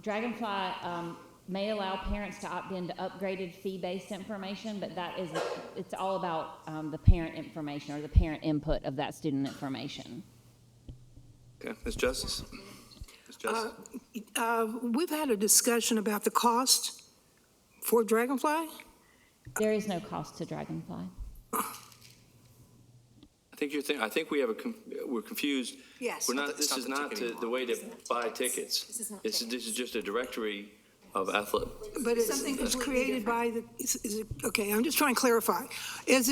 Dragonfly may allow parents to opt into upgraded fee-based information, but it's all about the parent information or the parent input of that student information. Okay, Ms. Justice? Ms. Justice? We've had a discussion about the cost for Dragonfly. There is no cost to Dragonfly. I think we have we're confused. Yes. We're not. This is not the way to buy tickets. This is just a directory of athlete. But it's something that's created by the, is it, okay, I'm just trying to clarify. Is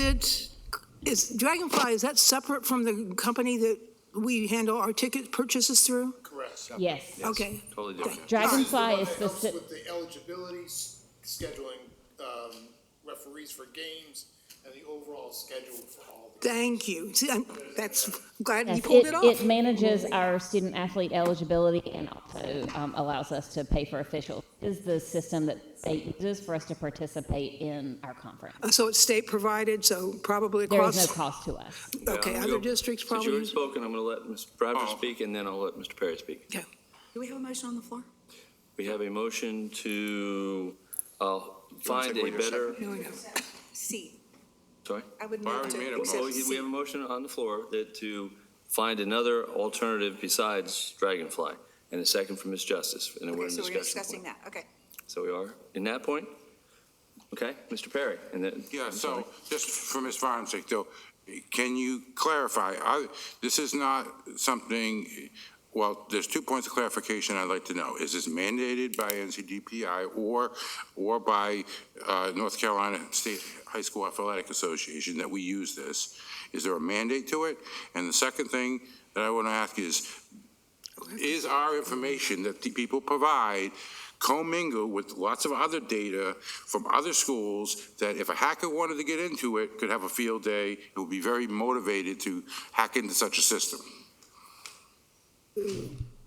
Dragonfly, is that separate from the company that we handle our ticket purchases through? Correct. Yes. Okay. Totally different. Dragonfly is Helps specific. with the eligibility, scheduling referees for games, and the overall schedule for all. Thank you. See, I'm glad you Yes, pulled it off. it manages our student athlete eligibility and also allows us to pay for officials. It is the system that the state uses for us to participate in our conference. So it's state provided, so probably There across. is no cost to us. Okay, other districts Since probably. you already spoken, I'm going to let Ms. Bradford speak, and then I'll let Mr. Perry speak. Okay. Do we have a motion on the floor? We have a motion to find a better, No, no. C. sorry? I would I move already made to a accept We C. have a motion on the floor that to find another alternative besides Dragonfly, and a second from Ms. Justice, and then we're Okay, in so we're discussion. discussing that, okay. So we are in that point? Okay, Mr. Perry, and then. Yeah, so just for Ms. Farn's sake, though, can you clarify? This is not something, well, there's 2 points of clarification I'd like to know. Is this mandated by NCDPI or by North Carolina State High School Athletic Association that we use this? Is there a mandate to it? And the second thing that I want to ask is our information that the people provide commingle with lots of other data from other schools that if a hacker wanted to get into it, could have a field day, it would be very motivated to hack into such a system?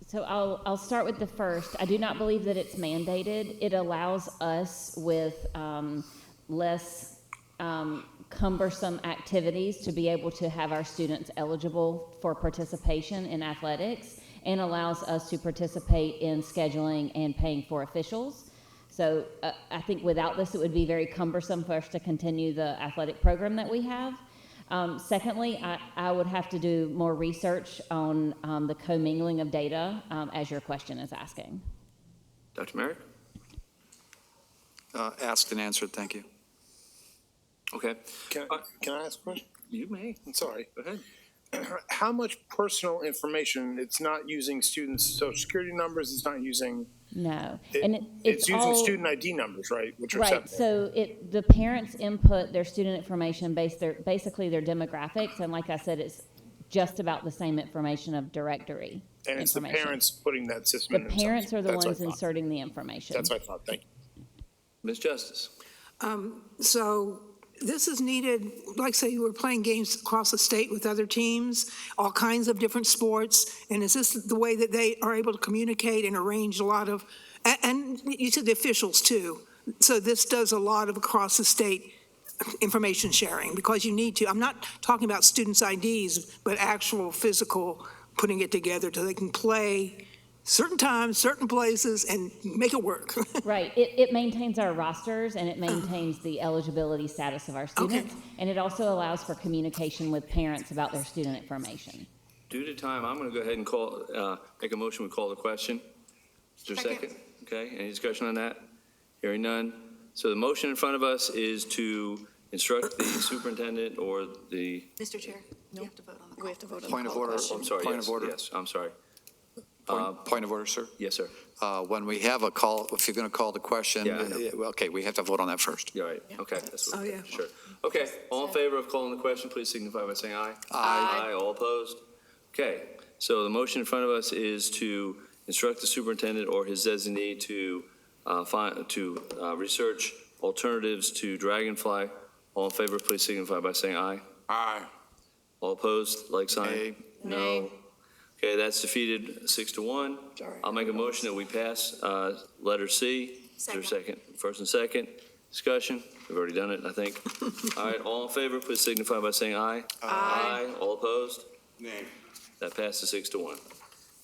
So I'll start with the first. I do not believe that it's mandated. It allows us with less cumbersome activities to be able to have our students eligible for participation in athletics, and allows us to participate in scheduling and paying for officials. So I think without this, it would be very cumbersome for us to continue the athletic program that we have. Secondly, I would have to do more research on the commingling of data, as your question is asking. Dr. Merrick? Asked and answered, thank you. Okay. Can I ask a question? You may. I'm sorry. Go ahead. How much personal information? It's not using students' social security numbers. It's not using. No, and it's using all, student ID numbers, right? Which are right. separate. So the parents input their student information basically their demographics, and like I said, it's just about the same information of directory. And it's the parents putting that system. The in themselves. parents are the That's ones what I thought. inserting the information. That's what I thought. Thank you. Ms. Justice? So this is needed, like say you were playing games across the state with other teams, all kinds of different sports, and is this the way that they are able to communicate and arrange a lot of, and you said the officials too, so this does a lot of across the state information sharing, because you need to, I'm not talking about students' IDs, but actual physical putting it together so they can play certain times, certain places, and make it work. Right. It maintains our rosters, and it maintains the eligibility status of our students, and it also allows for communication with parents about their student information. Due to time, I'm going to go ahead and call, make a motion, we call the question. Is there a second? Okay, any discussion on that? Hearing none. So the motion in front of us is to instruct the superintendent or the. Mr. Chair, you have to vote on the call. We have to vote on Point the of call order. question. I'm sorry, Point yes, of order. yes, I'm sorry. Point of order, sir. Yes, sir. When we have a call, if you're going to call the question, Yeah, I know. okay, we have to vote on that first. You're right, okay, that's what, Oh, yeah. sure. Okay, all in favor of calling the question, please signify by saying aye. Aye. All opposed? Okay, so the motion in front of us is to instruct the superintendent or his designee to research alternatives to Dragonfly. All in favor, please signify by saying aye. Aye. All opposed, like sign? Nay. No. Okay, that's defeated 6-1. I'll make a motion that we pass letter C. Is there a second? First and second. Discussion. We've already done it, I think. All right, all in favor, please signify by saying aye. Aye. All opposed? Nay. That passes 6-1.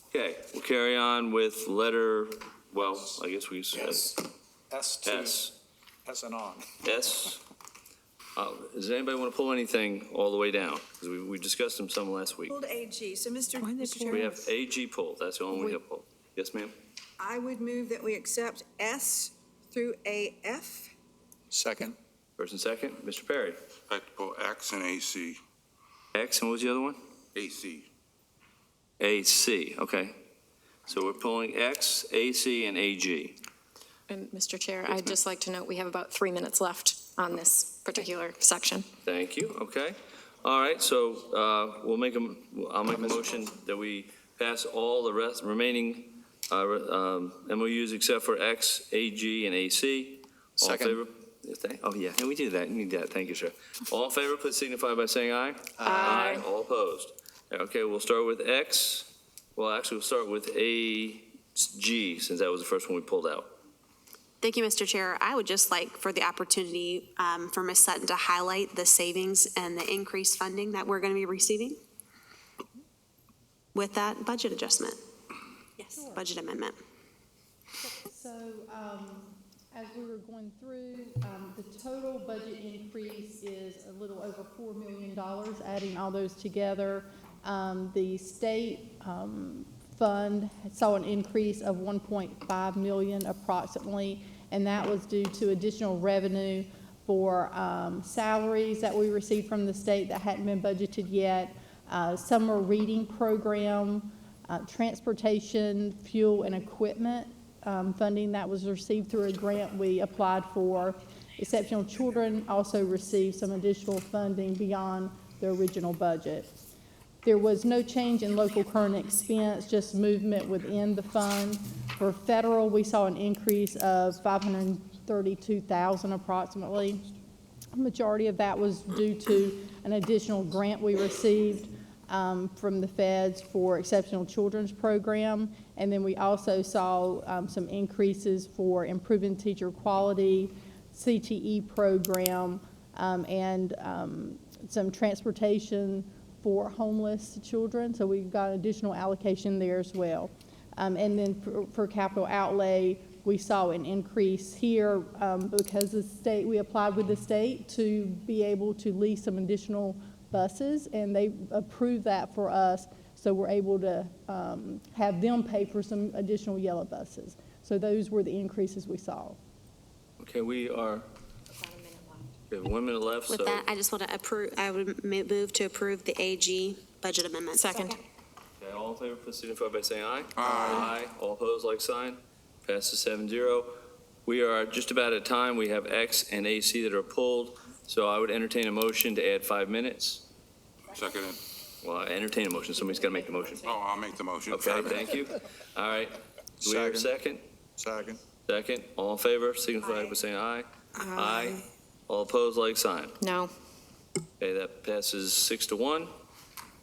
Okay, we'll carry on with letter, well, I guess we said S. S and on. S. Does anybody want to pull anything all the way down? Because we discussed them some last week. Pulled AG, so Mr. Chair. We have AG pulled. That's the only one we have pulled. Yes, ma'am? I would move that we accept S through AF. Second. First and second, Mr. Perry. I'd like to pull X and AC. X, and what was the other one? AC. AC, okay. So we're pulling X, AC, and AG. And Mr. Chair, I'd just like to note we have about 3 minutes left on this particular section. Thank you, okay. All right, so I'll make a motion that we pass all the remaining MOUs except for X, AG, and AC. All in Second. favor? Oh, yeah, and we did that. You need that. Thank you, sir. All in favor, please signify by saying aye. Aye. All opposed. Okay, we'll start with X. Well, actually, we'll start with AG, since that was the first one we pulled out. Thank you, Mr. Chair. I would just like for the opportunity for Ms. Sutton to highlight the savings and the increased funding that we're going to be receiving with that budget adjustment. Yes, budget amendment. So, as we were going through, the total budget increase is a little over $4 million, adding all those together. The state fund saw an increase of 1.5 million approximately, and that was due to additional revenue for salaries that we received from the state that hadn't been budgeted yet, summer reading program, transportation, fuel, and equipment funding that was received through a grant we applied for. Exceptional Children also received some additional funding beyond the original budget. There was no change in local current expense, just movement within the fund. For federal, we saw an increase of $532,000 approximately. The majority of that was due to an additional grant we received from the feds for Exceptional Children's Program. And then we also saw some increases for improving teacher quality, CTE program, and some transportation for homeless children. So we've got additional allocation there as well. And then for capital outlay, we saw an increase here because the state, we applied with the state to be able to lease some additional buses, and they approved that for us, so we're able to have them pay for some additional yellow buses. So those were the increases we saw. Okay, we have 1 minute left. With that, I just want to approve, I would move to approve the AG budget amendment. Second. Okay, all in favor, please signify by saying aye. Aye. All opposed, like sign. Passes 7-0. We are just about at time. We have X and AC that are pulled. So I would entertain a motion to add 5 minutes. Second. Well, I entertain a motion. Somebody's got to make the motion. Oh, I'll make the motion. Okay, thank you. All right. Do we have a second? Second. Second. All in favor, signify by saying aye. Aye. All opposed, like sign. No. Okay, that passes 6-1.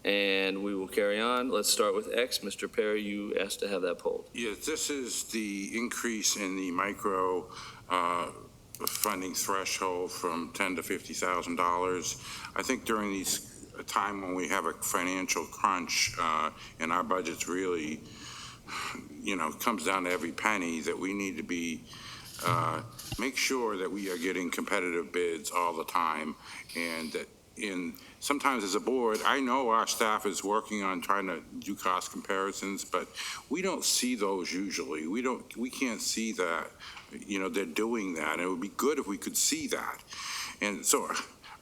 And we will carry on. Let's start with X. Mr. Perry, you asked to have that polled. Yes, this is the increase in the micro funding threshold from $10,000 to $50,000. I think during these a time when we have a financial crunch and our budget's really, comes down to every penny, that we need to be make sure that we are getting competitive bids all the time, and that sometimes as a board, I know our staff is working on trying to do cost comparisons, but we don't see those usually. We can't see that, they're doing that, and it would be good if we could see that. And so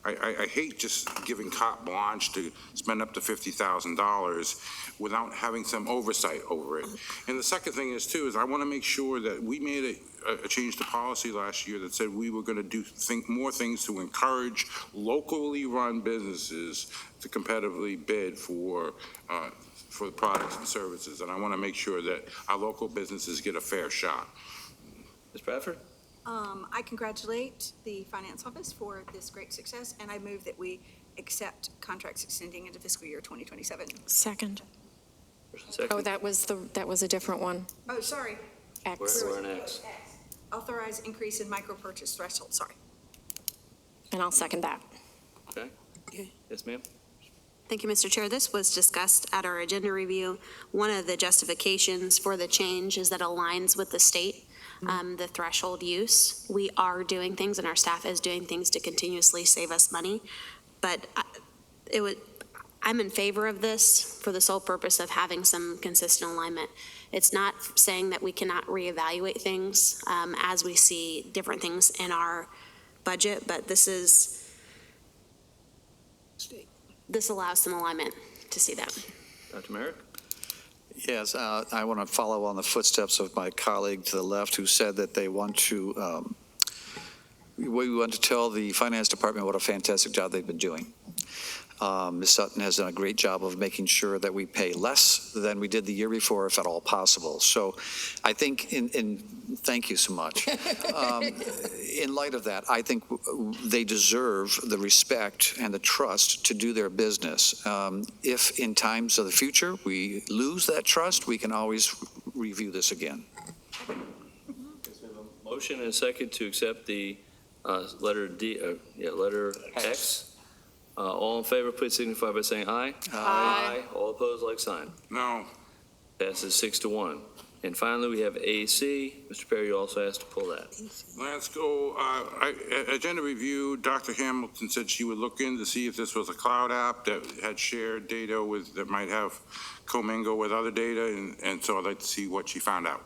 I hate just giving carte blanche to spend up to $50,000 without having some oversight over it. And the second thing is I want to make sure that we made a change to policy last year that said we were going to do more things to encourage locally run businesses to competitively bid for the products and services. And I want to make sure that our local businesses get a fair shot. Ms. Bradford? I congratulate the Finance Office for this great success, and I move that we accept contracts extending into fiscal year 2027. Second. Second. Oh, that was a different one. Oh, sorry. X. We're an X. Authorize increase in micro purchase threshold, sorry. And I'll second that. Okay. Yes, ma'am. Thank you, Mr. Chair. This was discussed at our agenda review. One of the justifications for the change is that aligns with the state, the threshold use. We are doing things, and our staff is doing things to continuously save us money. But I'm in favor of this for the sole purpose of having some consistent alignment. It's not saying that we cannot reevaluate things as we see different things in our budget, but this allows some alignment to see that. Dr. Merrick? Yes, I want to follow on the footsteps of my colleague to the left who said that they want to, we want to tell the finance department what a fantastic job they've been doing. Ms. Sutton has done a great job of making sure that we pay less than we did the year before, if at all possible. So I think thank you so much. In light of that, I think they deserve the respect and the trust to do their business. If in times of the future we lose that trust, we can always review this again. Motion and a second to accept the letter X. All in favor, please signify by saying aye. Aye. All opposed, like sign. No. Passes 6-1. And finally, we have AC. Mr. Perry, you also asked to pull that. Let's go. Agenda review, Dr. Hamilton said she would look in to see if this was a cloud app that had shared data that might have commingle with other data, and so I'd like to see what she found out.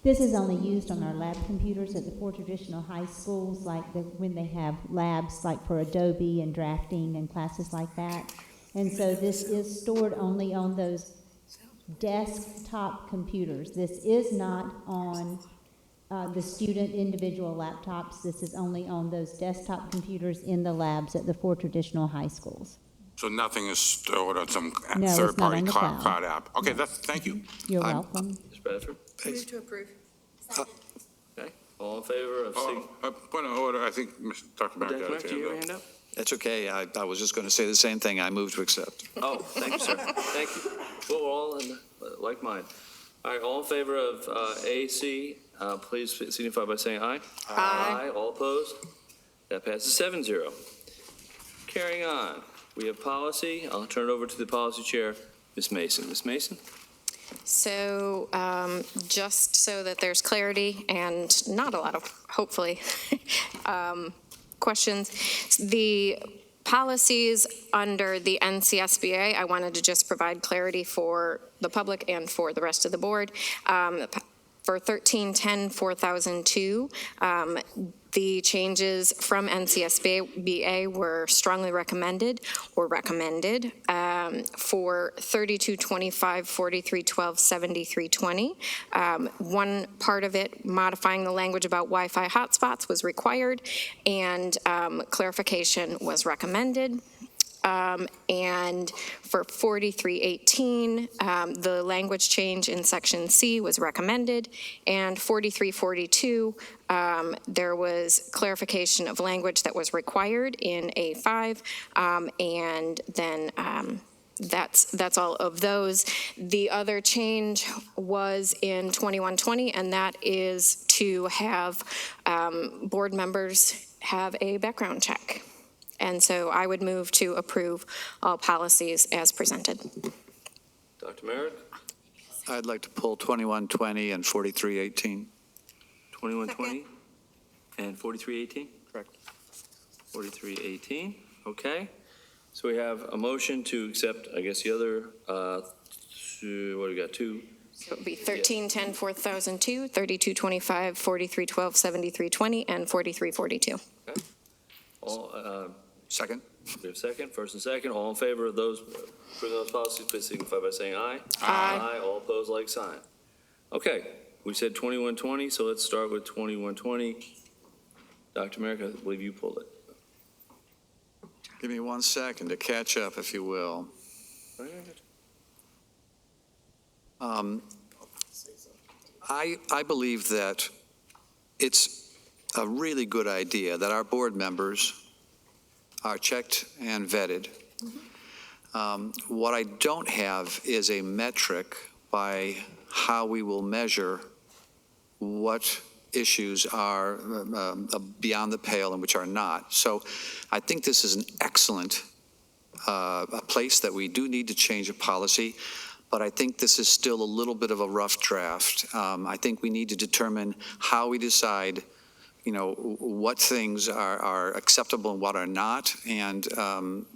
This is only used on our lab computers at the 4 traditional high schools, like when they have labs like for Adobe and drafting and classes like that. And so this is stored only on those desktop computers. This is not on the student individual laptops. This is only on those desktop computers in the labs at the 4 traditional high schools. So nothing is stored on some No, it's third-party not on the cloud cloud. app. Okay, thank you. You're welcome. Ms. Bradford? Move to approve. Okay. All in favor of Point of order, I think Dr. Barrett got his do you have your hand hand up. up? That's okay. I was just going to say the same thing. I move to accept. Oh, thank you, sir. Thank you. Well, we're all in like mind. All right, all in favor of AC, please signify by saying aye. Aye. All opposed? That passes 7-0. Carrying on, we have policy. I'll turn it over to the policy chair, Ms. Mason. Ms. Mason? So just so that there's clarity and not a lot of, hopefully, questions, the policies under the NCSBA, I wanted to just provide clarity for the public and for the rest of the board. For 1310-4002, the changes from NCSBA were strongly recommended or recommended. For 3225-4312-7320, one part of it, modifying the language about Wi-Fi hotspots, was required, and clarification was recommended. And for 4318, the language change in section C was recommended, and 4342, there was clarification of language that was required in A5, and then that's all of those. The other change was in 2120, and that is to have board members have a background check. And so I would move to approve all policies as presented. Dr. Merritt? I'd like to pull 2120 and 4318. 2120 and 4318? Correct. 4318, okay. So we have a motion to accept, I guess, the other, what do we got, two? So it would be 1310-4002, 3225, 4312-7320, and 4342. Okay. All, second. We have second, first and second. All in favor of those, for those policies, please signify by saying aye. Aye. All opposed, like sign. Okay, we said 2120, so let's start with 2120. Dr. Merrick, I believe you pulled it. Give me 1 second to catch up, if you will. I believe that it's a really good idea that our board members are checked and vetted. What I don't have is a metric by how we will measure what issues are beyond the pale and which are not. So I think this is an excellent a place that we do need to change a policy, but I think this is still a little bit of a rough draft. I think we need to determine how we decide, you know, what things are acceptable and what are not. And,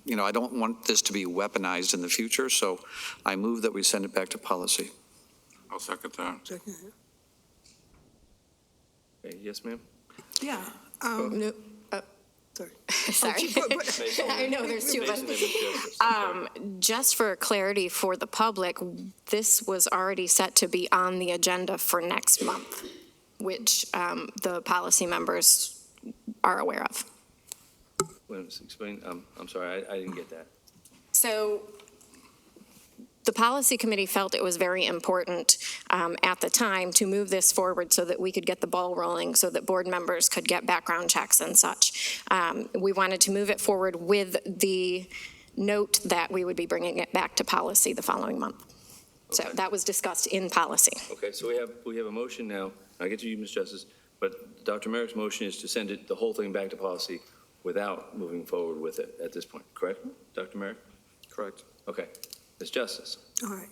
you know, I don't want this to be weaponized in the future, so I move that we send it back to policy. I'll second that. Okay, yes, ma'am? Yeah. No. Sorry. Sorry. I know there's two of us. Just for clarity for the public, this was already set to be on the agenda for next month, which the policy members are aware of. Explain, I'm sorry, I didn't get that. So the policy committee felt it was very important at the time to move this forward so that we could get the ball rolling, so that board members could get background checks and such. We wanted to move it forward with the note that we would be bringing it back to policy the following month. So that was discussed in policy. Okay, so we have a motion now. I'll get to you, Ms. Justice, but Dr. Merrick's motion is to send the whole thing back to policy without moving forward with it at this point, correct, Dr. Merrick? Correct. Okay. Ms. Justice. All right.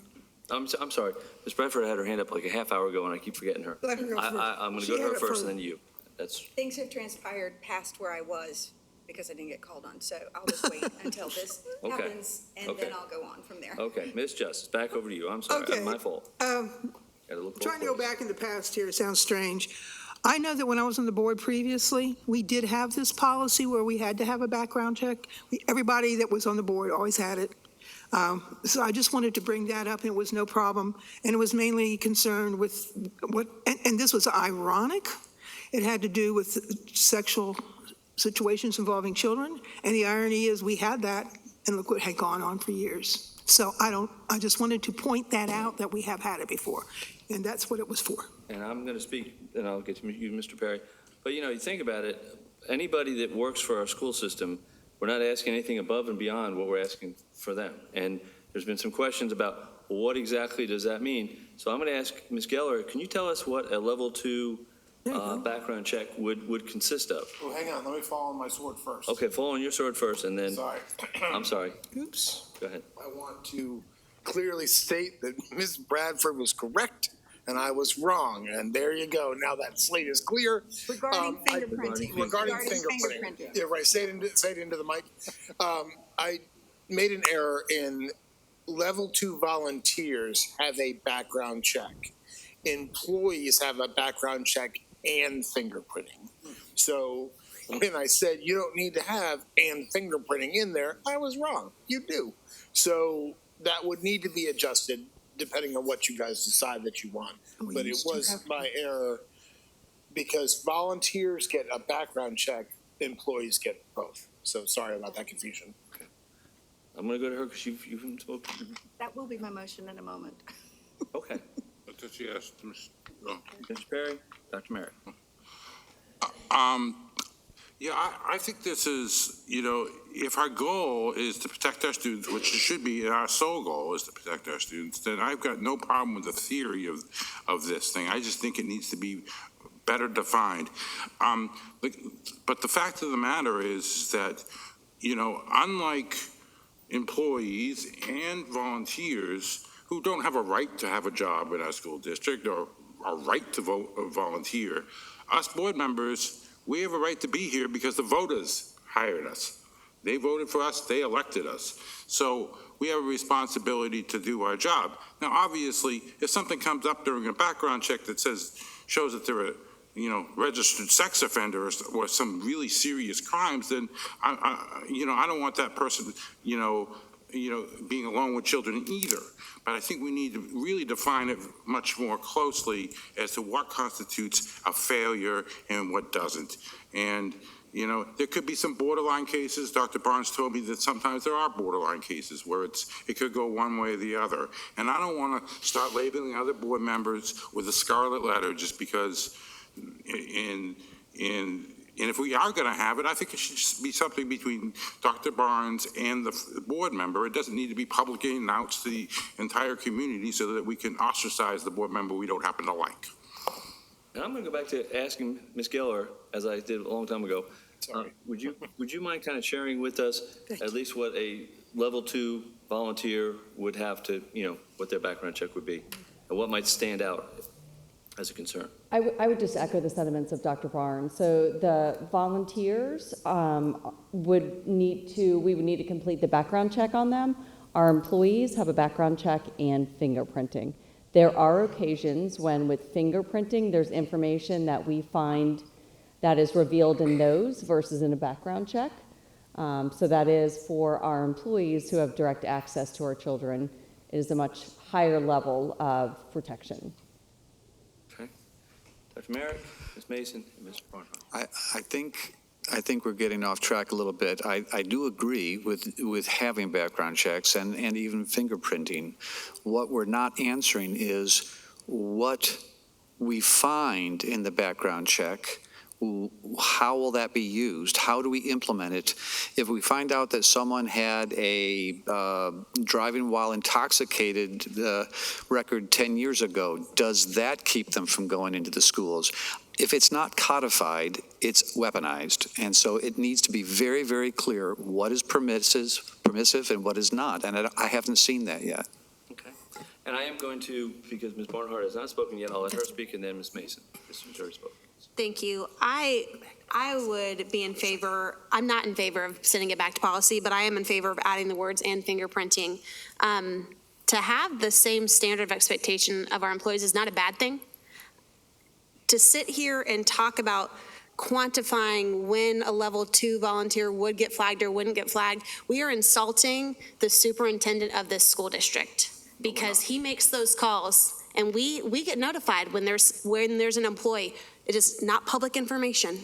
I'm sorry. Ms. Bradford had her hand up like a half hour ago, and I keep forgetting her. Let her go first. I'm going to She go to had her it first, first. and then you. That's Things have transpired past where I was because I didn't get called on, so I'll just wait until this Okay. happens, and Okay. then I'll go on from there. okay. Ms. Justice, back over to you. I'm sorry. Okay. My fault. Um, Gotta look Trying to both go ways. back in the past here, it sounds strange. I know that when I was on the board previously, we did have this policy where we had to have a background check. Everybody that was on the board always had it. So I just wanted to bring that up, and it was no problem. And it was mainly concerned with and this was ironic. It had to do with sexual situations involving children. And the irony is we had that, and look what had gone on for years. So I just wanted to point that out, that we have had it before. And that's what it was for. And I'm going to speak, and I'll get to you, Mr. Perry. But, you think about it, anybody that works for our school system, we're not asking anything above and beyond what we're asking for them. And there's been some questions about, well, what exactly does that mean? So I'm going to ask Ms. Geller, can you tell us what a level 2 background check would consist of? Oh, hang on, let me fall on my sword first. Okay, fall on your sword first, and then, Sorry. I'm sorry. Oops. Go ahead. I want to clearly state that Ms. Bradford was correct and I was wrong. And there you go. Now that slate is clear. Regarding fingerprinting. Regarding fingerprinting. Yeah, right. Say it into the mic. I made an error in level 2 volunteers have a background check. Employees have a background check and fingerprinting. So when I said you don't need to have and fingerprinting in there, I was wrong. You do. So that would need to be adjusted depending on what you guys decide that you want. But it was my error because volunteers get a background check, employees get both. So sorry about that confusion. I'm going to go to her because you've spoken. That will be my motion in a moment. Okay. Yes, Mr. Perry, Dr. Merrick. Yeah, I think this is, if our goal is to protect our students, which it should be, our sole goal is to protect our students, then I've got no problem with the theory of this thing. I just think it needs to be better defined. But the fact of the matter is that, unlike employees and volunteers who don't have a right to have a job in our school district or a right to vote or volunteer, us board members, we have a right to be here because the voters hired us. They voted for us, they elected us. So we have a responsibility to do our job. Now, obviously, if something comes up during a background check that shows that they're a registered sex offender or some really serious crimes, then I don't want that person, being alone with children either. But I think we need to really define it much more closely as to what constitutes a failure and what doesn't. And, there could be some borderline cases. Dr. Barnes told me that sometimes there are borderline cases where it could go one way or the other. And I don't want to start labeling other board members with a scarlet letter just because and if we are going to have it, I think it should just be something between Dr. Barnes and the board member. It doesn't need to be publicly announced to the entire community so that we can ostracize the board member we don't happen to like. And I'm going to go back to asking Ms. Geller, as I did a long time ago. Would you mind kind of sharing with us at least what a level 2 volunteer would have to, what their background check would be, and what might stand out as a concern? I would just echo the sentiments of Dr. Barnes. So the volunteers we would need to complete the background check on them. Our employees have a background check and fingerprinting. There are occasions when with fingerprinting, there's information that we find that is revealed in those versus in a background check. So that is for our employees who have direct access to our children. It is a much higher level of protection. Okay. Dr. Merrick, Ms. Mason, and Mr. Barnhart. I think I think we're getting off track a little bit. I do agree with having background checks and even fingerprinting. What we're not answering is what we find in the background check. How will that be used? How do we implement it? If we find out that someone had a driving while intoxicated record 10 years ago, does that keep them from going into the schools? If it's not codified, it's weaponized. And so it needs to be very, very clear what is permissive and what is not. And I haven't seen that yet. Okay. And I am going to, because Ms. Barnhart has not spoken yet, I'll let her speak, and then Ms. Mason. Ms. Missouri spoke. Thank you. I would be in favor, I'm not in favor of sending it back to policy, but I am in favor of adding the words and fingerprinting. To have the same standard of expectation of our employees is not a bad thing. To sit here and talk about quantifying when a level 2 volunteer would get flagged or wouldn't get flagged, we are insulting the superintendent of this school district because he makes those calls, and we get notified when there's an employee. It is not public information.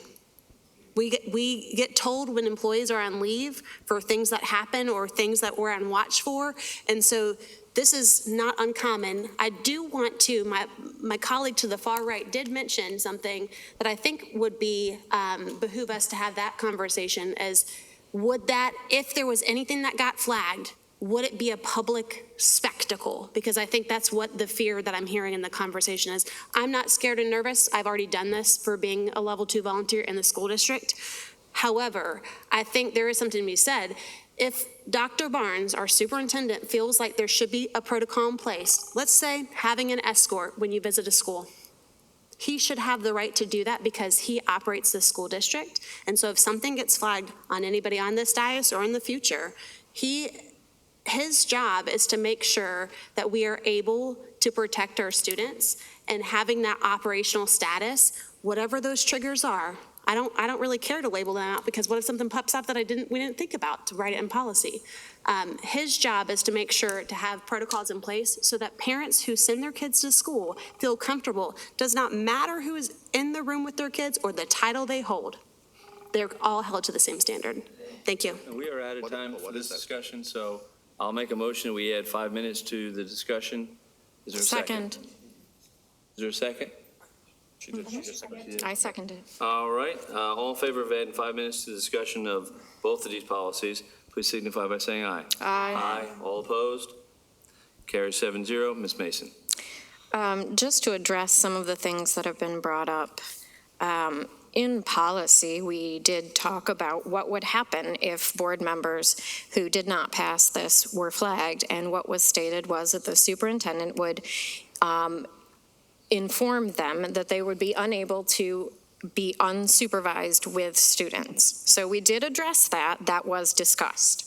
We get told when employees are on leave for things that happen or things that we're on watch for, and so this is not uncommon. I do want to, my colleague to the far right did mention something that I think would be behoove us to have that conversation as would that, if there was anything that got flagged, would it be a public spectacle? Because I think that's what the fear that I'm hearing in the conversation is. I'm not scared and nervous. I've already done this for being a level 2 volunteer in the school district. However, I think there is something to be said. If Dr. Barnes, our superintendent, feels like there should be a protocol in place, let's say having an escort when you visit a school, he should have the right to do that because he operates the school district. And so if something gets flagged on anybody on this dais or in the future, his job is to make sure that we are able to protect our students, and having that operational status, whatever those triggers are, I don't really care to label them out because what if something pops up that we didn't think about to write it in policy? His job is to make sure to have protocols in place so that parents who send their kids to school feel comfortable. Does not matter who is in the room with their kids or the title they hold. They're all held to the same standard. Thank you. And we are out of time for this discussion, so I'll make a motion that we add 5 minutes to the discussion. Is there a second? Is there a second? She did. I seconded. All right, all in favor of adding 5 minutes to the discussion of both of these policies, please signify by saying aye. Aye. Aye. All opposed? Carries 7-0. Ms. Mason. Just to address some of the things that have been brought up. In policy, we did talk about what would happen if board members who did not pass this were flagged, and what was stated was that the superintendent would inform them that they would be unable to be unsupervised with students. So we did address that. That was discussed.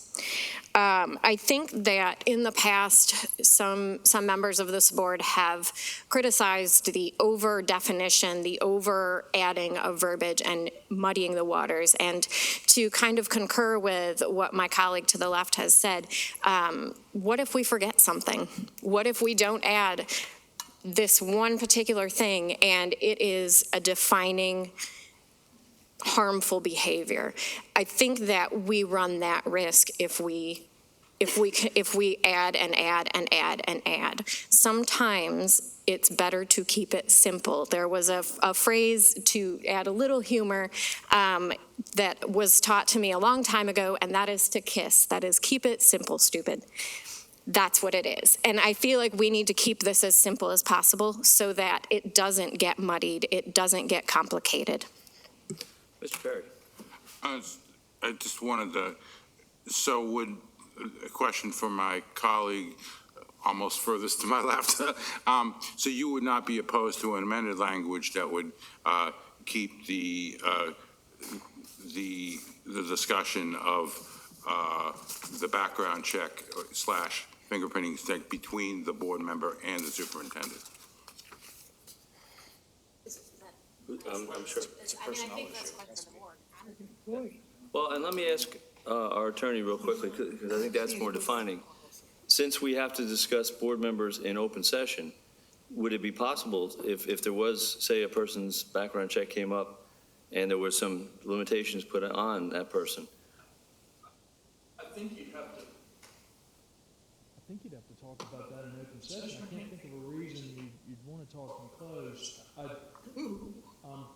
I think that in the past, some members of this board have criticized the over definition, the over adding of verbiage and muddying the waters. And to kind of concur with what my colleague to the left has said, what if we forget something? What if we don't add this one particular thing and it is a defining harmful behavior? I think that we run that risk if we add and add and add and add. Sometimes it's better to keep it simple. There was a phrase, to add a little humor, that was taught to me a long time ago, and that is to KISS. That is, keep it simple, stupid. That's what it is. And I feel like we need to keep this as simple as possible so that it doesn't get muddied, it doesn't get complicated. Mr. Perry. I just wanted to, a question for my colleague, almost furthest to my left. So you would not be opposed to an amended language that would keep the discussion of the background check / fingerprinting check between the board member and the superintendent? I'm sure. It's a personnel issue. Well, and let me ask our attorney real quickly, because I think that's more defining. Since we have to discuss board members in open session, would it be possible if there was, say, a person's background check came up and there were some limitations put on that person. I think you'd have to talk about that in open session. I can't think of a reason you'd want to talk in closed.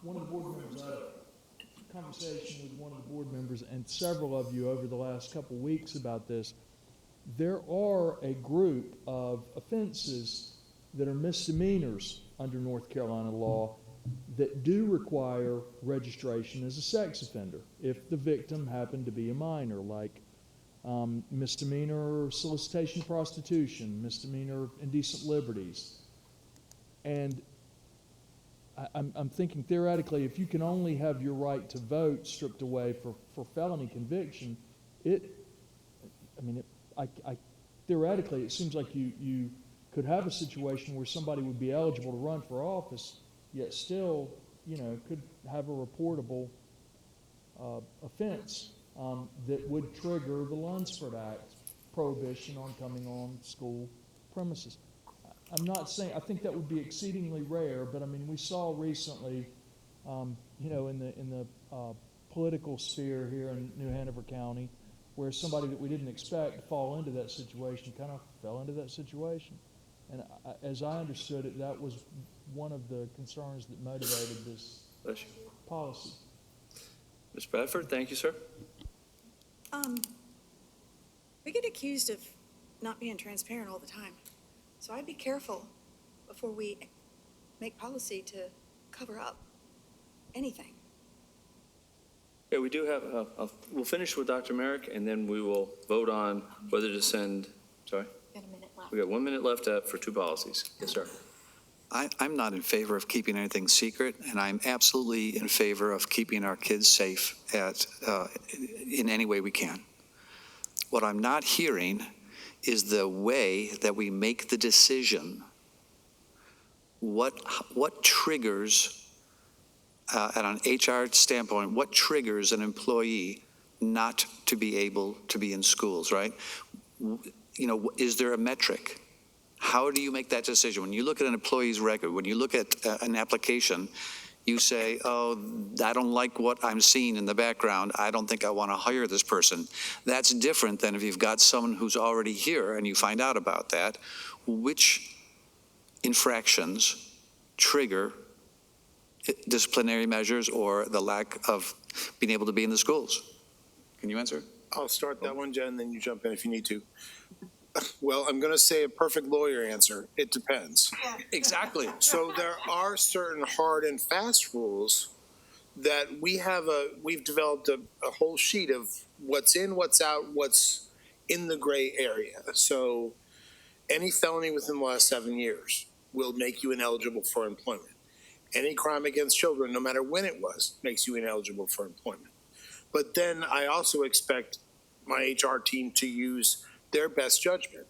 One of the board members, I had a conversation with one of the board members and several of you over the last couple weeks about this. There are a group of offenses that are misdemeanors under North Carolina law that do require registration as a sex offender if the victim happened to be a minor, like misdemeanor solicitation of prostitution, misdemeanor indecent liberties. And I'm thinking theoretically, if you can only have your right to vote stripped away for felony conviction, theoretically, it seems like you could have a situation where somebody would be eligible to run for office, yet still, could have a reportable offense that would trigger the Lunsford Act prohibition on coming on school premises. I'm not saying, I think that would be exceedingly rare, but we saw recently, in the political sphere here in New Hanover County, where somebody that we didn't expect to fall into that situation kind of fell into that situation. And as I understood it, that was one of the concerns that motivated this policy. Ms. Bradford, thank you, sir. We get accused of not being transparent all the time. So I'd be careful before we make policy to cover up anything. Yeah, we do have, we'll finish with Dr. Merrick, and then we will vote on whether to send, sorry? Got a minute left. We got 1 minute left for two policies. Yes, sir. I'm not in favor of keeping anything secret, and I'm absolutely in favor of keeping our kids safe in any way we can. What I'm not hearing is the way that we make the decision. What triggers, at an HR standpoint, what triggers an employee not to be able to be in schools, right? Is there a metric? How do you make that decision? When you look at an employee's record, when you look at an application, you say, oh, I don't like what I'm seeing in the background. I don't think I want to hire this person. That's different than if you've got someone who's already here and you find out about that. Which infractions trigger disciplinary measures or the lack of being able to be in the schools? Can you answer? I'll start that one, Jen, then you jump in if you need to. Well, I'm going to say a perfect lawyer answer. It depends. Exactly. So there are certain hard and fast rules that we've developed a whole sheet of what's in, what's out, what's in the gray area. So any felony within the last 7 years will make you ineligible for employment. Any crime against children, no matter when it was, makes you ineligible for employment. But then I also expect my HR team to use their best judgment.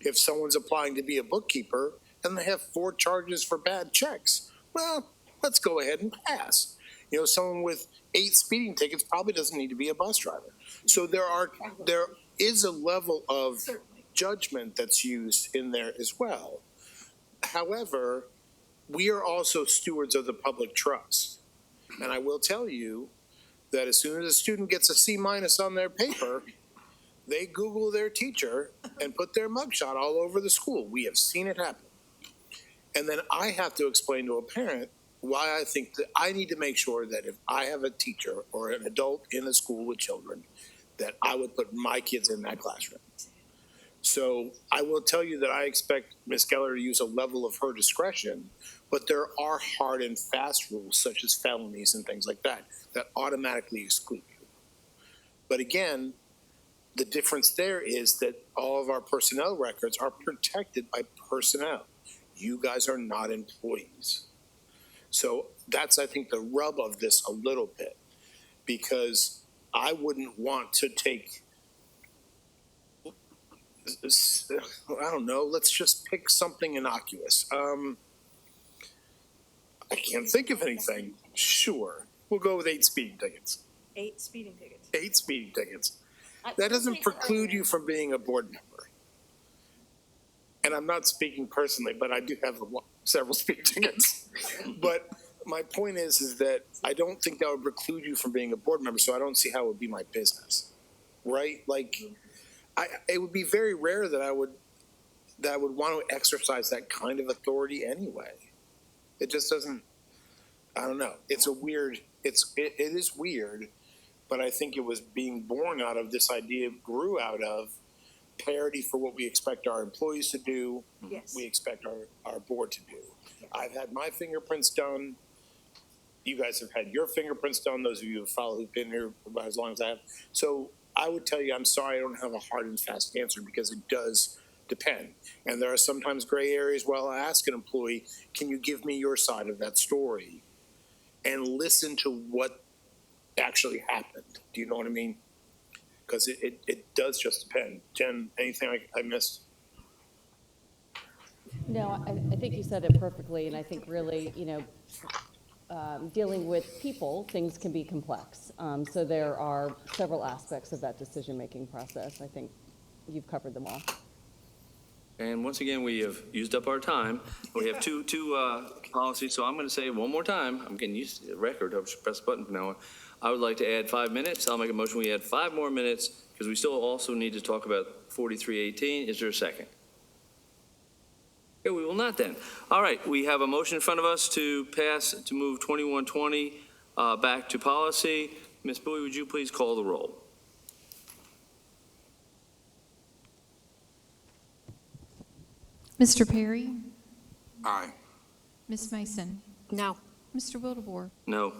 If someone's applying to be a bookkeeper and they have 4 charges for bad checks, well, let's go ahead and pass. Someone with 8 speeding tickets probably doesn't need to be a bus driver. So there is a level of judgment that's used in there as well. However, we are also stewards of the public trust. And I will tell you that as soon as a student gets a C- on their paper, they Google their teacher and put their mugshot all over the school. We have seen it happen. And then I have to explain to a parent why I think that I need to make sure that if I have a teacher or an adult in a school with children, that I would put my kids in that classroom. So I will tell you that I expect Ms. Geller to use a level of her discretion, but there are hard and fast rules such as felonies and things like that automatically exclude you. But again, the difference there is that all of our personnel records are protected by personnel. You guys are not employees. So that's, I think, the rub of this a little bit, because I wouldn't want to take, I don't know, let's just pick something innocuous. I can't think of anything. Sure. We'll go with 8 speeding tickets. 8 speeding tickets. 8 speeding tickets. That doesn't preclude you from being a board member. And I'm not speaking personally, but I do have several speeding tickets. But my point is that I don't think that would preclude you from being a board member, so I don't see how it would be my business, right? Like, it would be very rare that I would want to exercise that kind of authority anyway. It just doesn't. I don't know. It's a weird. It is weird, but I think it was being born out of this idea, grew out of parity for what we expect our employees to do. Yes. We expect our board to do. I've had my fingerprints done. You guys have had your fingerprints done. Those of you who've been here about as long as I have. So I would tell you, I'm sorry, I don't have a hard and fast answer because it does depend. And there are sometimes gray areas where I'll ask an employee, can you give me your side of that story? And listen to what actually happened. Do you know what I mean? Because it does just depend. Jen, anything I missed? No, I think you said it perfectly, and I think really, dealing with people, things can be complex. So there are several aspects of that decision-making process. I think you've covered them all. And once again, we have used up our time. We have two policies, so I'm going to say one more time. I'm getting used to the record. I'll just press the button from now on. I would like to add 5 minutes. I'll make a motion we add 5 more minutes because we still also need to talk about 4318. Is there a second? Okay, we will not then. All right, we have a motion in front of us to move 2120 back to policy. Ms. Bowie, would you please call the roll? Mr. Perry? Aye. Ms. Mason? No. Mr. Wildebohr? No.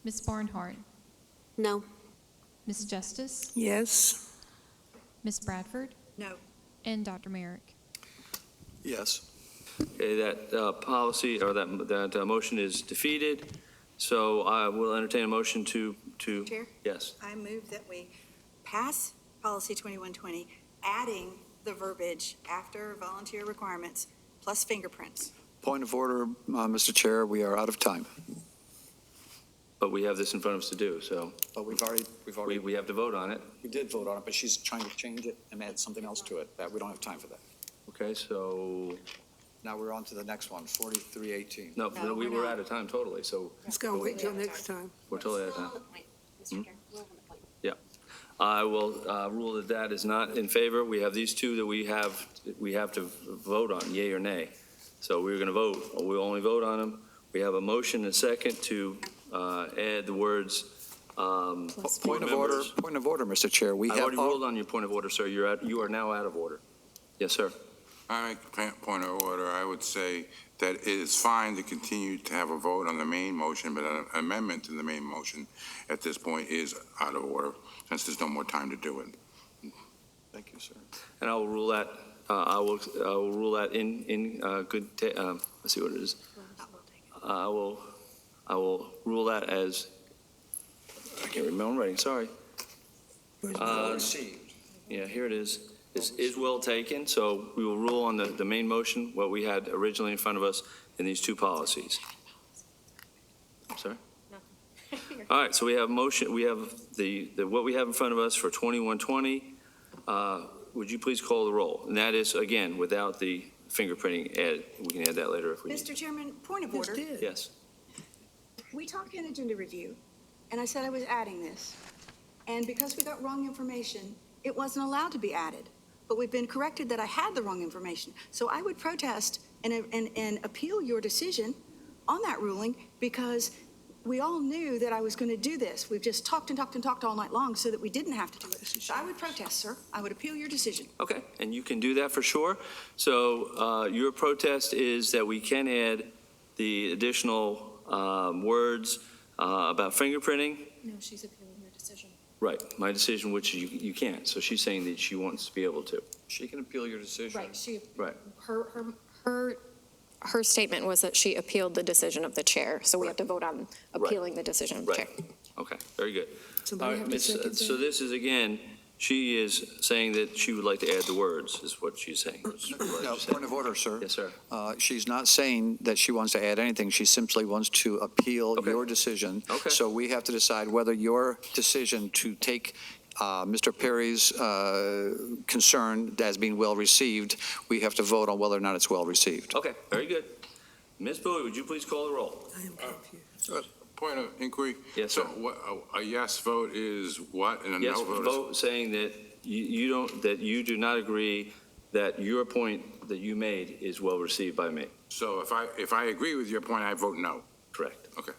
Ms. Barnhart? No. Ms. Justice? Yes. Ms. Bradford? No. And Dr. Merrick? Yes. Okay, that policy or that motion is defeated. So I will entertain a motion to. Chair? Yes. I move that we pass policy 2120, adding the verbiage after volunteer requirements plus fingerprints. Point of order, Mr. Chair, we are out of time. But we have this in front of us to do, so. But we've already. We have to vote on it. We did vote on it, but she's trying to change it and add something else to it. That we don't have time for that. Okay, so. Now we're on to the next one, 4318. No, we were out of time totally, so. Let's go wait till next time. We're totally out of time. Yeah. I will rule that is not in favor. We have these two that we have to vote on, yea or nay. So we're going to vote. We'll only vote on them. We have a motion and a second to add the words. Point of order, Mr. Chair. I've already ruled on your point of order, sir. You are now out of order. Yes, sir. I make a point of order. I would say that it is fine to continue to have a vote on the main motion, but an amendment to the main motion at this point is out of order, since there's no more time to do it. Thank you, sir. And I will rule that. I will rule that in good. Let's see what it is. I will rule that as. I can't remember my writing. Sorry. Yeah, here it is. This is well taken, so we will rule on the main motion, what we had originally in front of us in these two policies. Sorry? All right, so we have motion, we have what we have in front of us for 2120. Would you please call the roll? And that is, again, without the fingerprinting added. We can add that later if we need. Mr. Chairman, point of order. Yes. We talked in agenda review, and I said I was adding this. And because we got wrong information, it wasn't allowed to be added. But we've been corrected that I had the wrong information. So I would protest and appeal your decision on that ruling because we all knew that I was going to do this. We've just talked and talked and talked all night long so that we didn't have to do it. So I would protest, sir. I would appeal your decision. Okay, and you can do that for sure. So your protest is that we can add the additional words about fingerprinting. No, she's appealing your decision. Right, my decision, which you can't. So she's saying that she wants to be able to. She can appeal your decision. Right, Right. Her statement was that she appealed the decision of the chair, so we have to vote on appealing the decision of the chair. Okay, very good. Somebody All right, have to Miss, second so that? this is, again, she is saying that she would like to add the words, is what she's saying. No, point of order, sir. Yes, sir. She's not saying that she wants to add anything. She simply wants to appeal your decision. Okay. So we have to decide whether your decision to take Mr. Perry's concern as being well received, we have to vote on whether or not it's well received. Okay, very good. Ms. Bowie, would you please call the roll? Point of inquiry. Yes, So sir. what, a yes vote is what, and a Yes, no vote is? vote saying that you don't, that you do not agree that your point that you made is well received by me. So if I agree with your point, I vote no. Correct. Okay.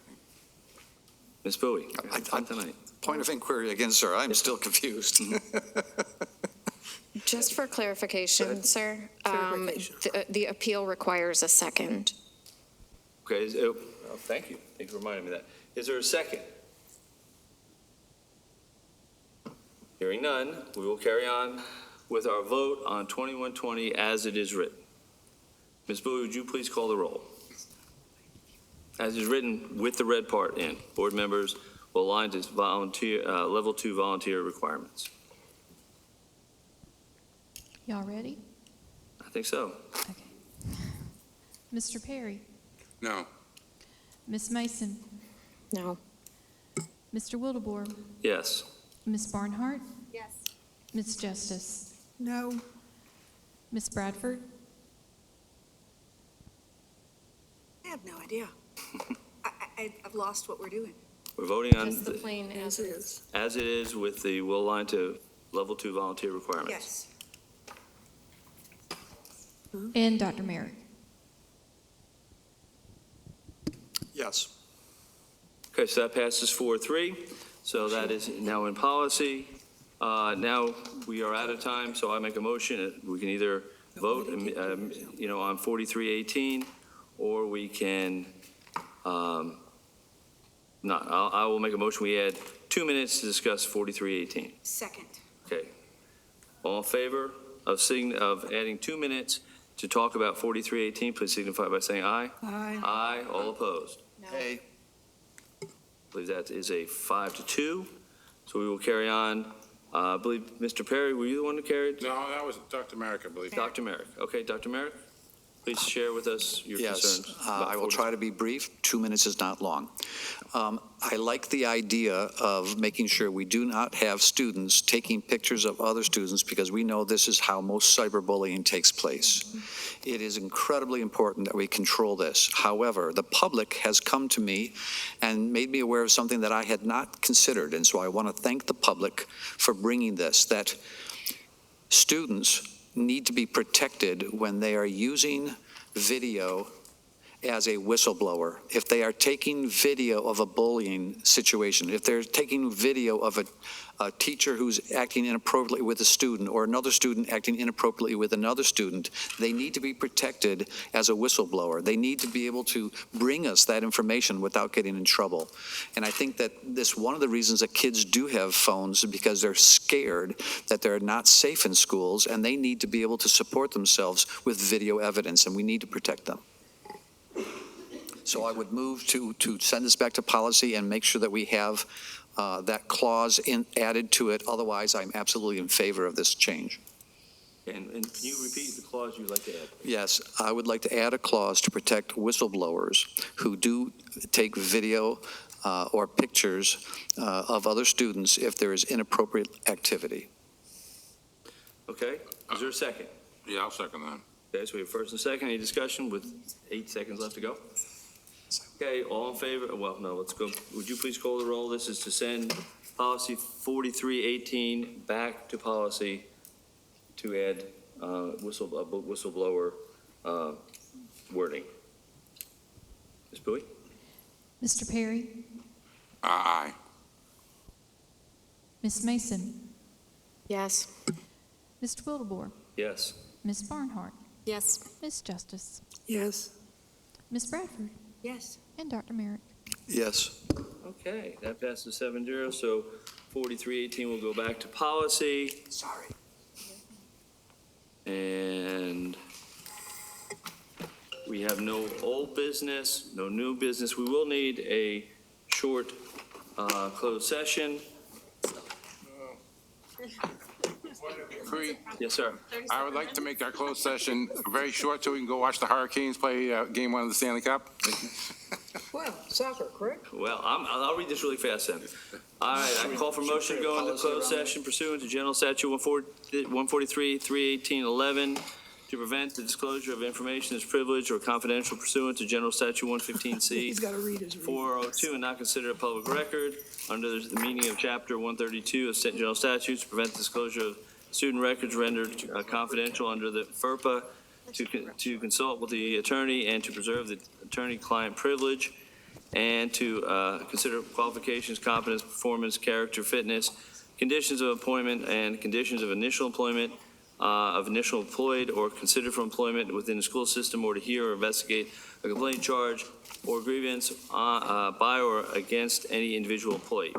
Ms. Bowie, I- tonight. Point of inquiry again, sir. I'm still confused. Just for clarification, sir, the appeal requires a second. Okay, thank you. Thank you for reminding me that. Is there a second? Hearing none, we will carry on with our vote on 2120 as it is written. Ms. Bowie, would you please call the roll? As is written with the red part in. Board members will align to volunteer, level 2 volunteer requirements. Y'all ready? I think so. Mr. Perry? No. Ms. Mason? No. Mr. Wildebohr? Yes. Ms. Barnhart? Yes. Ms. Justice? No. Ms. Bradford? I have no idea. I've lost what we're doing. We're voting on Just the plain as is. as it is with the will align to level 2 volunteer requirements. Yes. And Dr. Merrick? Yes. Okay, so that passes 4-3. So that is now in policy. Now we are out of time, so I make a motion. We can either vote, on 4318, or we can, not. I will make a motion. We add 2 minutes to discuss 4318. Second. Okay. All in favor of adding 2 minutes to talk about 4318, please signify by saying aye. Aye. Aye. All opposed. Hey. I believe that is a 5-2. So we will carry on. I believe, Mr. Perry, were you the one who carried? No, that was Dr. Merrick, I believe. Dr. Merrick. Okay, Dr. Merrick, please share with us your concerns. Yes, I will try to be brief. 2 minutes is not long. I like the idea of making sure we do not have students taking pictures of other students, because we know this is how most cyberbullying takes place. It is incredibly important that we control this. However, the public has come to me and made me aware of something that I had not considered, and so I want to thank the public for bringing this, that students need to be protected when they are using video as a whistleblower. If they are taking video of a bullying situation, if they're taking video of a teacher who's acting inappropriately with a student, or another student acting inappropriately with another student, they need to be protected as a whistleblower. They need to be able to bring us that information without getting in trouble. And I think that one of the reasons that kids do have phones is because they're scared that they're not safe in schools, and they need to be able to support themselves with video evidence, and we need to protect them. So I would move to send this back to policy and make sure that we have that clause added to it. Otherwise, I'm absolutely in favor of this change. And can you repeat the clause you'd like to add? Yes, I would like to add a clause to protect whistleblowers who do take video or pictures of other students if there is inappropriate activity. Okay, is there a second? Yeah, I'll second that. Okay, so we have first and second. Any discussion with 8 seconds left to go? Okay, all in favor? Well, no, let's go. Would you please call the roll? This is to send policy 4318 back to policy to add whistleblower wording. Ms. Bowie? Mr. Perry? Aye. Ms. Mason? Yes. Mr. Wildebohr? Yes. Ms. Barnhart? Yes. Ms. Justice? Yes. Ms. Bradford? Yes. And Dr. Merrick? Yes. Okay, that passes 7-0. So 4318 will go back to policy. Sorry. And we have no old business, no new business. We will need a short closed session. Yes, sir. I would like to make our closed session very short so we can go watch the Hurricanes play Game 1 of the Stanley Cup. Well, soccer, correct? Well, I'll read this really fast then. All right, I call for motion to go into closed session pursuant to General Statute 143, 318, 11, to prevent the disclosure of information as privileged or confidential pursuant to General Statute 115C He's got to read his reading. 402 and not considered a public record under the meaning of Chapter 132 of State General Statutes, to prevent disclosure of student records rendered confidential under the FERPA, to consult with the attorney and to preserve the attorney-client privilege, and to consider qualifications, competence, performance, character, fitness, conditions of appointment, and conditions of initial employment of initial employed or considered for employment within the school system, or to hear or investigate a complaint, charge, or grievance by or against any individual employee.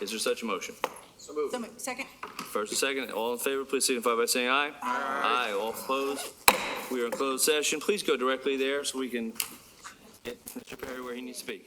Is there such a motion? So moved. Second. First and second, all in favor, please signify by saying aye. Aye. All opposed? We are in closed session. Please go directly there so we can get Mr. Perry where he needs to be.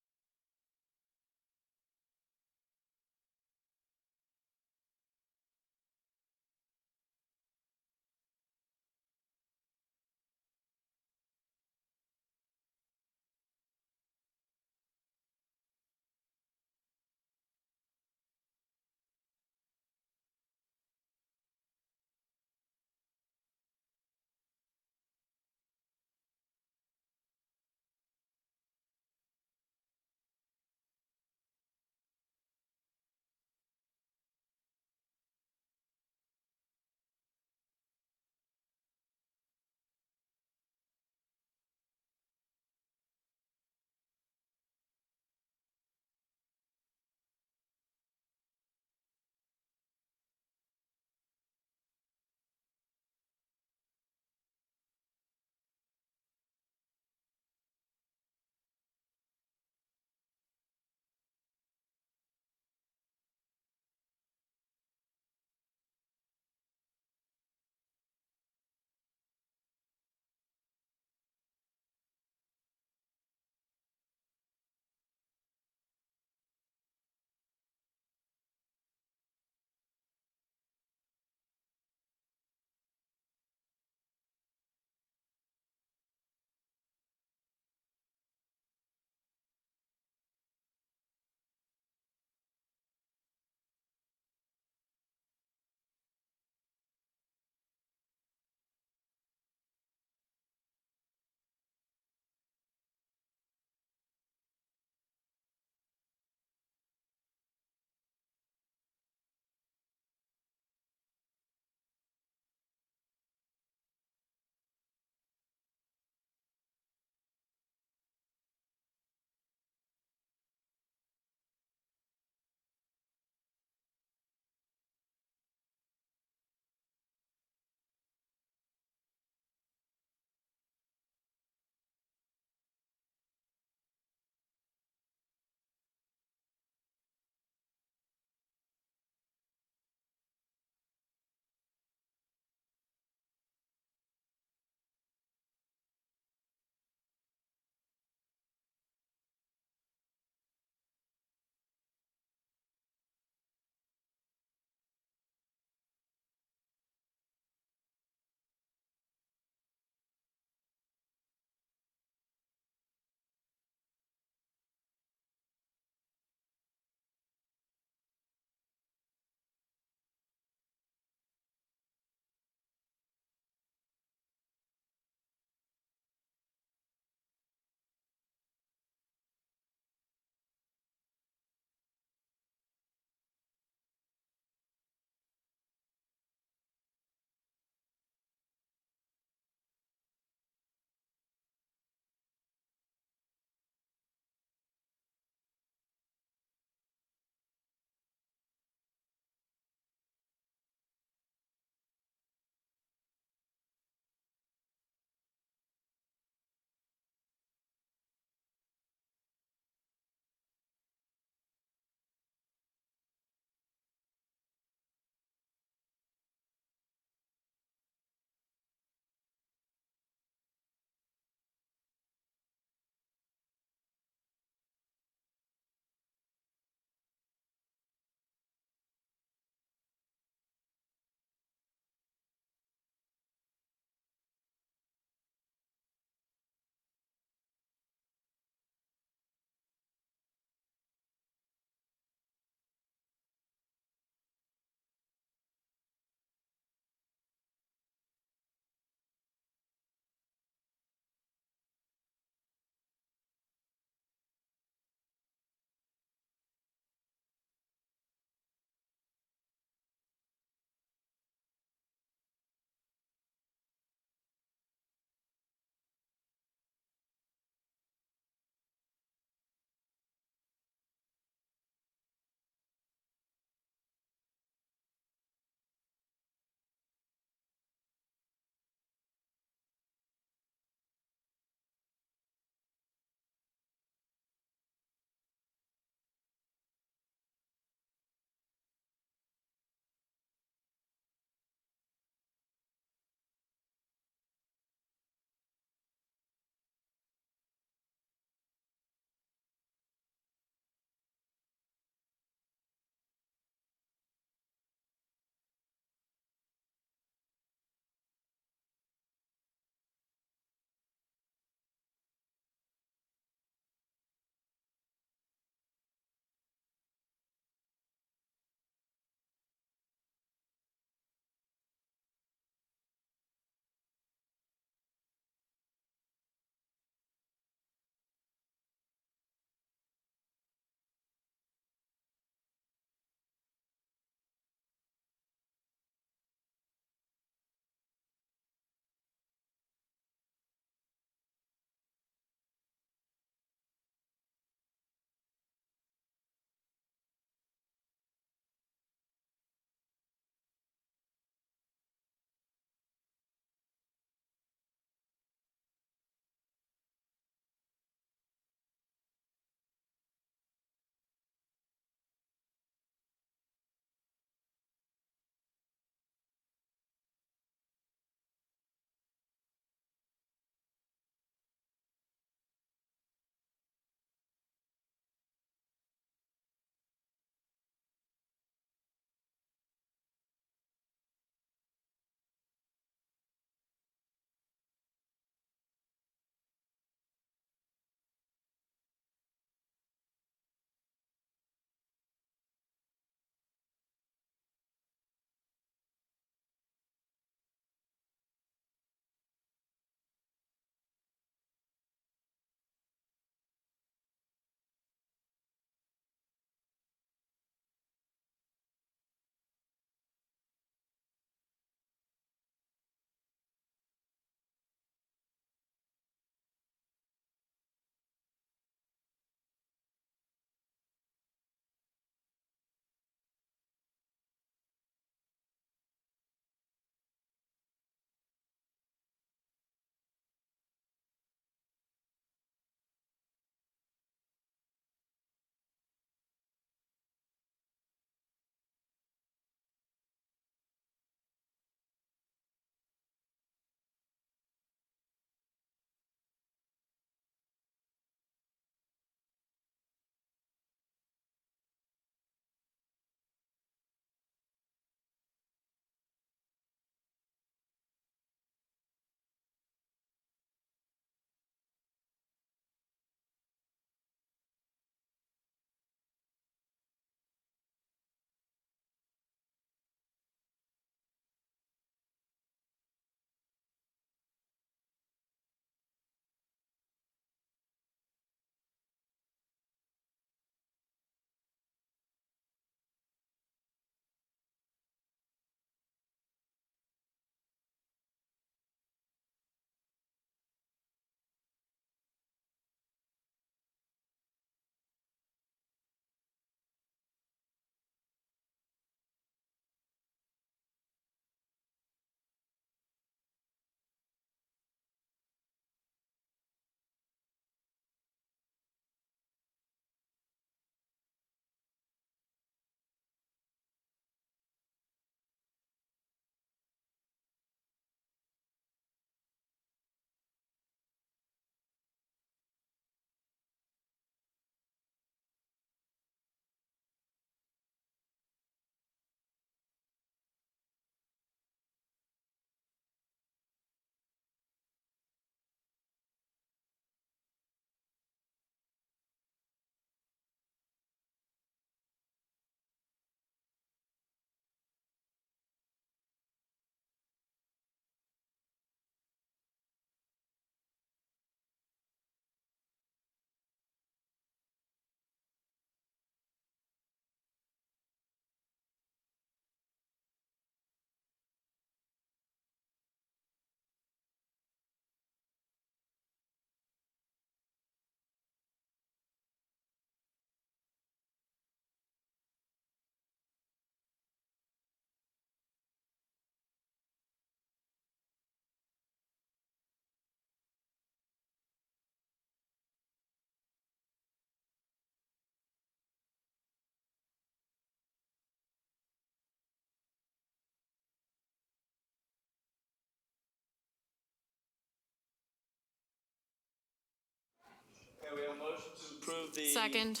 we have a motion to approve the Second.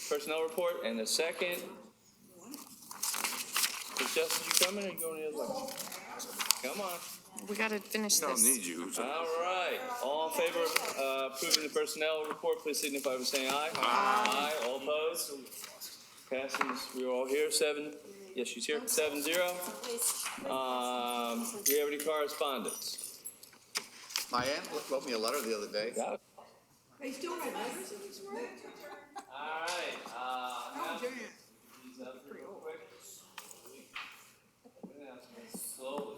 personnel report and a second. Is Justin, you coming or you going the other way? Come on. We got to finish I don't this. need you. All right. All in favor of approving the personnel report, please signify by saying aye. Aye. All opposed? Passes. We're all here. 7. Yes, she's here. 7-0. Do we have any correspondence? My aunt wrote me a letter the other day. Got it. They still write letters in this world? All right. Oh, damn. These up real quick. Slowly.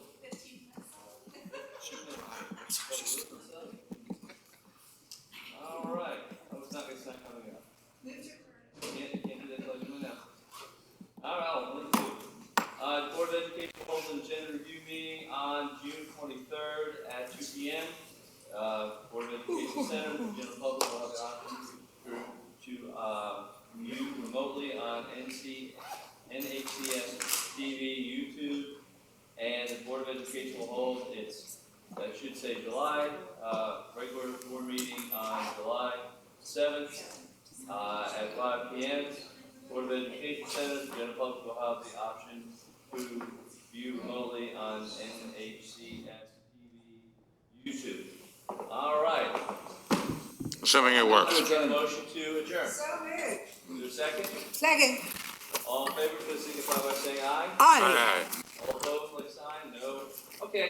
All right. Oh, it's not coming up. Can't do that till you now. All right, let's do it. The Board of Education holds an agenda review meeting on June 23rd at 2 p.m. Board of Education Center, the general public will have the option to view remotely on NHCS TV, YouTube, and the Board of Education will hold its, I should say July, regular board meeting on July 7th at 5 p.m. Board of Education Center, the general public will have the option to view remotely on NHCS TV, YouTube. All right. Assuming it works. Motion to adjourn. So weird. Is there a second? Second. All in favor, please signify by saying aye. Aye. All opposed, like sign? No. Okay.